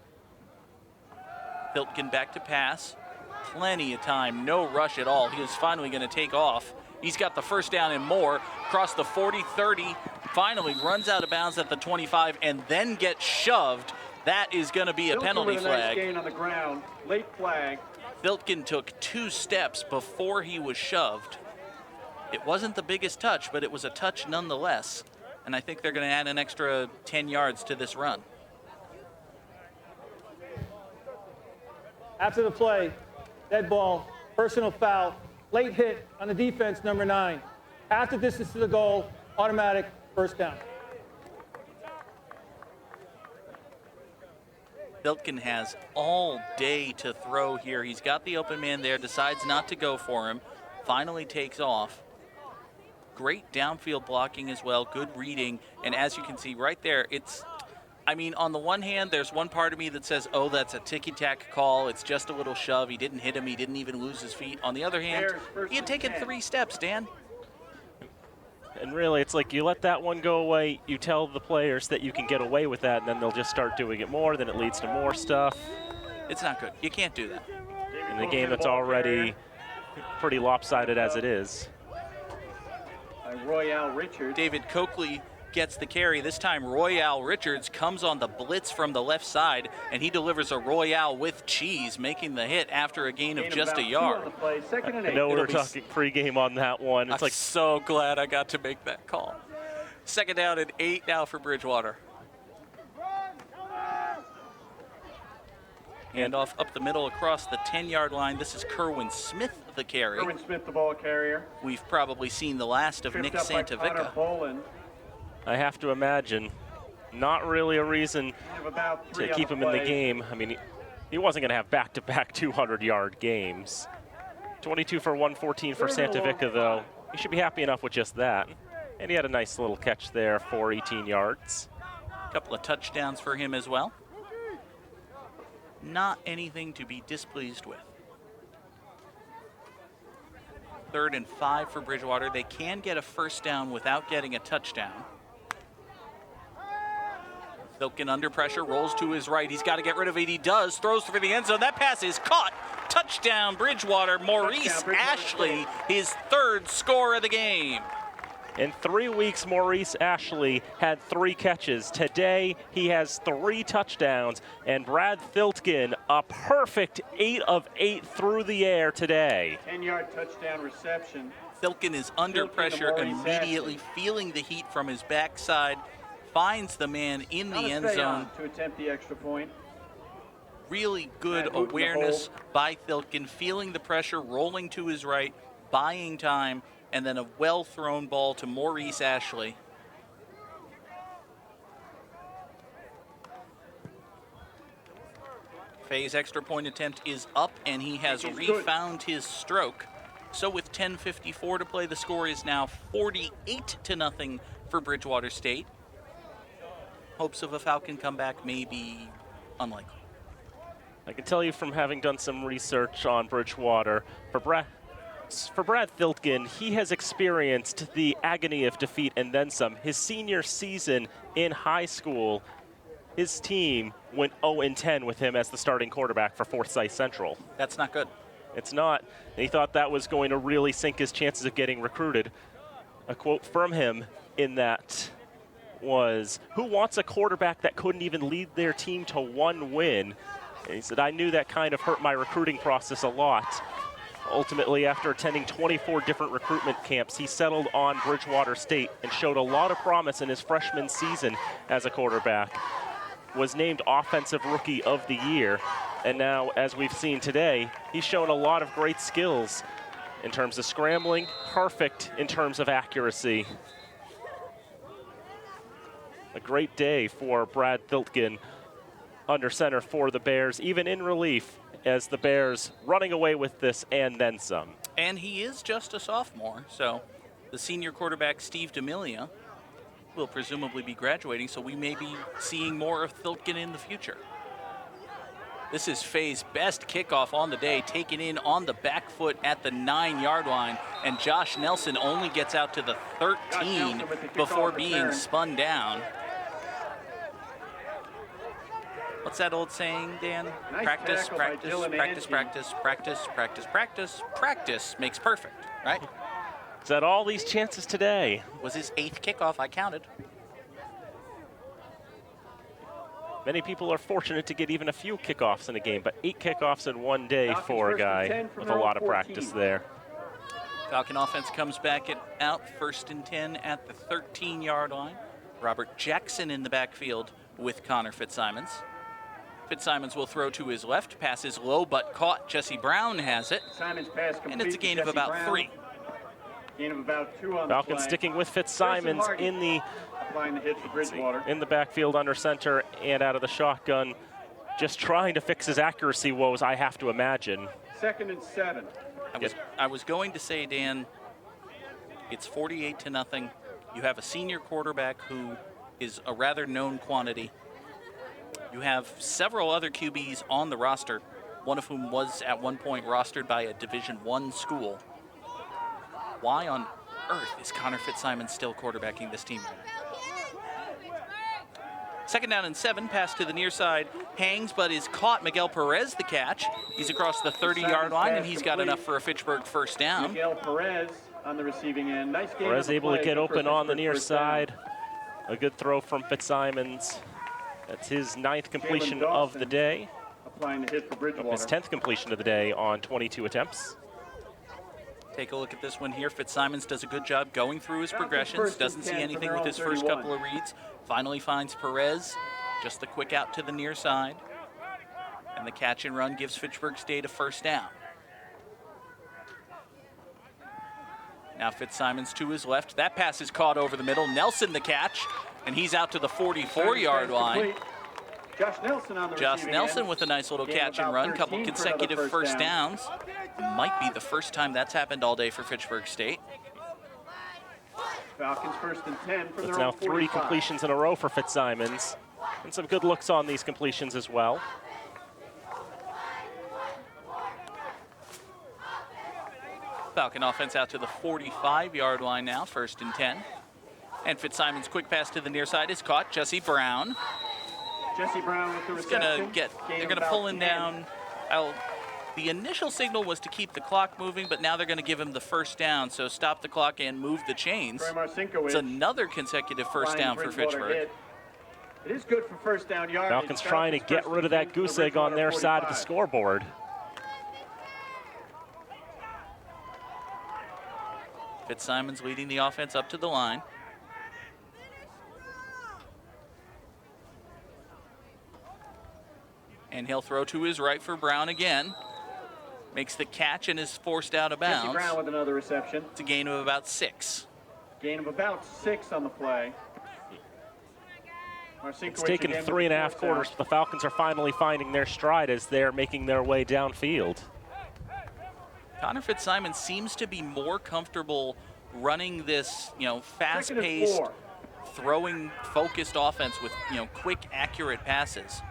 Filtgen back to pass. Plenty of time, no rush at all. He is finally going to take off. He's got the first down and more. Across the 40, 30, finally runs out of bounds at the 25 and then gets shoved. That is going to be a penalty flag.
Nice gain on the ground. Late flag.
Filtgen took 2 steps before he was shoved. It wasn't the biggest touch, but it was a touch nonetheless. And I think they're going to add an extra 10 yards to this run.
After the play, dead ball, personal foul, late hit on the defense, number 9. Half the distance to the goal, automatic first down.
Filtgen has all day to throw here. He's got the open man there, decides not to go for him, finally takes off. Great downfield blocking as well, good reading, and as you can see right there, on the one hand, there's one part of me that says, oh, that's a ticky-tack call, it's just a little shove, he didn't hit him, he didn't even lose his feet. On the other hand, he had taken 3 steps, Dan.
And really, it's like you let that one go away, you tell the players that you can get away with that, and then they'll just start doing it more, then it leads to more stuff.
It's not good. You can't do that.
In the game that's already pretty lopsided as it is.
Royale Richards.
David Coakley gets the carry. This time Royale Richards comes on the blitz from the left side, and he delivers a Royale with cheese, making the hit after a gain of just a yard.
I know we're talking pregame on that one.
I'm so glad I got to make that call. 2nd down and 8 now for Bridgewater. Handoff up the middle across the 10-yard line. This is Kerwin Smith, the carry.
Kerwin Smith, the ball carrier.
We've probably seen the last of Nick Santavica.
I have to imagine, not really a reason to keep him in the game. I mean, he wasn't going to have back-to-back 200-yard games. 22 for 114 for Santavica, though. He should be happy enough with just that. And he had a nice little catch there for 18 yards.
A couple of touchdowns for him as well. Not anything to be displeased with. 3rd and 5 for Bridgewater. They can get a first down without getting a touchdown. Filtgen under pressure, rolls to his right. He's got to get rid of it. He does. Throws for the end zone. That pass is caught. Touchdown, Bridgewater. Maurice Ashley, his 3rd score of the game.
In 3 weeks, Maurice Ashley had 3 catches. Today, he has 3 touchdowns. And Brad Filtgen, a perfect 8 of 8 through the air today.
10-yard touchdown reception.
Filtgen is under pressure, immediately feeling the heat from his backside. Finds the man in the end zone.
To attempt the extra point.
Really good awareness by Filtgen, feeling the pressure, rolling to his right, buying time, and then a well-thrown ball to Maurice Ashley. Fay's extra point attempt is up, and he has refound his stroke. So with 10:54 to play, the score is now 48-0 for Bridgewater State. Hopes of a Falcon comeback may be unlikely.
I can tell you from having done some research on Bridgewater, for Brad Filtgen, he has experienced the agony of defeat and then some. His senior season in high school, his team went 0-10 with him as the starting quarterback for Forsyth Central.
That's not good.
It's not. He thought that was going to really sink his chances of getting recruited. A quote from him in that was, "Who wants a quarterback that couldn't even lead their team to 1 win?" And he said, "I knew that kind of hurt my recruiting process a lot." Ultimately, after attending 24 different recruitment camps, he settled on Bridgewater State and showed a lot of promise in his freshman season as a quarterback. Was named Offensive Rookie of the Year. And now, as we've seen today, he's shown a lot of great skills in terms of scrambling, perfect in terms of accuracy. A great day for Brad Filtgen under center for the Bears, even in relief, as the Bears running away with this and then some.
And he is just a sophomore, so The senior quarterback, Steve D'Amelia, will presumably be graduating, so we may be seeing more of Thiltgen in the future. This is Faye's best kickoff on the day, taken in on the back foot at the 9-yard line, and Josh Nelson only gets out to the 13 before being spun down. What's that old saying, Dan?
Nice
Practice,
tackle by
practice,
Dylan
practice,
Angie.
practice, practice, practice, practice, practice makes perfect, right?
He's had all these chances today.
Was his 8th kickoff, I counted.
Many people are fortunate to get even a few kickoffs in a game, but 8 kickoffs in one day for a guy with a lot of practice there.
Falcon offense comes back out, 1st and 10 at the 13-yard line. Robert Jackson in the backfield with Connor Fitzsimons. Fitzsimons will throw to his left. Pass is low but caught. Jesse Brown has it.
Simon's pass complete.
And it's a gain of
Jesse
about
Brown.
3.
Gain of about 2 on
Falcons
the play.
sticking with Fitzsimons in the
Applying the hit for Bridgewater.
backfield under center and out of the shotgun, just trying to fix his accuracy woes, I have to imagine.
2nd and 7.
I was going to say, Dan, it's 48-0. You have a senior quarterback who is a rather known quantity. You have several other QBs on the roster, one of whom was at one point rostered by a Division I school. Why on earth is Connor Fitzsimons still quarterbacking this team? 2nd down and 7, pass to the near side, hangs but is caught. Miguel Perez the catch. He's across the 30-yard line, and he's got enough for a Fitchburg 1st down.
Miguel Perez on the receiving end. Nice game.
Perez able to get open on the near
Fitchburg
side. A good throw from Fitzsimons. That's his 9th completion of the day.
Applying the hit for Bridgewater.
His 10th completion of the day on 22 attempts.
Take a look at this one here. Fitzsimons does a good job going through his progressions. Doesn't see anything with his first couple of reads. Finally finds Perez. Just the quick out to the near side. And the catch and run gives Fitchburg State a 1st down. Now Fitzsimons to his left. That pass is caught over the middle. Nelson the catch. And he's out to the 44-yard line.
Josh Nelson on the
Josh
receiving
Nelson
end.
with a nice little
Gain
catch and
about
run.
13
Couple
for
consecutive
another
first
first down.
downs. Might be the first time that's happened all day for Fitchburg State.
Falcons 1st and 10 for
It's
their
now
own
3
45.
completions in a row for Fitzsimons. And some good looks on these completions as well.
Falcon offense out to the 45-yard line now, 1st and 10. And Fitzsimons' quick pass to the near side is caught. Jesse Brown.
Jesse Brown with the
He's
reception.
they're gonna pull him down. The initial signal was to keep the clock moving, but now they're gonna give him the 1st down. So stop the clock and move the chains. It's another consecutive 1st down for Fitchburg.
It is good for 1st down yardage.
Falcons trying to get rid of that goose egg on their side of the scoreboard.
Fitzsimons leading the offense up to the line. And he'll throw to his right for Brown again. Makes the catch and is forced out of
Jesse
bounds.
Brown with another reception.
It's a gain of about 6.
Gain of about 6 on the play.
It's taken 3.5 quarters, but the Falcons are finally finding their stride as they're making their way downfield.
Connor Fitzsimons seems to be more comfortable running this, fast-paced, throwing, focused offense with, quick, accurate passes.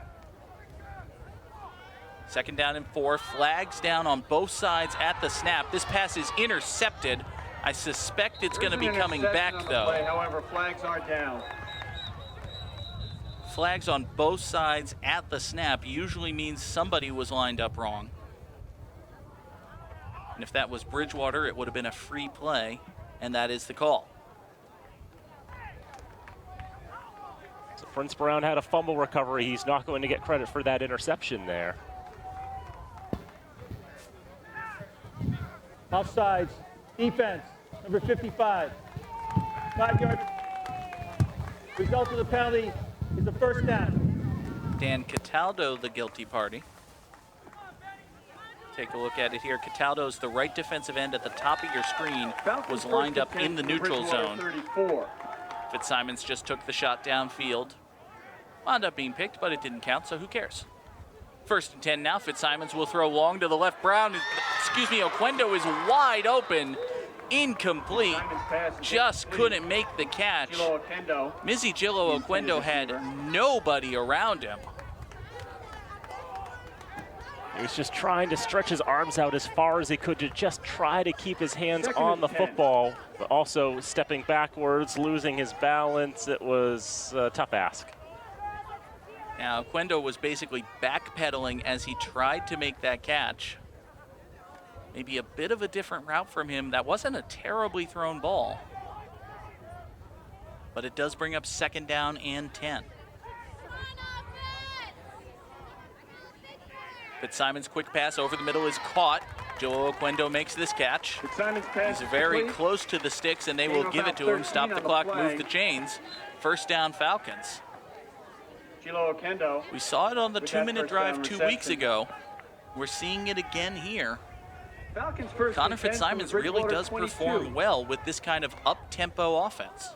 2nd down and 4. Flags down on both sides at the snap. This pass is intercepted. I suspect it's going to be coming back, though.
However, flags are down.
Flags on both sides at the snap usually means somebody was lined up wrong. And if that was Bridgewater, it would have been a free play, and that is the call.
So Prince Brown had a fumble recovery. He's not going to get credit for that interception there.
Offsides, defense, number 55. 5-yard. Result of the penalty is a 1st down.
Dan Cataldo, the guilty party. Take a look at it here. Cataldo's the right defensive end at the top of your screen, was lined up in the neutral zone.
34.
Fitzsimons just took the shot downfield. Wound up being picked, but it didn't count, so who cares? 1st and 10 now. Fitzsimons will throw long to the left. Oquendo is wide open. incomplete. Just couldn't make the catch. Mizzy Gillo Oquendo had nobody around him.
He was just trying to stretch his arms out as far as he could to just try to keep his hands on the football, but also stepping backwards, losing his balance. It was a tough ask.
Now, Oquendo was basically backpedaling as he tried to make that catch. Maybe a bit of a different route from him. That wasn't a terribly thrown ball. But it does bring up 2nd down and 10. Fitzsimon's quick pass over the middle is caught. Joe Oquendo makes this catch. He's very close to the sticks, and they will give it to him. Stop the clock, move the chains. 1st down, Falcons. We saw it on the 2-minute drive 2 weeks ago. We're seeing it again here. Connor Fitzsimons really does perform well with this kind of up-tempo offense.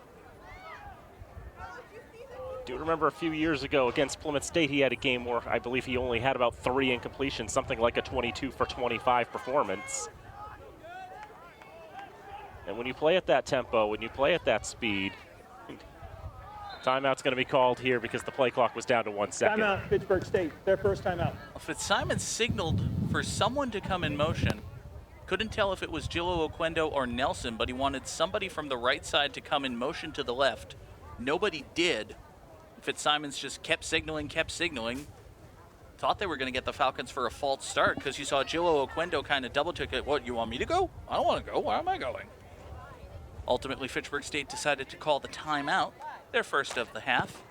Do remember a few years ago against Plymouth State, he had a game where I believe he only had about 3 incompletions, something like a 22 for 25 performance. And when you play at that tempo, when you play at that speed, timeout's going to be called here because the play clock was down to 1 second.
Timeout, Fitchburg State, their first timeout.
Fitzsimons signaled for someone to come in motion. Couldn't tell if it was Gillo Oquendo or Nelson, but he wanted somebody from the right side to come in motion to the left. Nobody did. Fitzsimons just kept signaling. Thought they were going to get the Falcons for a false start because you saw Gillo Oquendo kind of double took it. What, you want me to go? I don't want to go. Where am I going? Ultimately, Fitchburg State decided to call the timeout, their first of the half.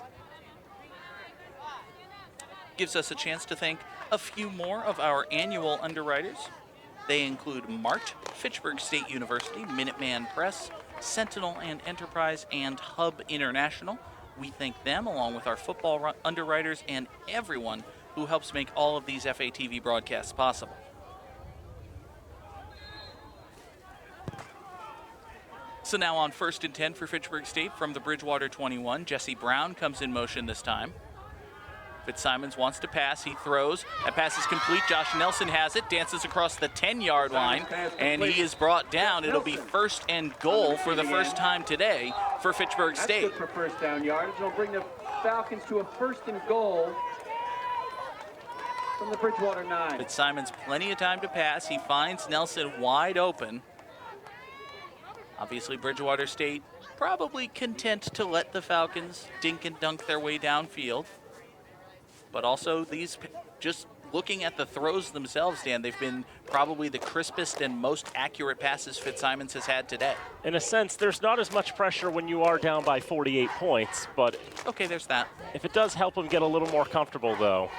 Gives us a chance to thank a few more of our annual underwriters. They include Mart, Fitchburg State University, Minuteman Press, Sentinel and Enterprise, and Hub International. We thank them along with our football underwriters and everyone who helps make all of these FATV broadcasts possible. So now on 1st and 10 for Fitchburg State from the Bridgewater 21. Jesse Brown comes in motion this time. Fitzsimons wants to pass, he throws, that pass is complete, Josh Nelson has it, dances across the 10-yard line, and he is brought down. It'll be 1st and goal for the first time today for Fitchburg State.
That's good for 1st down yardage. It'll bring the Falcons to a 1st and goal from the Bridgewater 9.
Fitzsimons plenty of time to pass, he finds Nelson wide open. Obviously Bridgewater State probably content to let the Falcons dink and dunk their way downfield. But also these, just looking at the throws themselves, Dan, they've been probably the crispest and most accurate passes Fitzsimons has had today.
In a sense, there's not as much pressure when you are down by 48 points, but
okay, there's that.
If it does help him get a little more comfortable, though.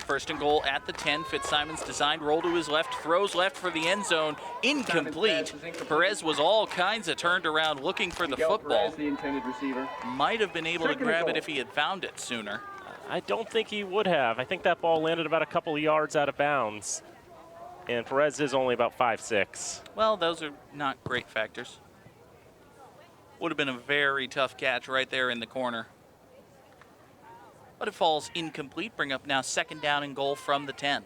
1st and goal at the 10. Fitzsimons designed roll to his left, throws left for the end zone, incomplete. Perez was all kinds of turned around looking for the football.
The intended receiver.
Might have been able to grab it if he had found it sooner.
I don't think he would have. I think that ball landed about a couple of yards out of bounds. And Perez is only about 5'6".
Well, those are not great factors. Would have been a very tough catch right there in the corner. But it falls incomplete. Bring up now 2nd down and goal from the 10.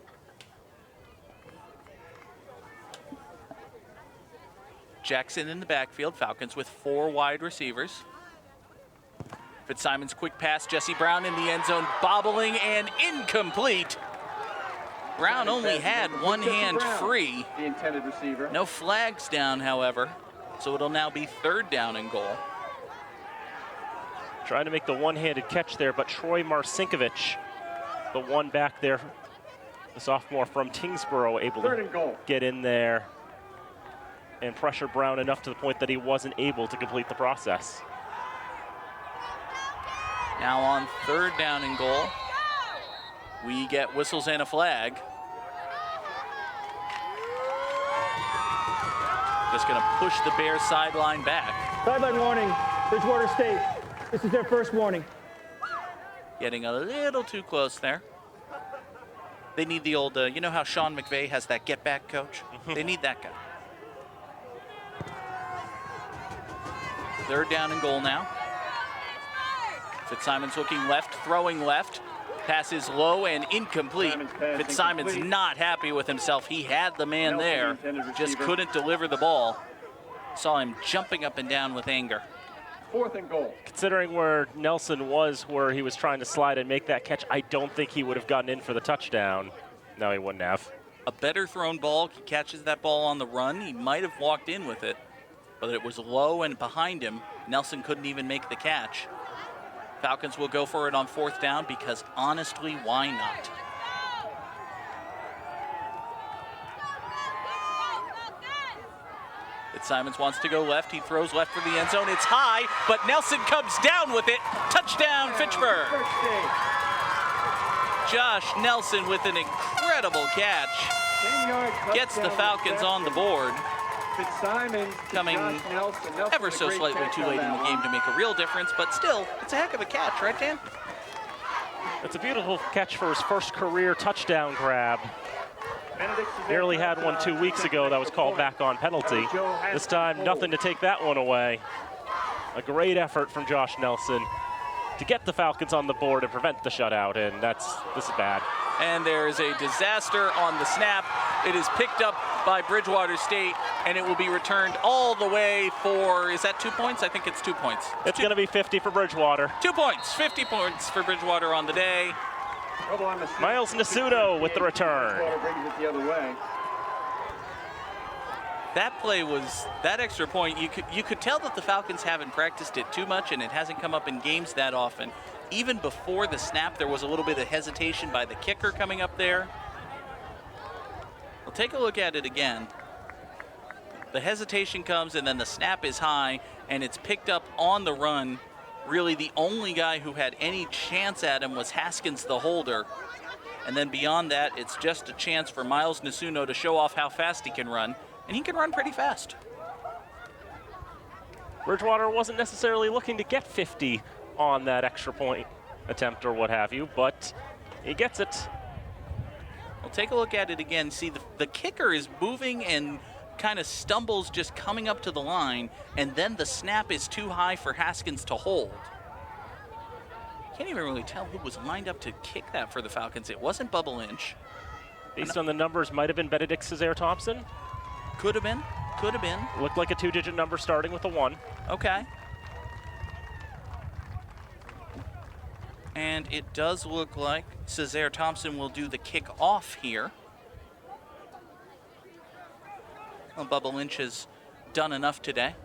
Jackson in the backfield. Falcons with 4 wide receivers. Fitzsimons quick pass, Jesse Brown in the end zone, bobbling and incomplete. Brown only had one hand free.
The intended receiver.
No flags down, however, so it'll now be 3rd down and goal.
Trying to make the one-handed catch there, but Troy Marcinkovich, the one back there, the sophomore from Tingsboro, able to get in there and pressure Brown enough to the point that he wasn't able to complete the process.
Now on 3rd down and goal, we get whistles and a flag. Just going to push the Bears sideline back.
Sideline warning, Bridgewater State. This is their first warning.
Getting a little too close there. They need the old, you know how Sean McVay has that get back coach? They need that guy. 3rd down and goal now. Fitzsimons looking left, throwing left. Pass is low and incomplete. Fitzsimons not happy with himself. He had the man there, just couldn't deliver the ball. Saw him jumping up and down with anger.
4th and goal.
Considering where Nelson was, where he was trying to slide and make that catch, I don't think he would have gotten in for the touchdown. No, he wouldn't have.
A better thrown ball. He catches that ball on the run. He might have walked in with it, but it was low and behind him. Nelson couldn't even make the catch. Falcons will go for it on 4th down because honestly, why not? Simons wants to go left. He throws left for the end zone. It's high, but Nelson comes down with it. Touchdown, Fitchburg. Josh Nelson with an incredible catch. Gets the Falcons on the board. Coming ever so slightly too late in the game to make a real difference, but still, it's a heck of a catch, right, Dan?
It's a beautiful catch for his first career touchdown grab. Nearly had one 2 weeks ago that was called back on penalty. This time, nothing to take that one away. A great effort from Josh Nelson to get the Falcons on the board and prevent the shutout, and this is bad.
And there is a disaster on the snap. It is picked up by Bridgewater State, and it will be returned all the way for, is that 2 points? I think it's 2 points.
It's going to be 50 for Bridgewater.
2 points, 50 points for Bridgewater on the day.
Miles Nasuno with the return.
That play was, that extra point, you could tell that the Falcons haven't practiced it too much, and it hasn't come up in games that often. Even before the snap, there was a little bit of hesitation by the kicker coming up there. We'll take a look at it again. The hesitation comes, and then the snap is high, and it's picked up on the run. Really, the only guy who had any chance at him was Haskins, the holder. And then beyond that, it's just a chance for Miles Nasuno to show off how fast he can run, and he can run pretty fast.
Bridgewater wasn't necessarily looking to get 50 on that extra point attempt or what have you, but he gets it.
We'll take a look at it again. See, the kicker is moving and kind of stumbles just coming up to the line, and then the snap is too high for Haskins to hold. Can't even really tell who was lined up to kick that for the Falcons. It wasn't Bubba Lynch.
Based on the numbers, might have been Benedict Cesaire-Thompson.
Could have been, could have been.
Looked like a 2-digit number starting with a 1.
Okay. And it does look like Cesaire-Thompson will do the kick off here. Well, Bubba Lynch has done enough today.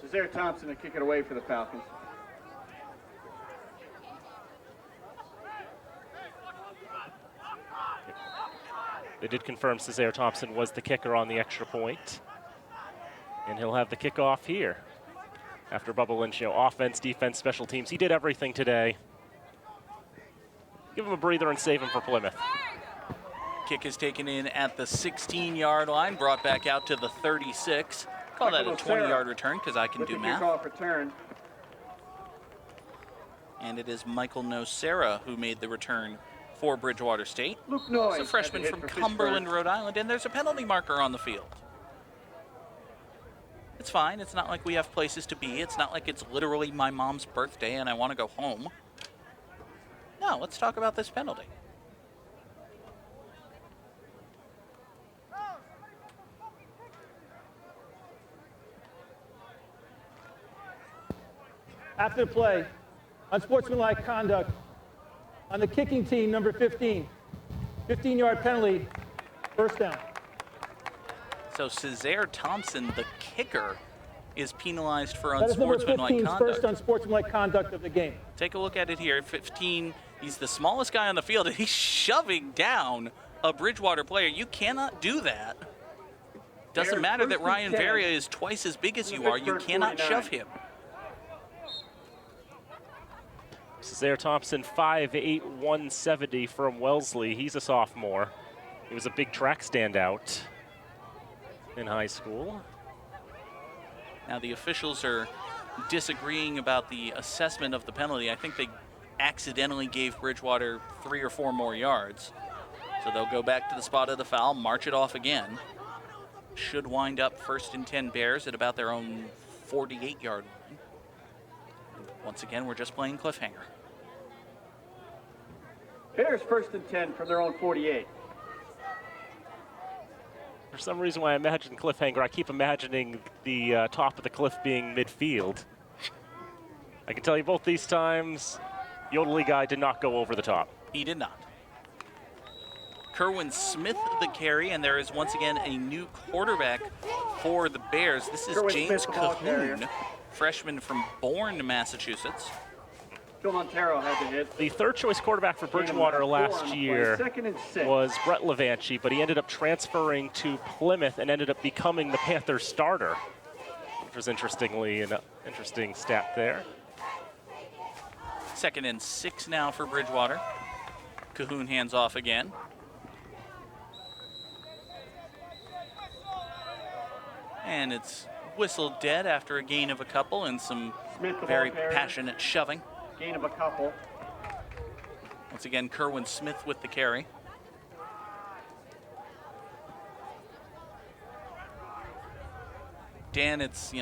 Cesaire-Thompson to kick it away for the Falcons.
They did confirm Cesaire-Thompson was the kicker on the extra point. And he'll have the kickoff here. After Bubba Lynch, offense, defense, special teams. He did everything today. Give him a breather and save him for Plymouth.
Kick is taken in at the 16-yard line, brought back out to the 36. Call that a 20-yard return because I can do math. And it is Michael Nocera who made the return for Bridgewater State. He's a freshman from Cumberland, Rhode Island, and there's a penalty marker on the field. It's fine. It's not like we have places to be. It's not like it's literally my mom's birthday and I want to go home. No, let's talk about this penalty.
After the play, unsportsmanlike conduct on the kicking team, number 15. 15-yard penalty, first down.
So Cesaire-Thompson, the kicker, is penalized for
That is number
unsportsmanlike
15's
conduct.
first unsportsmanlike conduct of the game.
Take a look at it here. 15, he's the smallest guy on the field, and he's shoving down a Bridgewater player. You cannot do that. Doesn't matter that Ryan Varia is twice as big as you are. You cannot shove him.
Cesaire-Thompson, 5'8", 170 from Wellesley. He's a sophomore. He was a big track standout in high school.
Now the officials are disagreeing about the assessment of the penalty. I think they accidentally gave Bridgewater 3 or 4 more yards. So they'll go back to the spot of the foul, march it off again. Should wind up 1st and 10 Bears at about their own 48-yard line. Once again, we're just playing cliffhanger.
Bears 1st and 10 from their own 48.
For some reason, when I imagine cliffhanger, I keep imagining the top of the cliff being midfield. I can tell you both these times, Yodelee guy did not go over the top.
He did not. Kerwin Smith the carry, and there is once again a new quarterback for the Bears. This is
Kerwin
James
Smith, the ball carrier.
Cahoon, freshman from Bourne, Massachusetts.
Phil Montero had the hit.
The third choice quarterback for Bridgewater last year
Second and 6.
was Brett Levanchi, but he ended up transferring to Plymouth and ended up becoming the Panthers starter, which was interestingly an interesting stat there.
Second and 6 now for Bridgewater. Cahoon hands off again. And it's whistled dead after a gain of a couple and some
Smith, the
very
ball carrier.
passionate shoving.
Gain of a couple.
Once again, Kerwin Smith with the carry. Dan, it's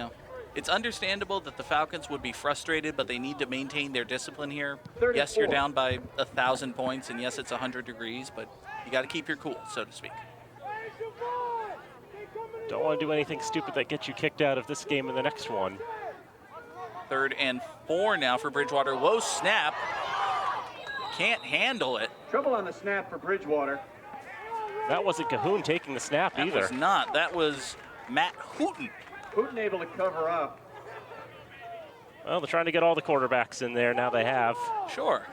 understandable that the Falcons would be frustrated, but they need to maintain their discipline here.
34.
Yes, you're down by 1,000 points, and yes, it's 100 degrees, but you got to keep your cool, so to speak.
Don't want to do anything stupid that gets you kicked out of this game and the next one.
3rd and 4 now for Bridgewater. Low snap. Can't handle it.
Trouble on the snap for Bridgewater.
That wasn't Cahoon taking the snap
That
either.
was not. That was Matt Hooten.
Hooten able to cover up.
Well, they're trying to get all the quarterbacks in there. Now they have.
Sure.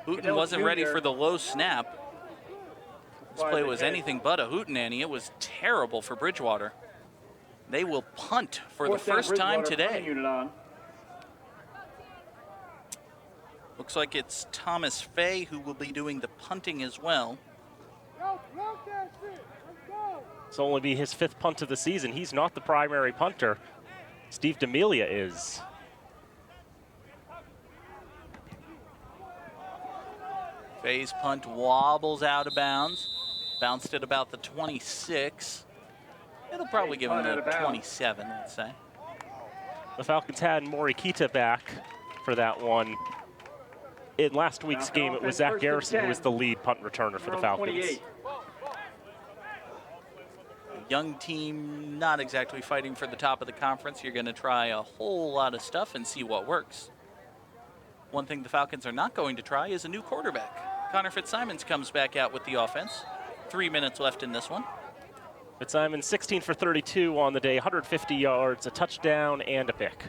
Hooten
Goodell
wasn't ready
Jr.
for the low snap. This
Why
play
they
was
hit.
anything but a hootenanny. It was terrible for Bridgewater. They will punt for the
Fourth down,
first time
Bridgewater, punting
today.
unit on.
Looks like it's Thomas Fay who will be doing the punting as well.
This will only be his 5th punt of the season. He's not the primary punter. Steve D'Amelia is.
Fay's punt wobbles out of bounds. Bounced at about the 26. It'll probably give him
Punt out
the
of bounds.
27, let's say.
The Falcons had Morikita back for that one. In last week's
Falcon
game, it was
offense,
Zach
first and
Garrison who
10.
was the lead punt returner for the
Around
Falcons.
28.
Young team, not exactly fighting for the top of the conference. You're going to try a whole lot of stuff and see what works. One thing the Falcons are not going to try is a new quarterback. Connor Fitzsimons comes back out with the offense. 3 minutes left in this one.
Fitzsimons 16 for 32 on the day, 150 yards, a touchdown, and a pick.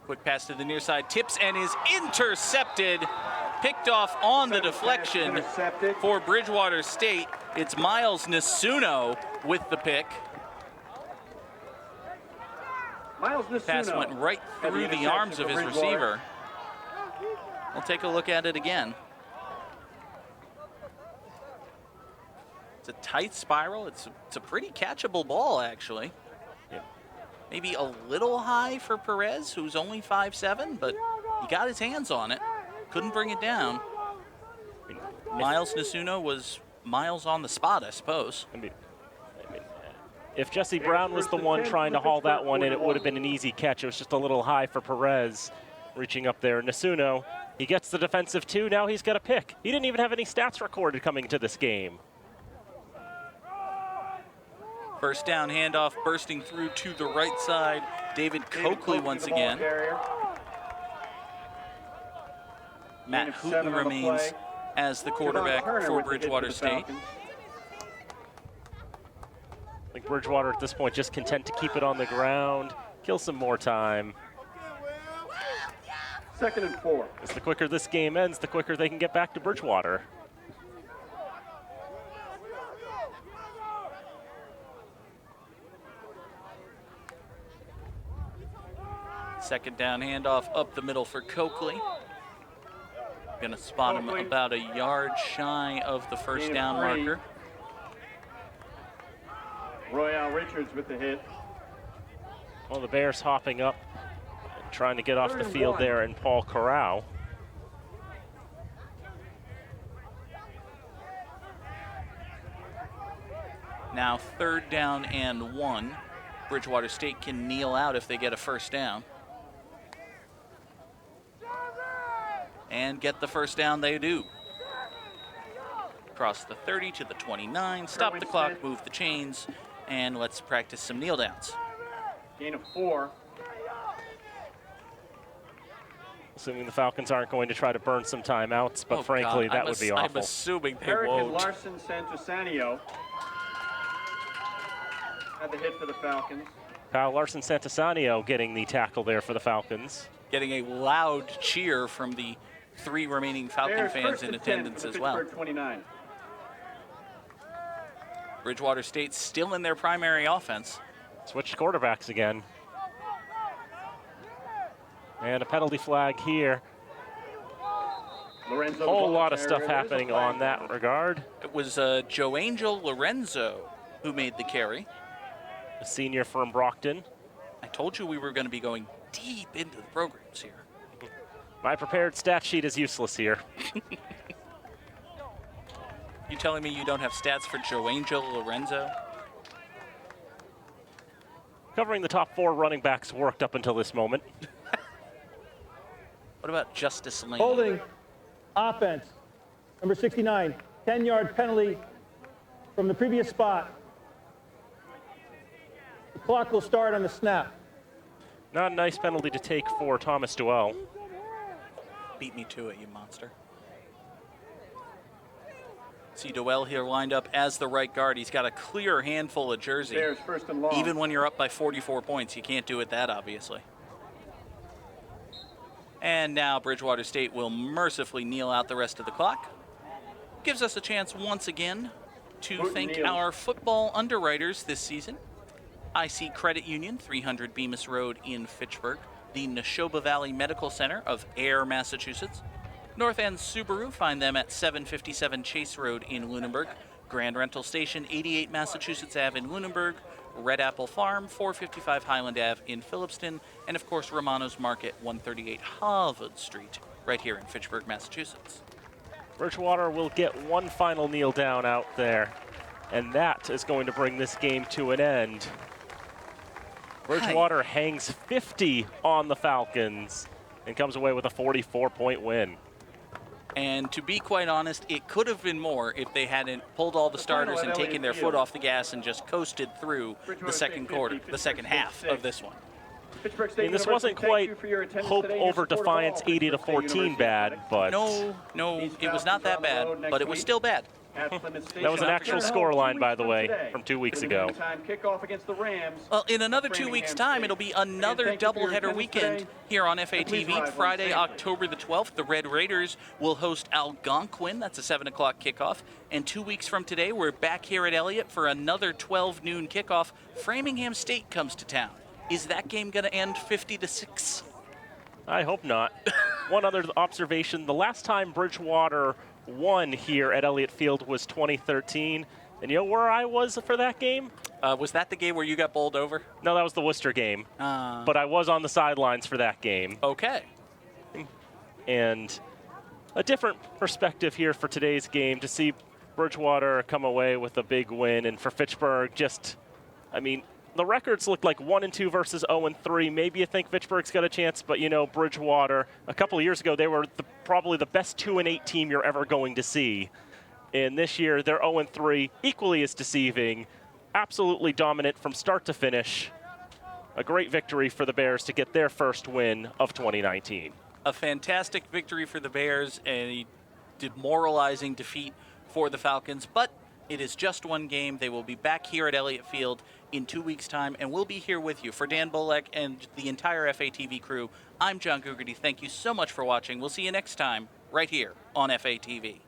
Quick pass to the near side, tips and is intercepted. Picked off on the deflection
Intercepted.
for Bridgewater State. It's Miles Nasuno with the pick.
Miles Nasuno.
Pass went right
Heavy
through the
interception
arms of
for
his
Bridgewater.
receiver. We'll take a look at it again. It's a tight spiral. It's a pretty catchable ball, actually.
Yep.
Maybe a little high for Perez, who's only 5'7", but he got his hands on it. Couldn't bring it down. Miles Nasuno was miles on the spot, I suppose.
I mean, if Jesse Brown was the one trying to haul that one in, it would have been an easy catch. It was just a little high for Perez reaching up there. Nasuno, he gets the defensive 2. Now he's got a pick. He didn't even have any stats recorded coming to this game.
First down handoff bursting through to the right side. David Coakley once
the ball
again.
carrier.
Matt
Gain of 7
Hooten
on the
remains
play.
as the
Javon
quarterback
Turner
for
with the hit
Bridgewater
the
State.
Falcons.
I think Bridgewater at this point just content to keep it on the ground, kill some more time.
2nd and 4.
As the quicker this game ends, the quicker they can get back to Bridgewater.
Second down handoff up the middle for Coakley. Gonna spot him
Coakley.
about a yard shy of the first
Gain of
down
3.
marker.
Royale Richards with the hit.
Well, the Bears hopping up, trying to get off
3rd
the
and
field
1.
there, and Paul Corral.
Now 3rd down and 1. Bridgewater State can kneel out if they get a first down. And get the first down they do. across the 30 to the 29. Stop the clock, move the chains, and let's practice some kneel downs.
Gain of 4.
Assuming the Falcons aren't going to try to burn some timeouts, but frankly, that would be awful.
I'm assuming they
Eric and
won't.
Larson Santosanio had the hit for the Falcons.
Kyle Larson-Santasanio getting the tackle there for the Falcons.
Getting a loud cheer from the 3 remaining Falcon
Bears
fans
first
in
and 10
attendance
for the
as well.
Fitchburg 29.
Bridgewater State still in their primary offense.
Switched quarterbacks again. And a penalty flag here.
Lorenzo
Whole lot of
Ball
stuff
carrier. There's a
happening
flag
on that
down.
regard.
It was Joangel Lorenzo who made the carry.
A senior from Brockton.
I told you we were going to be going deep into the programs here.
My prepared stat sheet is useless here.
You telling me you don't have stats for Joangel Lorenzo?
Covering the top 4 running backs worked up until this moment.
What about Justice Lane?
Holding offense, number 69, 10-yard penalty from the previous spot. The clock will start on the snap.
Not a nice penalty to take for Thomas Duell.
Beat me to it, you monster. See Doell here lined up as the right guard. He's got a clear handful of jersey.
Bears first and long.
Even when you're up by 44 points, you can't do it that obviously. And now Bridgewater State will mercifully kneel out the rest of the clock. Gives us a chance once again to
Booten
thank
kneels.
our football underwriters this season. IC Credit Union, 300 Bemis Road in Fitchburg. The Neshoba Valley Medical Center of Ayer, Massachusetts. North End Subaru, find them at 757 Chase Road in Lunenburg. Grand Rental Station, 88 Massachusetts Ave in Lunenburg. Red Apple Farm, 455 Highland Ave in Phillipston. And of course, Romano's Market, 138 Harvard Street, right here in Fitchburg, Massachusetts.
Bridgewater will get one final kneel down out there, and that is going to bring this game to an end. Bridgewater hangs 50 on the Falcons and comes away with a 44-point win.
And to be quite honest, it could have been more if they hadn't pulled all the starters and taken their foot off the gas and just coasted through the second quarter, the second half of this one.
Pittsburgh
I
State
mean, this
University,
wasn't
thank
quite
you for your attendance
hope
today and your
over
support of
defiance
all
80 to
Pittsburgh State
14
University
bad,
athletics.
but
No,
These
it was not that
Falcons on the
bad,
road next
but it was
week.
still bad.
At Plymouth Station.
that was an actual
After
score
home,
line,
2
by
weeks
the
from
way,
today.
from 2 weeks
For the
ago.
noontime kickoff against the Rams.
Well, in another 2
Framingham
weeks' time,
State.
it'll be
Again,
another
thank you for your
doubleheader
attendance
weekend
today.
here on
Please
FATV.
rise
Friday,
safely.
October the 12th, the Red Raiders will host Algonquin. That's a 7 o'clock kickoff. And 2 weeks from today, we're back here at Elliott for another 12 noon kickoff. Framingham State comes to town. Is that game going to end 50-6?
I hope not. One other observation, the last time Bridgewater won here at Elliott Field was 2013. And you know where I was for that game?
Was that the game where you got bowled over?
No, that was the Worcester game. But I was on the sidelines for that game.
Okay.
And a different perspective here for today's game to see Bridgewater come away with a big win. And for Fitchburg, just, I mean, the records look like 1-2 versus 0-3. Maybe you think Fitchburg's got a chance, but you know, Bridgewater, a couple of years ago, they were probably the best 2-8 team you're ever going to see. And this year, they're 0-3, equally as deceiving, absolutely dominant from start to finish. A great victory for the Bears to get their first win of 2019.
A fantastic victory for the Bears, and a demoralizing defeat for the Falcons, but it is just one game. They will be back here at Elliott Field in 2 weeks' time, and we'll be here with you. For Dan Bolek and the entire FATV crew, I'm John Gugerty. Thank you so much for watching. We'll see you next time right here on FATV.